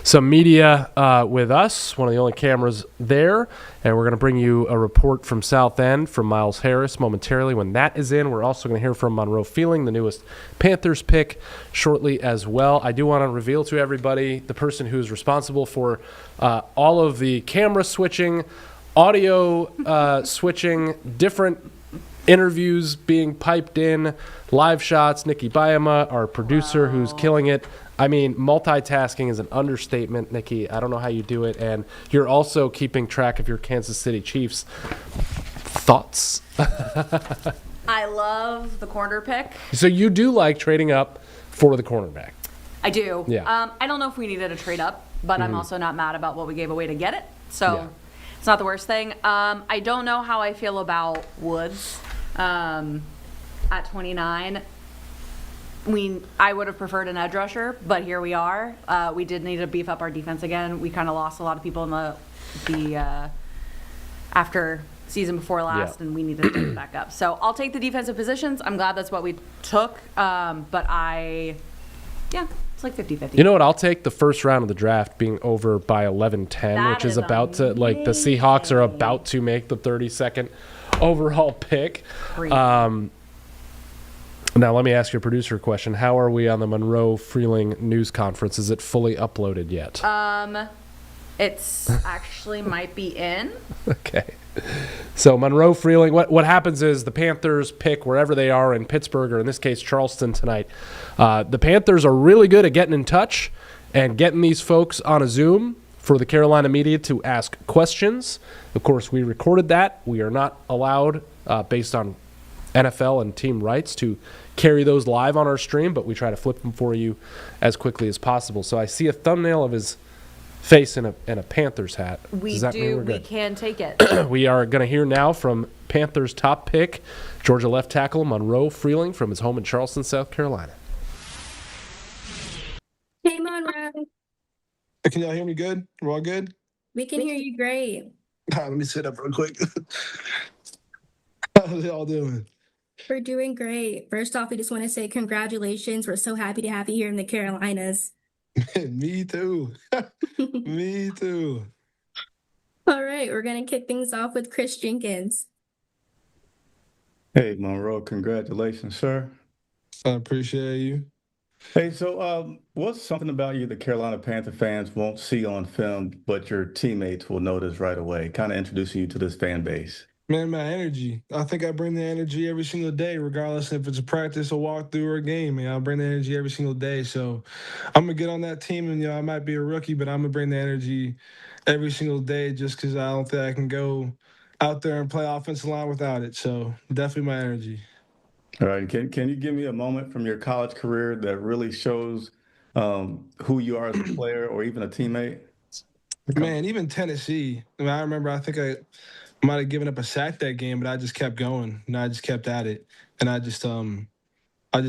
some media with us, one of the only cameras there. And we're going to bring you a report from South End from Miles Harris momentarily. When that is in, we're also going to hear from Monroe Freeling, the newest Panthers pick, shortly as well. I do want to reveal to everybody the person who's responsible for all of the camera switching, audio switching, different interviews being piped in, live shots. Nikki Bayama, our producer, who's killing it. I mean, multitasking is an understatement, Nikki. I don't know how you do it. And you're also keeping track of your Kansas City Chiefs. Thoughts? I love the corner pick. So you do like trading up for the cornerback? I do. Yeah. I don't know if we needed a trade up, but I'm also not mad about what we gave away to get it. So. Yeah. It's not the worst thing. I don't know how I feel about Woods at 29. I would have preferred an edge rusher, but here we are. We did need to beef up our defense again. We kind of lost a lot of people in the after season before last, and we needed to pick it back up. So I'll take the defensive positions. I'm glad that's what we took, but it's like 50-50. You know what? I'll take the first round of the draft being over by 11-10, which is about to, like, the Seahawks are about to make the 32nd overall pick. Now, let me ask your producer a question. How are we on the Monroe Freeling news conference? Is it fully uploaded yet? It's actually might be in. Okay. So Monroe Freeling, what happens is the Panthers pick wherever they are in Pittsburgh, or in this case Charleston tonight. The Panthers are really good at getting in touch and getting these folks on a Zoom for the Carolina media to ask questions. Of course, we recorded that. We are not allowed, based on NFL and team rights, to carry those live on our stream, but we try to flip them for you as quickly as possible. So I see a thumbnail of his face in a Panthers hat. We can take it. We are going to hear now from Panthers top pick, Georgia left tackle Monroe Freeling from his home in Charleston, South Carolina. Hey, Monroe. Can y'all hear me good? We're all good? We can hear you great. Let me sit up real quick. How's y'all doing? We're doing great. First off, we just want to say congratulations. We're so happy to have you here in the Carolinas. Me too. Me too. All right, we're going to kick things off with Chris Jenkins. Hey, Monroe, congratulations, sir. I appreciate you. Hey, so what's something about you the Carolina Panther fans won't see on film, but your teammates will notice right away, kind of introducing you to this fan base? Man, my energy. I think I bring the energy every single day, regardless if it's a practice, a walkthrough, or a game. Man, I bring the energy every single day. So I'm gonna get on that team, and I might be a rookie, but I'm gonna bring the energy every single day, just because I don't think I can go out there and play offensive line without it. So definitely my energy. All right, can you give me a moment from your college career that really shows who you are as a player or even a teammate? Man, even Tennessee. I remember. I think I might have given up a sack that game, but I just kept going. I just kept at it, and I just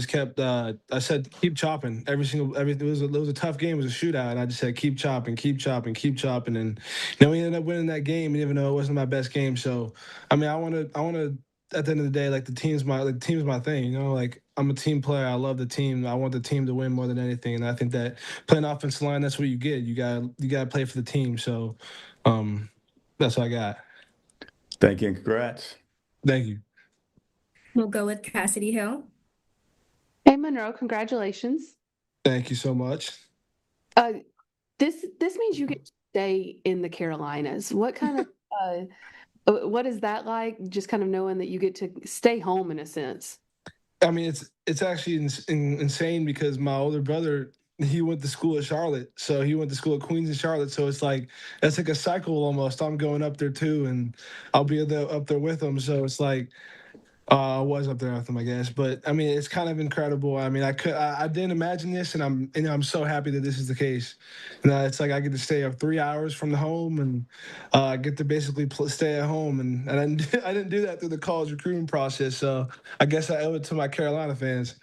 kept. I said, keep chopping. It was a tough game. It was a shootout, and I just said, keep chopping, keep chopping, keep chopping, and we ended up winning that game, even though it wasn't my best game. So, I mean, I want to. At the end of the day, like the team's my thing. Like I'm a team player. I love the team. I want the team to win more than anything, and I think that playing offensive line, that's what you get. You got to play for the team. So, that's what I got. Thank you and congrats. Thank you. We'll go with Cassidy Hill. Hey, Monroe, congratulations. Thank you so much. This means you get to stay in the Carolinas. What kind of what is that like? Just kind of knowing that you get to stay home in a sense. I mean, it's actually insane because my older brother, he went to school at Charlotte, so he went to school at Queens in Charlotte. So it's like a cycle almost. I'm going up there too, and I'll be up there with him. So it's like I was up there with him, I guess. But I mean, it's kind of incredible. I mean, I didn't imagine this, and I'm so happy that this is the case. It's like I get to stay up 3 hours from the home, and I get to basically stay at home, and I didn't do that through the college recruiting process. So I guess I owe it to my Carolina fans.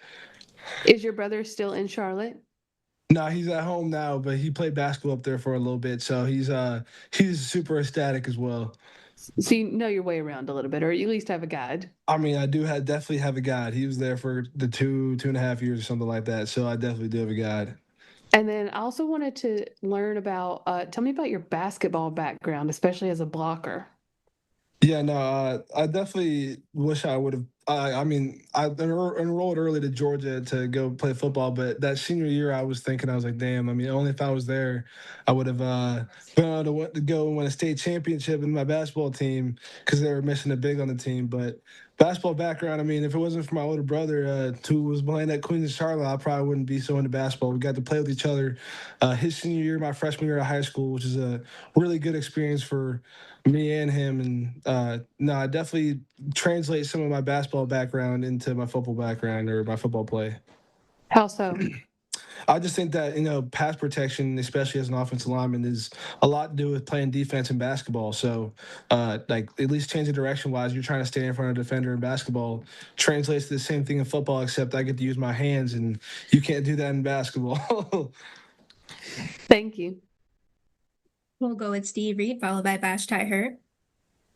Is your brother still in Charlotte? No, he's at home now, but he played basketball up there for a little bit, so he's super ecstatic as well. So you know your way around a little bit, or you at least have a guide. I mean, I definitely have a guide. He was there for the 2.5 years or something like that, so I definitely do have a guide. And then I also wanted to learn about, tell me about your basketball background, especially as a blocker. Yeah, no, I definitely wish I would have. I mean, I enrolled early to Georgia to go play football, but that senior year, I was like, damn. I mean, only if I was there, I would have been able to go and win a state championship in my basketball team because they were missing a big on the team. But basketball background, I mean, if it wasn't for my older brother who was playing at Queens and Charlotte, I probably wouldn't be so into basketball. We got to play with each other his senior year, my freshman year of high school, which is a really good experience for me and him. And no, I definitely translate some of my basketball background into my football background or my football play. How so? I just think that, pass protection, especially as an offensive lineman, is a lot to do with playing defense in basketball. So, like, at least changing direction-wise, you're trying to stay in front of a defender in basketball. Translates to the same thing in football, except I get to use my hands, and you can't do that in basketball. Thank you. We'll go with Steve Reed, followed by Bash Hurt.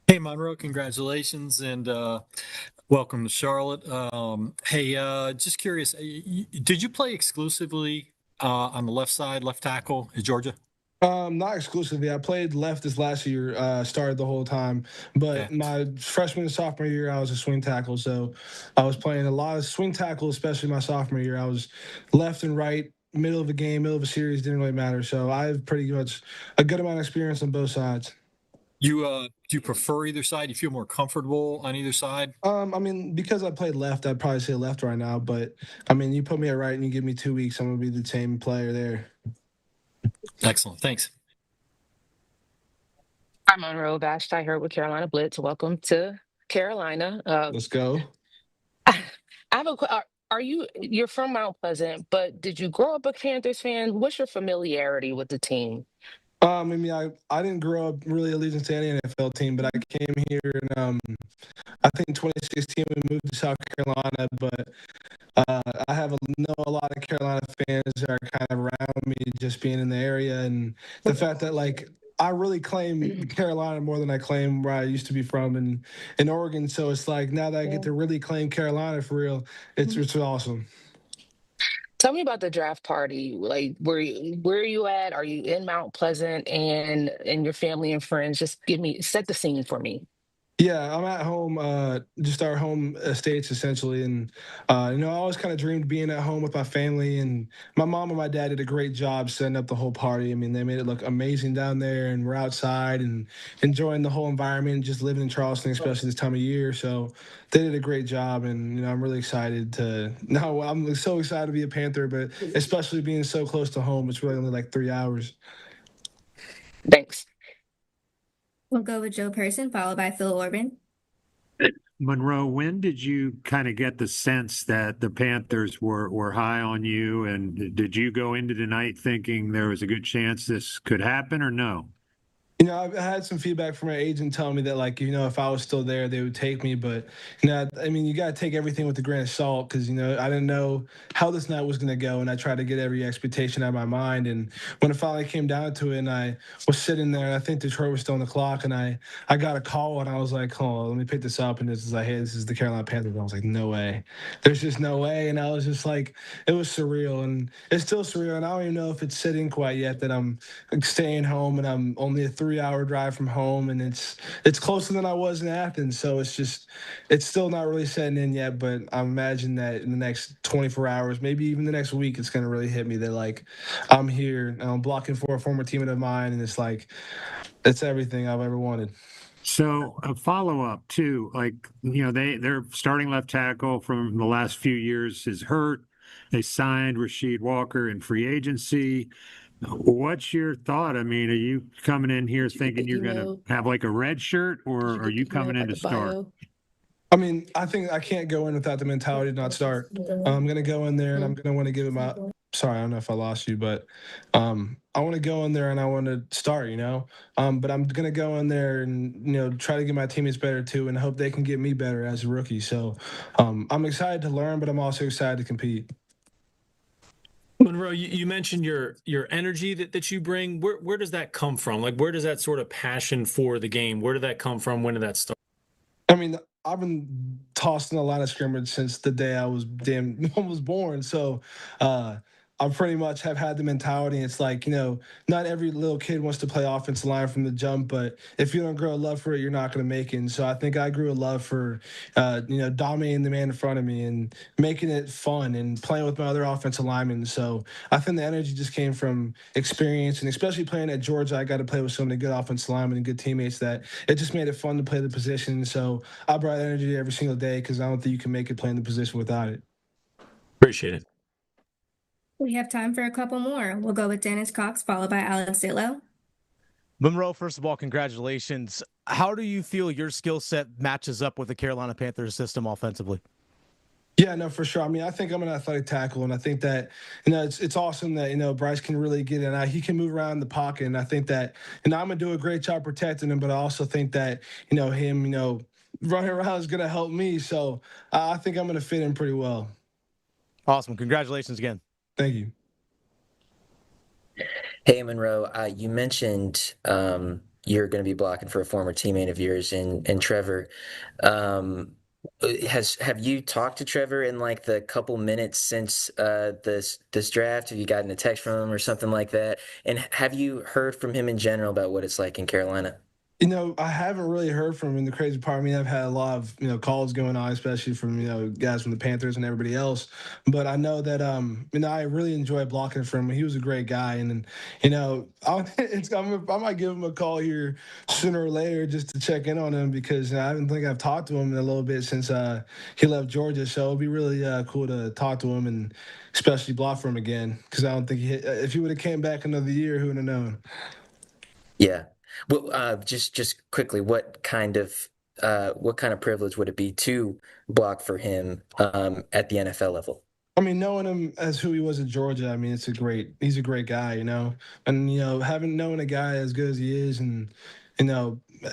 Hey, Monroe, congratulations and welcome to Charlotte. Hey, just curious, did you play exclusively on the left side, left tackle at Georgia? Not exclusively. I played left this last year, started the whole time. But my freshman and sophomore year, I was a swing tackle. So I was playing a lot of swing tackle, especially my sophomore year. I was left and right, middle of a game, middle of a series, didn't really matter. So I have pretty much a good amount of experience on both sides. Do you prefer either side? Do you feel more comfortable on either side? I mean, because I played left, I'd probably say left right now. But, I mean, you put me at right and you give me 2 weeks, I'm going to be the same player there. Excellent. Thanks. I'm Monroe Freeling with Carolina Blitz. Welcome to Carolina. Let's go. I have you're from Mount Pleasant, but did you grow up a Panthers fan? What's your familiarity with the team? I mean, I didn't grow up really allegiance to any NFL team, but I came here in, I think 2016 we moved to South Carolina, but I know a lot of Carolina fans that are kind of around me just being in the area, and the fact that, like, I really claim Carolina more than I claim where I used to be from in Oregon. So it's like now that I get to really claim Carolina for real, it's awesome. Tell me about the draft party. Like, where are you at? Are you in Mount Pleasant and your family and friends? Just set the scene for me. Yeah, I'm at home, just our home estates essentially, and I always kind of dreamed being at home with my family. And my mom and my dad did a great job setting up the whole party. I mean, they made it look amazing down there, and we're outside and enjoying the whole environment, just living in Charleston, especially this time of year. So they did a great job, and I'm really excited to. No, I'm so excited to be a Panther, but especially being so close to home. It's really only like 3 hours. Thanks. We'll go with Joe Person, followed by Phil Orban. Monroe, when did you kind of get the sense that the Panthers were high on you? And did you go into tonight thinking there was a good chance this could happen or no? I've had some feedback from my agent telling me that, like, if I was still there, they would take me. But, I mean, you got to take everything with a grain of salt because, I didn't know how this night was going to go. And I tried to get every expectation out of my mind. And when it finally came down to it and I was sitting there, and I think Detroit was still on the clock, and I got a call and I was like, hold on, let me pick this up. And this is like, hey, this is the Carolina Panthers. And I was like, no way. There's just no way. And I was just like, it was surreal. And it's still surreal. And I don't even know if it's sitting quite yet that I'm staying home and I'm only a 3-hour drive from home, and it's closer than I was in Athens. So it's still not really setting in yet, but I imagine that in the next 24 hours, maybe even the next week, it's going to really hit me that, like, I'm here and I'm blocking for a former teammate of mine, and it's like it's everything I've ever wanted. So a follow-up too, like, their starting left tackle from the last few years is hurt. They signed Rasheed Walker in free agency. What's your thought? I mean, are you coming in here thinking you're going to have like a red shirt, or are you coming in to start? I mean, I think I can't go in without the mentality to not start. I'm going to go in there and I'm going to want to give it my. Sorry, I don't know if I lost you, but I want to go in there and I want to start, but I'm going to go in there and, try to get my teammates better too and hope they can get me better as a rookie. So I'm excited to learn, but I'm also excited to compete. Monroe, you mentioned your energy that you bring. Where does that come from? Like, where does that sort of passion for the game? Where did that come from? When did that start? I mean, I've been tossed in a line of scrimmage since the day I was almost born. So I pretty much have had the mentality. It's like, not every little kid wants to play offensive line from the jump, but if you don't grow a love for it, you're not going to make it. And so I think I grew a love for, dominating the man in front of me and making it fun and playing with my other offensive linemen. So I think the energy just came from experience, and especially playing at Georgia, I got to play with so many good offensive linemen and good teammates that it just made it fun to play the position. So I brought energy every single day because I don't think you can make it playing the position without it. Appreciate it. We have time for a couple more. We'll go with Dennis Cox, followed by Alex Sitlow. Monroe, first of all, congratulations. How do you feel your skill set matches up with the Carolina Panthers system offensively? Yeah, no, for sure. I mean, I think I'm an athletic tackle, and I think that, it's awesome that, Bryce can really get in. He can move around the pocket, and I think that, I'm going to do a great job protecting him, but I also think that, him, running around is going to help me. So I think I'm going to fit in pretty well. Awesome. Congratulations again. Thank you. Hey, Monroe, you mentioned you're going to be blocking for a former teammate of yours in Trevor. Have you talked to Trevor in like the couple minutes since this draft? Have you gotten a text from him or something like that? And have you heard from him in general about what it's like in Carolina? I haven't really heard from him. The crazy part, I've had a lot of, calls going on, especially from, guys from the Panthers and everybody else. But I know that, I really enjoy blocking for him. He was a great guy. And, I might give him a call here sooner or later just to check in on him because I don't think I've talked to him in a little bit since he left Georgia. So it'd be really cool to talk to him and especially block for him again because I don't think if he would have came back another year, who would have known? Yeah. Well, just quickly, what kind of privilege would it be to block for him at the NFL level? I mean, knowing him as who he was at Georgia, he's a great guy, and having known a guy as good as he is, and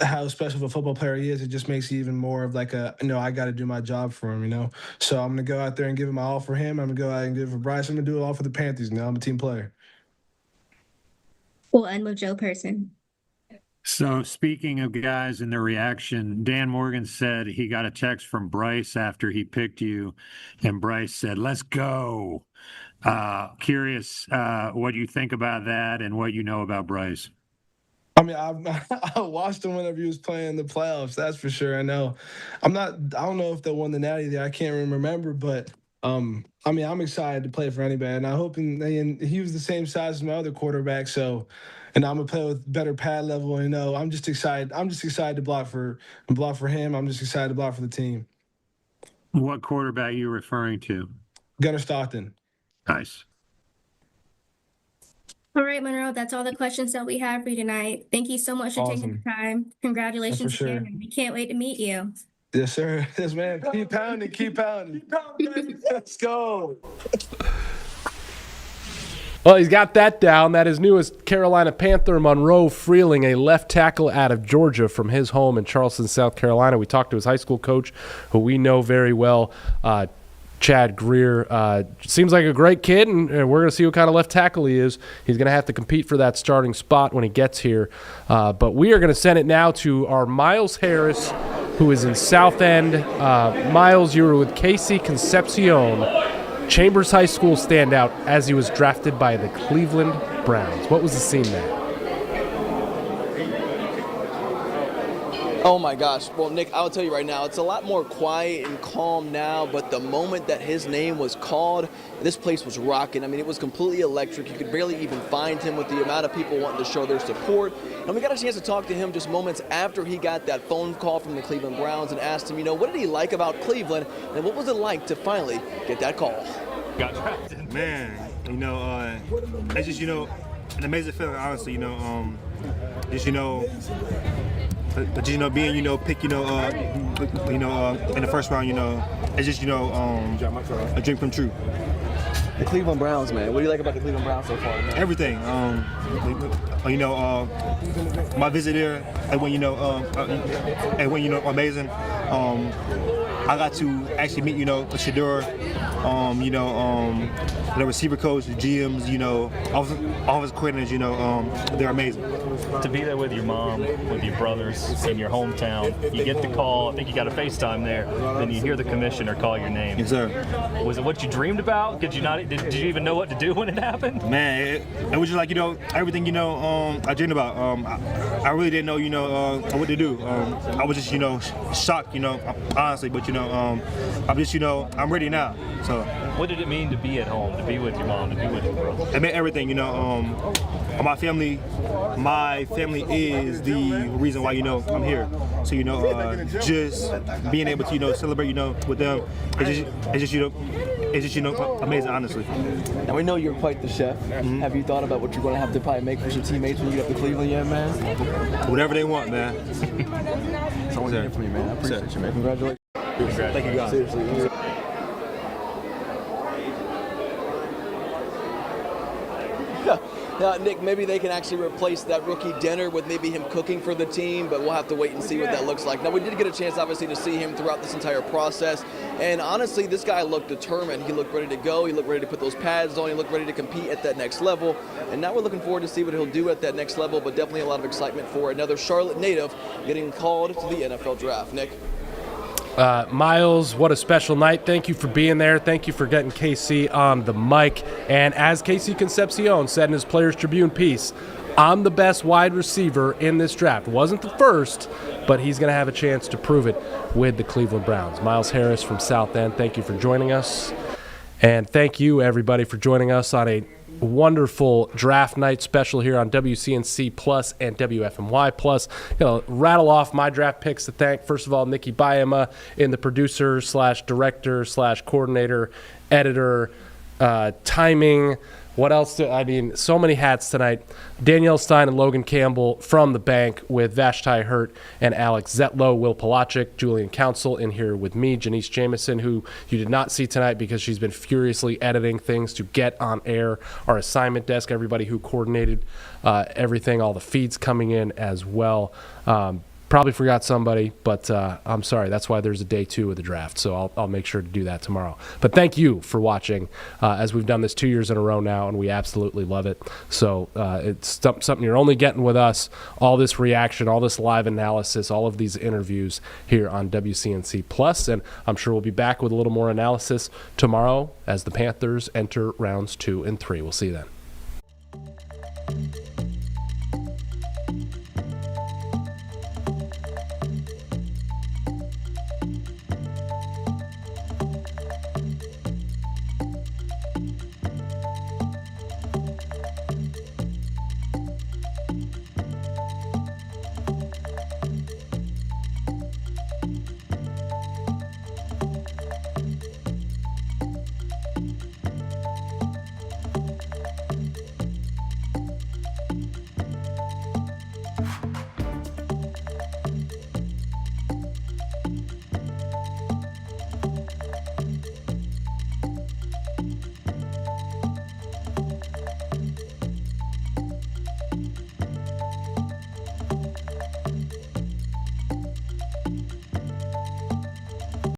how special of a football player he is, it just makes it even more of like I got to do my job for him, So I'm gonna go out there and give him my all for him. I'm gonna go out and give it for Bryce. I'm gonna do it all for the Panthers. I'm a team player. We'll end with Joe Person. So speaking of guys and their reaction, Dan Morgan said he got a text from Bryce after he picked you, and Bryce said, "Let's go." Curious what you think about that and what you know about Bryce. I mean, I watched him whenever he was playing the playoffs. That's for sure. I know. I don't know if they won the Natty there. I can't remember, but I mean, I'm excited to play for anybody, and I hope. And he was the same size as my other quarterback, so. And I'm gonna play with better pad level. And I'm just excited. I'm just excited to block for him. I'm just excited to block for the team. What quarterback are you referring to? Gunnar Stockton. Nice. All right, Monroe, that's all the questions that we have for you tonight. Thank you so much for taking the time. Congratulations For sure. again. And we can't wait to meet you. Yes, sir. Yes, man. Keep pounding. Keep pounding. Let's go. Well, he's got that down. That is newest Carolina Panther, Monroe Freeling, a left tackle out of Georgia from his home in Charleston, South Carolina. We talked to his high school coach, who we know very well, Chad Greer. Seems like a great kid, and we're going to see what kind of left tackle he is. He's going to have to compete for that starting spot when he gets here. But we are going to send it now to our Miles Harris, who is in South End. Miles, you were with Casey Concepcion, Chambers High School standout, as he was drafted by the Cleveland Browns. What was the scene there? Oh my gosh. Well, Nick, I'll tell you right now, it's a lot more quiet and calm now, but the moment that his name was called, this place was rocking. I mean, it was completely electric. You could barely even find him with the amount of people wanting to show their support. And we got a chance to talk to him just moments after he got that phone call from the Cleveland Browns and asked him, what did he like about Cleveland, and what was it like to finally get that call? Got drafted. Man, it's just, an amazing feeling, honestly, being, pick, in the first round, it's just, a dream come true. The Cleveland Browns, man. What do you like about the Cleveland Browns so far, man? Everything. My visit there, and when, amazing. I got to actually meet, Shador, the receiver coach, the GMs, office coordinators, they're amazing. To be there with your mom, with your brothers in your hometown, you get the call. I think you got a FaceTime there. Then you hear the commissioner call your name. Yes, sir. Was it what you dreamed about? Did you even know what to do when it happened? Man, it was just like everything I dreamed about. I really didn't know what to do. I was just shocked honestly, but I'm just I'm ready now. So what did it mean to be at home, to be with your mom, to be with your brother? It meant everything. My family is the reason why I'm here. So just being able to celebrate with them, it's just amazing, honestly. Now we know you're quite the chef. Mm-hmm. Have you thought about what you're going to have to probably make for some teammates when you get up to Cleveland yet, man? Whatever they want, man. That's all I want to hear from you, man. I appreciate you, man. Congratulations. Thank you, guys. Seriously. Now, Nick, maybe they can actually replace that rookie dinner with maybe him cooking for the team, but we'll have to wait and see what that looks like. Now, we did get a chance, obviously, to see him throughout this entire process, and honestly, this guy looked determined. He looked ready to go. He looked ready to put those pads on. He looked ready to compete at that next level, and now we're looking forward to see what he'll do at that next level, but definitely a lot of excitement for another Charlotte native getting called to the NFL draft. Nick? Miles, what a special night. Thank you for being there. Thank you for getting KC on the mic. And as Casey Concepcion said in his Players Tribune piece, I'm the best wide receiver in this draft. Wasn't the first, but he's going to have a chance to prove it with the Cleveland Browns. Miles Harris from South End, thank you for joining us. And thank you, everybody, for joining us on a wonderful draft night special here on WCNC Plus and WFMY Plus. Rattle off my draft picks to thank. First of all, Nikki Bayama in the producer / director / coordinator, editor, timing. What else? So many hats tonight. Danielle Stein and Logan Campbell from the bank with Vashti Hurt and Alex Zetlow, Will Palachik, Julian Council in here with me, Janice Jamison, who you did not see tonight because she's been furiously editing things to get on air. Our assignment desk, everybody who coordinated everything, all the feeds coming in as well. Probably forgot somebody, but I'm sorry. That's why there's a day 2 of the draft, so I'll make sure to do that tomorrow. But thank you for watching, as we've done this 2 years in a row now, and we absolutely love it. So it's something you're only getting with us, all this reaction, all this live analysis, all of these interviews here on WCNC Plus, and I'm sure we'll be back with a little more analysis tomorrow as the Panthers enter rounds 2 and 3. We'll see you then.